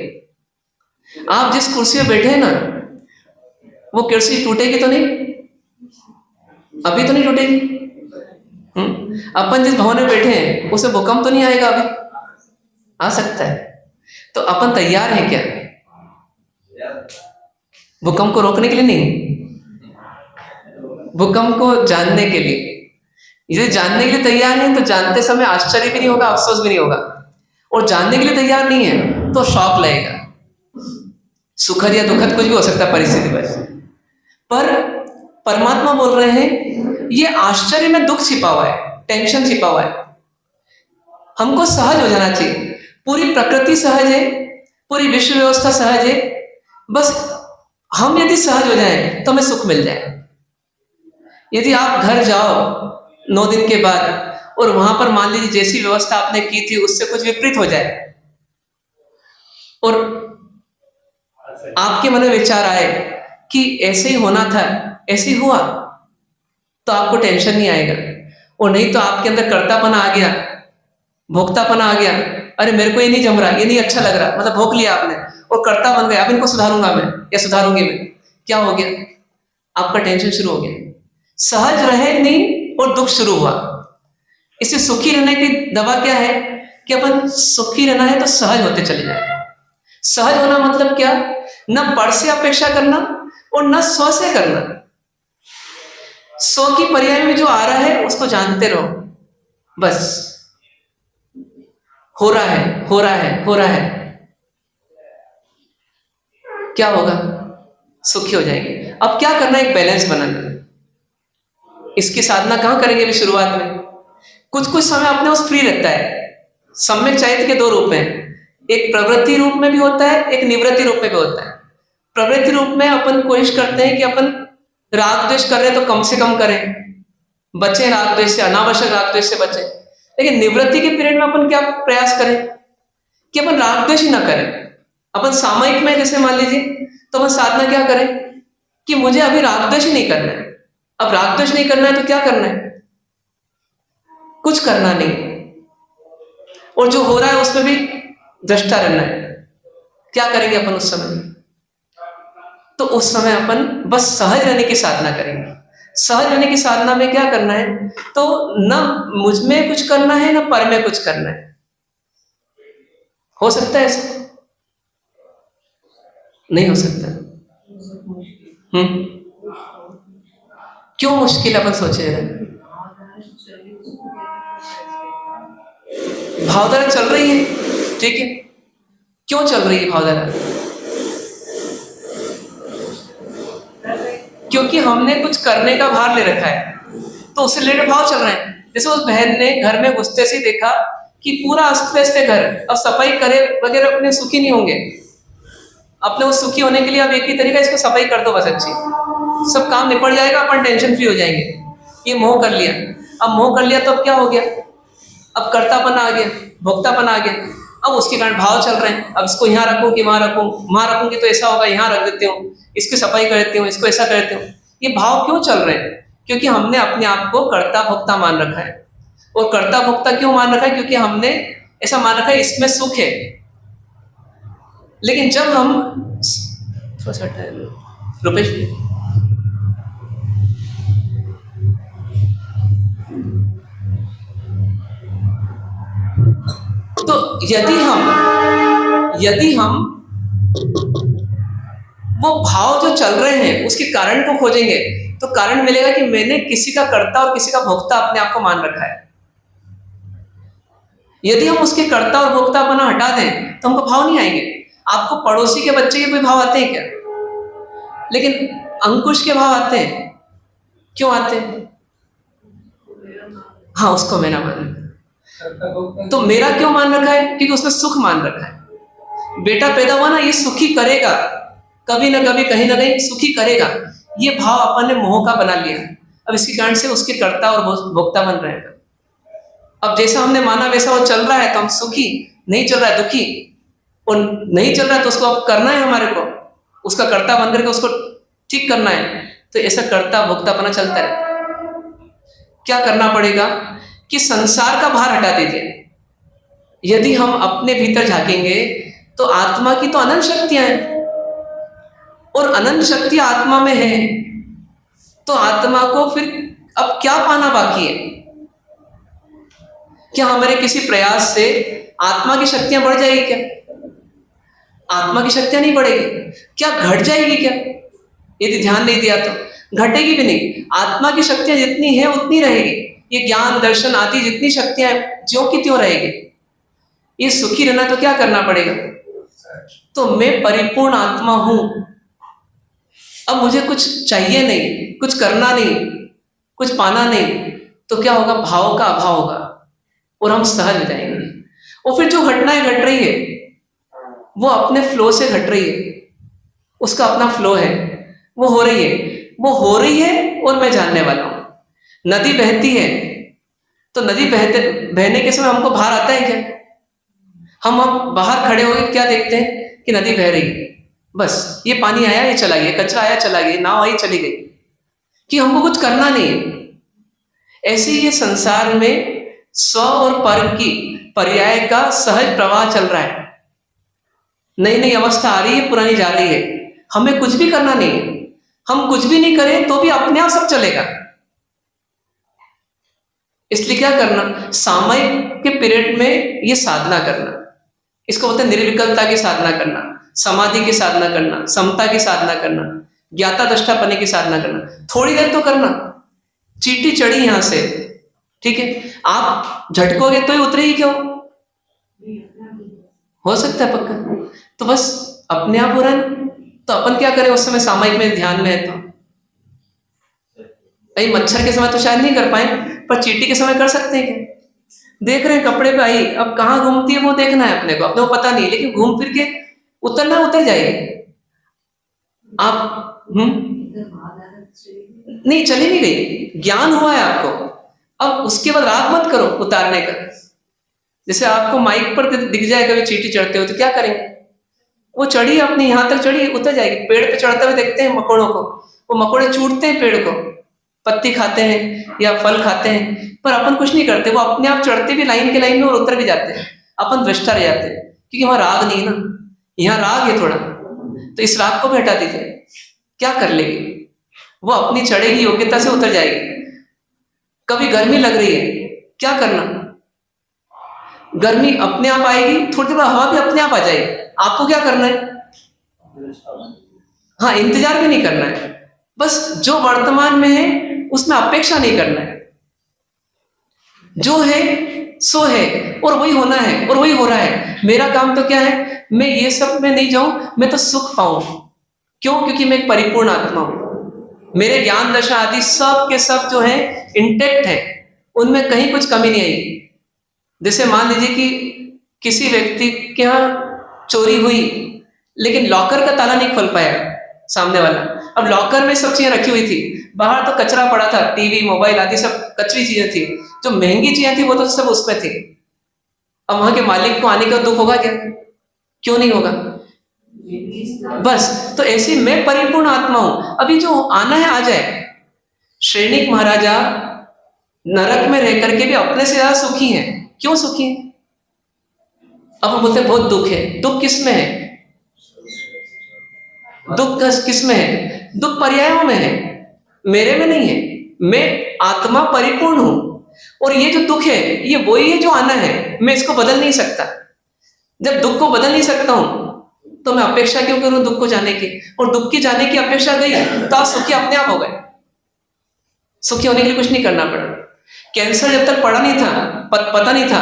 आप जिस कुर्सी में बैठे हैं ना, वो कुर्सी टूटेगी तो नहीं? अभी तो नहीं टूटेगी। अपन जिस भवन में बैठे हैं उसे भूकंप तो नहीं आएगा? अभी आ सकता है। तो अपन तैयार है क्या भूकंप को रोकने के लिए? नहीं, भूकंप को जानने के लिए। यदि जानने के लिए तैयार है तो जानते समय आश्चर्य भी नहीं होगा, अफसोस भी नहीं होगा, और जानने के लिए तैयार नहीं है तो शॉक लगेगा। सुखद या दुखद कुछ भी हो सकता है परिस्थिति बस। पर परमात्मा बोल रहे हैं ये आश्चर्य में दुख छिपा हुआ है, टेंशन छिपा हुआ है। हमको सहज हो जाना चाहिए। पूरी प्रकृति सहज है, पूरी विश्व व्यवस्था सहज है, बस हम यदि सहज हो जाएं तो हमें सुख मिल जाए। यदि आप घर जाओ 9 दिन के बाद और वहां पर मान लीजिए जैसी व्यवस्था आपने की थी उससे कुछ विपरीत हो जाए और आपके मन में विचार आए कि ऐसे ही होना था, ऐसे ही हुआ, तो आपको टेंशन नहीं आएगा। और नहीं तो आपके अंदर कर्तापना आ गया, भोक्तापना आ गया, अरे मेरे को ये नहीं जम रहा, ये नहीं अच्छा लग रहा, मतलब भोग लिया आपने और कर्ता बन गया, अब इनको सुधारूंगा मैं या सुधारूंगी मैं। क्या हो गया? आपका टेंशन शुरू हो गया। सहज रहे नहीं और दुख शुरू हुआ। इससे सुखी रहने की दवा क्या है कि अपन सुखी रहना है तो सहज होते चले जाए। सहज होना मतलब क्या? न पर से अपेक्षा करना और न स्व से करना। स्व की पर्याय में जो आ रहा है उसको जानते रहो, बस हो रहा है, हो रहा है, हो रहा है। क्या होगा? सुखी हो जाएंगे। अब क्या करना है? एक बैलेंस बनाना है। इसकी साधना कहाँ करेंगे अभी शुरुआत में? कुछ कुछ समय अपने उस फ्री रहता है। सम्यक चैत्य के दो रूप हैं, एक प्रवृत्ति रूप में भी होता है, एक निवृत्ति रूप में भी होता है। प्रवृत्ति रूप में अपन कोशिश करते हैं कि अपन राग द्वेष कर रहे हैं तो कम से कम करें, बचें राग द्वेष से, अनावश्यक राग द्वेष से बचें। लेकिन निवृत्ति के पीरियड में अपन क्या प्रयास करें कि अपन राग द्वेष ही ना करें। अपन सामयिक में जैसे मान लीजिए, तो अपन साधना क्या करें कि मुझे अभी राग द्वेष ही नहीं करना है। अब राग द्वेष नहीं करना है तो क्या करना है? कुछ करना नहीं, और जो हो रहा है उसमें भी दृष्टा रहना है। क्या करेंगे अपन उस समय? तो उस समय अपन बस सहज रहने की साधना करेंगे। सहज रहने की साधना में क्या करना है? तो न मुझ में कुछ करना है, न पर में कुछ करना है। हो सकता है ऐसा? नहीं हो सकता। क्यों मुश्किल? अपन सोचे रहे, भावधारा चल रही है, ठीक है। क्यों चल रही है भावधारा? क्योंकि हमने कुछ करने का भार ले रखा है, तो उससे रिलेटेड भाव चल रहे हैं। जैसे उस बहन ने घर में घुसते से देखा कि पूरा अस्त व्यस्त है घर, अब सफाई करे वगैरह अपने सुखी नहीं होंगे। अपने उस सुखी होने के लिए अब एक ही तरीका, इसको सफाई कर दो बस अच्छी, सब काम निपट जाएगा, अपन टेंशन फ्री हो जाएंगे। ये मोह कर लिया। अब मोह कर लिया तो अब क्या हो गया? अब कर्तापन आ गया, भोक्तापन आ गया। अब उसके कारण भाव चल रहे हैं। अब इसको यहाँ रखूं कि वहां रखूं, वहां रखूंगी तो ऐसा होगा, यहाँ रख देती हूँ, इसकी सफाई कर देती हूँ, इसको ऐसा कर देती हूँ। ये भाव क्यों चल रहे हैं? क्योंकि हमने अपने आप को कर्ता भोक्ता मान रखा है। और कर्ता भोक्ता क्यों मान रखा है? क्योंकि हमने ऐसा मान रखा है इसमें सुख है। लेकिन जब हम रुपेश जी, तो यदि हम वो भाव जो चल रहे हैं उसके कारण को खोजेंगे, तो कारण मिलेगा कि मैंने किसी का कर्ता और किसी का भोक्ता अपने आप को मान रखा है। यदि हम उसके कर्ता और भोक्तापना हटा दें तो हमको भाव नहीं आएंगे। आपको पड़ोसी के बच्चे के कोई भाव आते हैं क्या? लेकिन अंकुश के भाव आते हैं। क्यों आते हैं? हाँ, उसको मेरा मान रखा है। तो मेरा क्यों मान रखा है? क्योंकि उसने सुख मान रखा है। बेटा पैदा हुआ ना, ये सुखी करेगा, कभी ना कभी कहीं ना कहीं सुखी करेगा। ये भाव अपन ने मोह का बना लिया। अब इसके कारण से उसके कर्ता और भोक्ता बन रहे हैं। अब जैसा हमने माना वैसा वो चल रहा है तो हम सुखी, नहीं चल रहा है दुखी, और नहीं चल रहा है तो उसको अब करना है हमारे को, उसका कर्ता बन करके उसको ठीक करना है। तो ऐसा कर्ता भोक्तापना चलता है। क्या करना पड़ेगा कि संसार का भार हटा दीजिए। यदि हम अपने भीतर झांकेंगे तो आत्मा की तो अनंत शक्तियां हैं, और अनंत शक्ति आत्मा में है, तो आत्मा को फिर अब क्या पाना बाकी है? क्या हमारे किसी प्रयास से आत्मा की शक्तियां बढ़ जाएगी क्या? आत्मा की शक्तियां नहीं बढ़ेगी। क्या घट जाएगी क्या? यदि ध्यान नहीं दिया तो घटेगी भी नहीं। आत्मा की शक्तियां जितनी है उतनी रहेगी। ये ज्ञान दर्शन आदि जितनी शक्तियां ज्यों की त्यों रहेगी। ये सुखी रहना तो क्या करना पड़ेगा? तो मैं परिपूर्ण आत्मा हूं, अब मुझे कुछ चाहिए नहीं, कुछ करना नहीं, कुछ पाना नहीं, तो क्या होगा? भाव का अभाव होगा और हम सहज हो जाएंगे। और फिर जो घटनाएं घट रही है वो अपने फ्लो से घट रही है, उसका अपना फ्लो है, वो हो रही है, वो हो रही है और मैं जानने वाला हूं। नदी बहती है तो नदी बहने के समय हमको बाहर आता है क्या? हम अब बाहर खड़े होकर क्या देखते हैं कि नदी बह रही है, बस ये पानी आया ये चला गया, कचरा आया चला गया, नाव आई चली गई, कि हमको कुछ करना नहीं है। ऐसे ही ये संसार में स्व और पर की पर्याय का सहज प्रवाह चल रहा है। नई नई अवस्था आ रही है, पुरानी जा रही है। हमें कुछ भी करना नहीं है। हम कुछ भी नहीं करें तो भी अपने आप सब चलेगा। इसलिए क्या करना? सामयिक के पीरियड में ये साधना करना, इसको बोलते हैं निर्विकल्पता की साधना करना, समाधि की साधना करना, समता की साधना करना, ज्ञाता दृष्टापने की साधना करना। थोड़ी देर तो करना। चींटी चढ़ी यहां से, ठीक है, आप झटकोगे तो ही उतरेगी क्यों? हो सकता है पक्का, तो बस अपने आप हो रहा है। तो अपन क्या करें उस समय सामयिक में ध्यान में है तो भाई मच्छर के समय तो शायद नहीं कर पाए, पर चींटी के समय कर सकते हैं क्या? देख रहे हैं कपड़े पे आई, अब कहाँ घूमती है वो देखना है अपने को पता नहीं, लेकिन घूम फिर के उतरना उतर जाएगी। आप नहीं, चली नहीं गई, ज्ञान हुआ है आपको। अब उसके बाद राग मत करो उतारने का। जैसे आपको माइक पर दिख जाए कभी चींटी चढ़ते हो तो क्या करेंगे, वो चढ़ी अपनी यहाँ तक चढ़ी उतर जाएगी। पेड़ पे चढ़ते हुए देखते हैं मकोड़ों को, वो मकोड़े चूटते हैं पेड़ को, पत्ती खाते हैं या फल खाते हैं, पर अपन कुछ नहीं करते, वो अपने आप चढ़ते भी लाइन के लाइन में और उतर भी जाते हैं। अपन दृष्टा रह जाते हैं क्योंकि वहां राग नहीं है ना, यहाँ राग है थोड़ा, तो इस राग को भी हटा दीजिए। क्या कर लेगी वो, अपनी चढ़ेगी, योग्यता से उतर जाएगी। कभी गर्मी लग रही है, क्या करना, गर्मी अपने आप आएगी, थोड़ी देर बाद हवा भी अपने आप आ जाएगी। आपको क्या करना है, हाँ इंतजार भी नहीं करना है, बस जो वर्तमान में है उसमें अपेक्षा नहीं करना है। जो है सो है और वही होना है और वही हो रहा है। मेरा काम तो क्या है, मैं ये सब में नहीं जाऊं, मैं तो सुख पाऊं। क्यों? क्योंकि मैं एक परिपूर्ण आत्मा हूं। मेरे ज्ञान दशा आदि सब के सब जो है इंटेक्ट है, उनमें कहीं कुछ कमी नहीं आई। जैसे मान लीजिए कि किसी व्यक्ति के यहाँ चोरी हुई, लेकिन लॉकर का ताला नहीं खोल पाया सामने वाला। अब लॉकर में सब चीजें रखी हुई थी, बाहर तो कचरा पड़ा था, टीवी मोबाइल आदि सब कचरी चीजें थी, जो महंगी चीजें थी वो तो सब उसमें थी। अब वहां के मालिक को आने का दुख होगा क्या? क्यों नहीं होगा? बस तो ऐसी मैं परिपूर्ण आत्मा हूं, अभी जो आना है आ जाए। श्रेणिक महाराजा नरक में रह करके भी अपने से ज्यादा सुखी हैं। क्यों सुखी हैं? अब हम बोलते हैं बहुत दुख है। दुख किस में है? दुख किस में है? दुख पर्यायों में है, मेरे में नहीं है। मैं आत्मा परिपूर्ण हूं, और ये जो दुख है ये वही है जो आना है, मैं इसको बदल नहीं सकता। जब दुख को बदल नहीं सकता हूं तो मैं अपेक्षा क्यों करूं दुख को जाने की? और दुख की जाने की अपेक्षा गई तो आप सुखी अपने आप हो गए। सुखी होने के लिए कुछ नहीं करना पड़ा। कैंसर जब तक पड़ा नहीं था, पता नहीं था,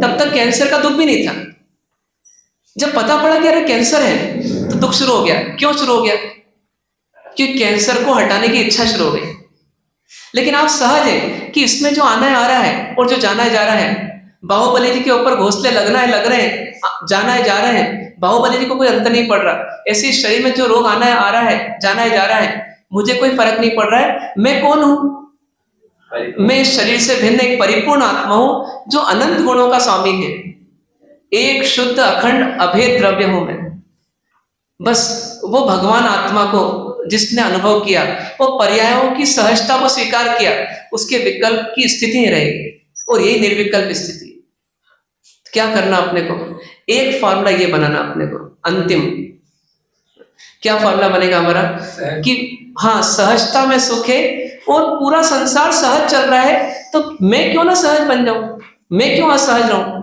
तब तक कैंसर का दुख भी नहीं था। जब पता पड़ा कि अरे कैंसर है तो दुख शुरू हो गया। क्यों शुरू हो गया? क्योंकि कैंसर को हटाने की इच्छा शुरू हो गई। लेकिन आप सहज है कि इसमें जो आना है आ रहा है और जो जाना है जा रहा है। बाहुबली जी के ऊपर घोंसले लगना है लग रहे हैं, जाना है जा रहे हैं, बाहुबली जी को कोई अंतर नहीं पड़ रहा। ऐसे शरीर में जो रोग आना है आ रहा है, जाना है जा रहा है, मुझे कोई फर्क नहीं पड़ रहा है। मैं कौन हूं? मैं इस शरीर से भिन्न एक परिपूर्ण आत्मा हूं जो अनंत गुणों का स्वामी है। एक शुद्ध अखंड अभेद द्रव्य हूं मैं। बस वो भगवान आत्मा को जिसने अनुभव किया, वो पर्यायों की सहजता को स्वीकार किया, उसके विकल्प की स्थिति ही रहेगी, और यही निर्विकल्प स्थिति। क्या करना अपने को? एक फॉर्मूला ये बनाना अपने को अंतिम। क्या फॉर्मूला बनेगा हमारा? कि हाँ सहजता में सुख है और पूरा संसार सहज चल रहा है, तो मैं क्यों ना सहज बन जाऊं? मैं क्यों असहज रहूं?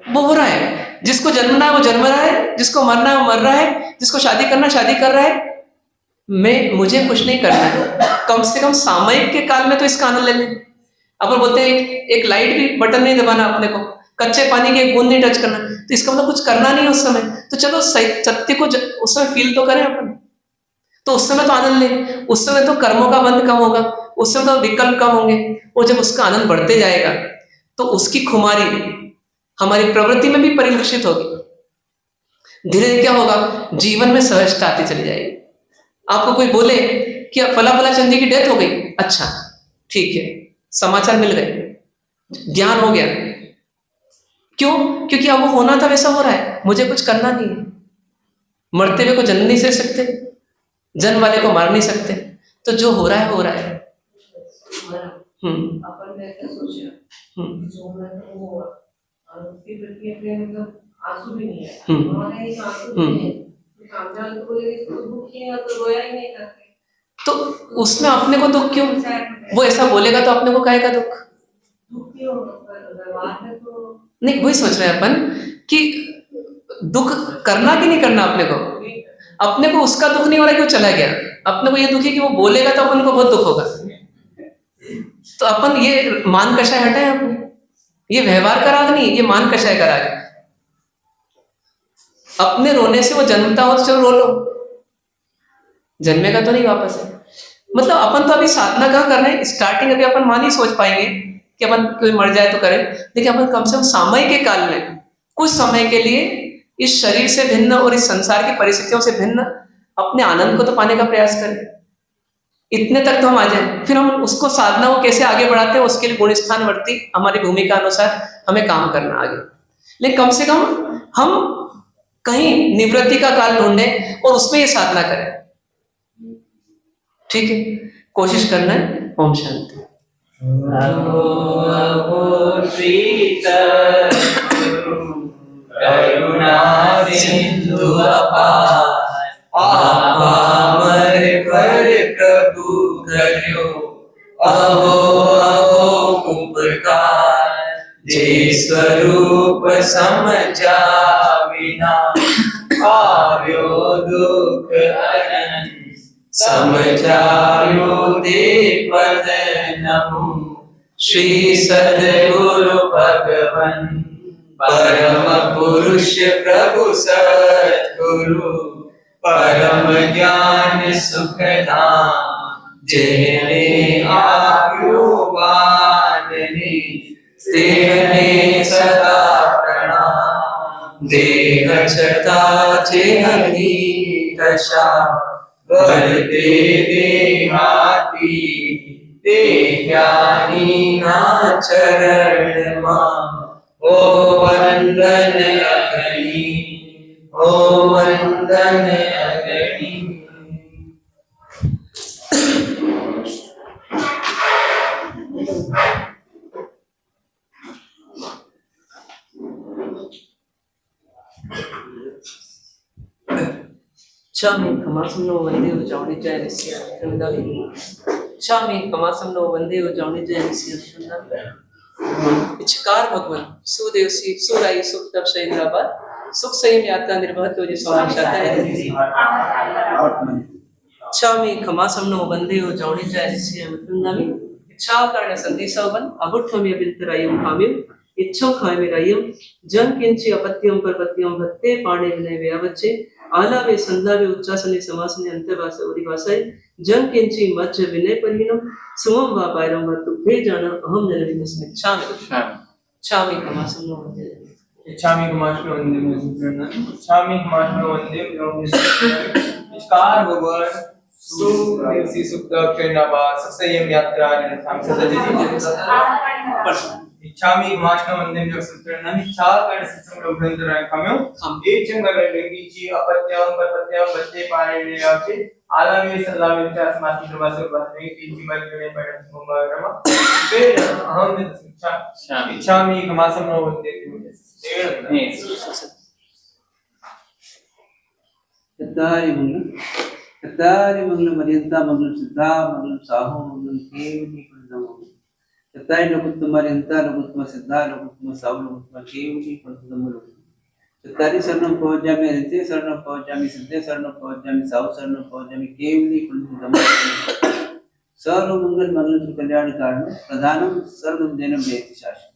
वो हो रहा है। जिसको जन्मना है वो जन्म रहा है, जिसको मरना है वो मर रहा है, जिसको शादी करना शादी कर रहा है। मुझे कुछ नहीं करना है। कम से कम सामयिक के काल में तो इसका आनंद ले लें। अपन बोलते हैं एक लाइट भी बटन नहीं दबाना अपने को, कच्चे पानी के एक बूंद नहीं टच करना, तो इसका मतलब कुछ करना नहीं उस समय। तो चलो सत्य को उस समय फील तो करें अपन, तो उस समय तो आनंद लें। उस समय तो कर्मों का बंध कम होगा, उस समय तो विकल्प कम होंगे, और जब उसका आनंद बढ़ते जाएगा तो उसकी खुमारी हमारी प्रवृत्ति में भी परिलक्षित होगी। धीरे धीरे क्या होगा? जीवन में सहजता आती चली जाएगी। आपको कोई बोले कि फला फला चंदी की डेथ हो गई, अच्छा ठीक है, समाचार मिल गए, ज्ञान हो गया। क्यों? क्योंकि अब वो होना था वैसा हो रहा है, मुझे कुछ करना नहीं है। मरते हुए को जन्म नहीं दे सकते, जन्म वाले को मार नहीं सकते, तो जो हो रहा है हो रहा है। आंसू भी नहीं है, हमारे एक आंसू नहीं है, तो बोले इसको दुख ही है तो रोया ही नहीं करते। तो उसमें अपने को दुख क्यों? वो ऐसा बोलेगा तो अपने को काहे का दुख? दुख क्यों? व्यवहार है तो नहीं, वही सोच रहे हैं अपन कि दुख करना कि नहीं करना। अपने को उसका दुख नहीं हो रहा कि वो चला गया, अपने को ये दुख है कि वो बोलेगा तो अपन को बहुत दुख होगा। तो अपन ये मान कषाय हटाए अपने, ये व्यवहार का राग नहीं, ये मान कषाय का राग है। अपने रोने से वो जन्मता हो तो चलो रो लो, जन्मेगा तो नहीं वापस है। मतलब अपन तो अभी साधना कहाँ कर रहे हैं, स्टार्टिंग अभी अपन मान ही सोच पाएंगे कि अपन कोई मर जाए तो करें, लेकिन अपन कम से कम सामयिक के काल में कुछ समय के लिए इस शरीर से भिन्न और इस संसार की परिस्थितियों से भिन्न अपने आनंद को तो पाने का प्रयास करें। इतने तक तो हम आ जाए, फिर हम उसको साधना को कैसे आगे बढ़ाते हैं उसके लिए गुण स्थान वर्ती हमारी भूमिका अनुसार हमें काम करना आगे। लेकिन कम से कम हम कहीं निवृत्ति का काल ढूंढें और उसमें ये साधना करें, ठीक है, कोशिश करना है। ओम शांति। करुणा सिंधु अपार आपामर पर प्रभु करो अहो अहो उपकार जे स्वरूप समझा बिना आव्यो दुख हरन समझायो दे पद नमो श्री सद्गुरु भगवन परम पुरुष प्रभु सद्गुरु परम ज्ञान सुख धाम जेने आयु वादने तेने सदा प्रणाम देह छता जेहनी दशा बलते देहाती ते ज्ञानी ना चरण मां ओ वंदन अग्नि ओ वंदन अग्नि। Chami kamasamno vandeu jauni jai nisya shundami. Chami kamasamno vandeu jauni jai nisya shundami. इच्छकार भगवान सुदेवसी सुराई सुख तप सैंद्राबाद सुख संयम यात्रा निर्भर तो जी स्वामी चाहता है। छामी खमासमनो वंदे हो जावणी जाय निश्चय मतुंदामी इच्छा कारण संदेशवन अबुठ्वमे बिंतरायम काम्यम इच्छो खामे रायम जन किंचि अपत्यम परपत्यम भत्ते पाणे विनय व्यावच्चे आलावे संधावे उच्चासने समासने अंतर्वासे उरिवासाय जन किंचि मध्य विनय परिणम सुमम वा पायरम वा तुभे जान अहम जनविनस्मि छामी छामी कमासनो वंदे इच्छामि कमासनो वंदे इच्छामि कमासनो वंदे नमस्कार भगवान सुदेवसी सुख प्रेरणाबाद संयम यात्रा हम सदा इच्छामि कमासनो वंदे नमस्कार इच्छा कर संसंग ग्रंथराय खाम्यो एचम गलेंगीची अपत्यम परपत्यम बच्चे पाणे ले आचे आलावे सलावे विचार समाधि प्रवासो बने तीन बार गणे पढ़ मुंबरमा फिर हम इच्छामि कमासनो वंदे कतारि मंगल मर्यादा मंगल सिद्धा मंगल साहो मंगल केवली कुंडम कतारि लोकुत्तम मर्यादा लोकुत्तम सिद्धा लोकुत्तम साहो लोकुत्तम केवली कुंडम कतारि शरणं पहुंचामि हरिते शरणं पहुंचामि सिद्धे शरणं पहुंचामि साहो शरणं पहुंचामि केवली कुंडम सर्व मंगल मंगल कल्याण कारण प्रधानम सर्व जन्म जयति शाश्वत।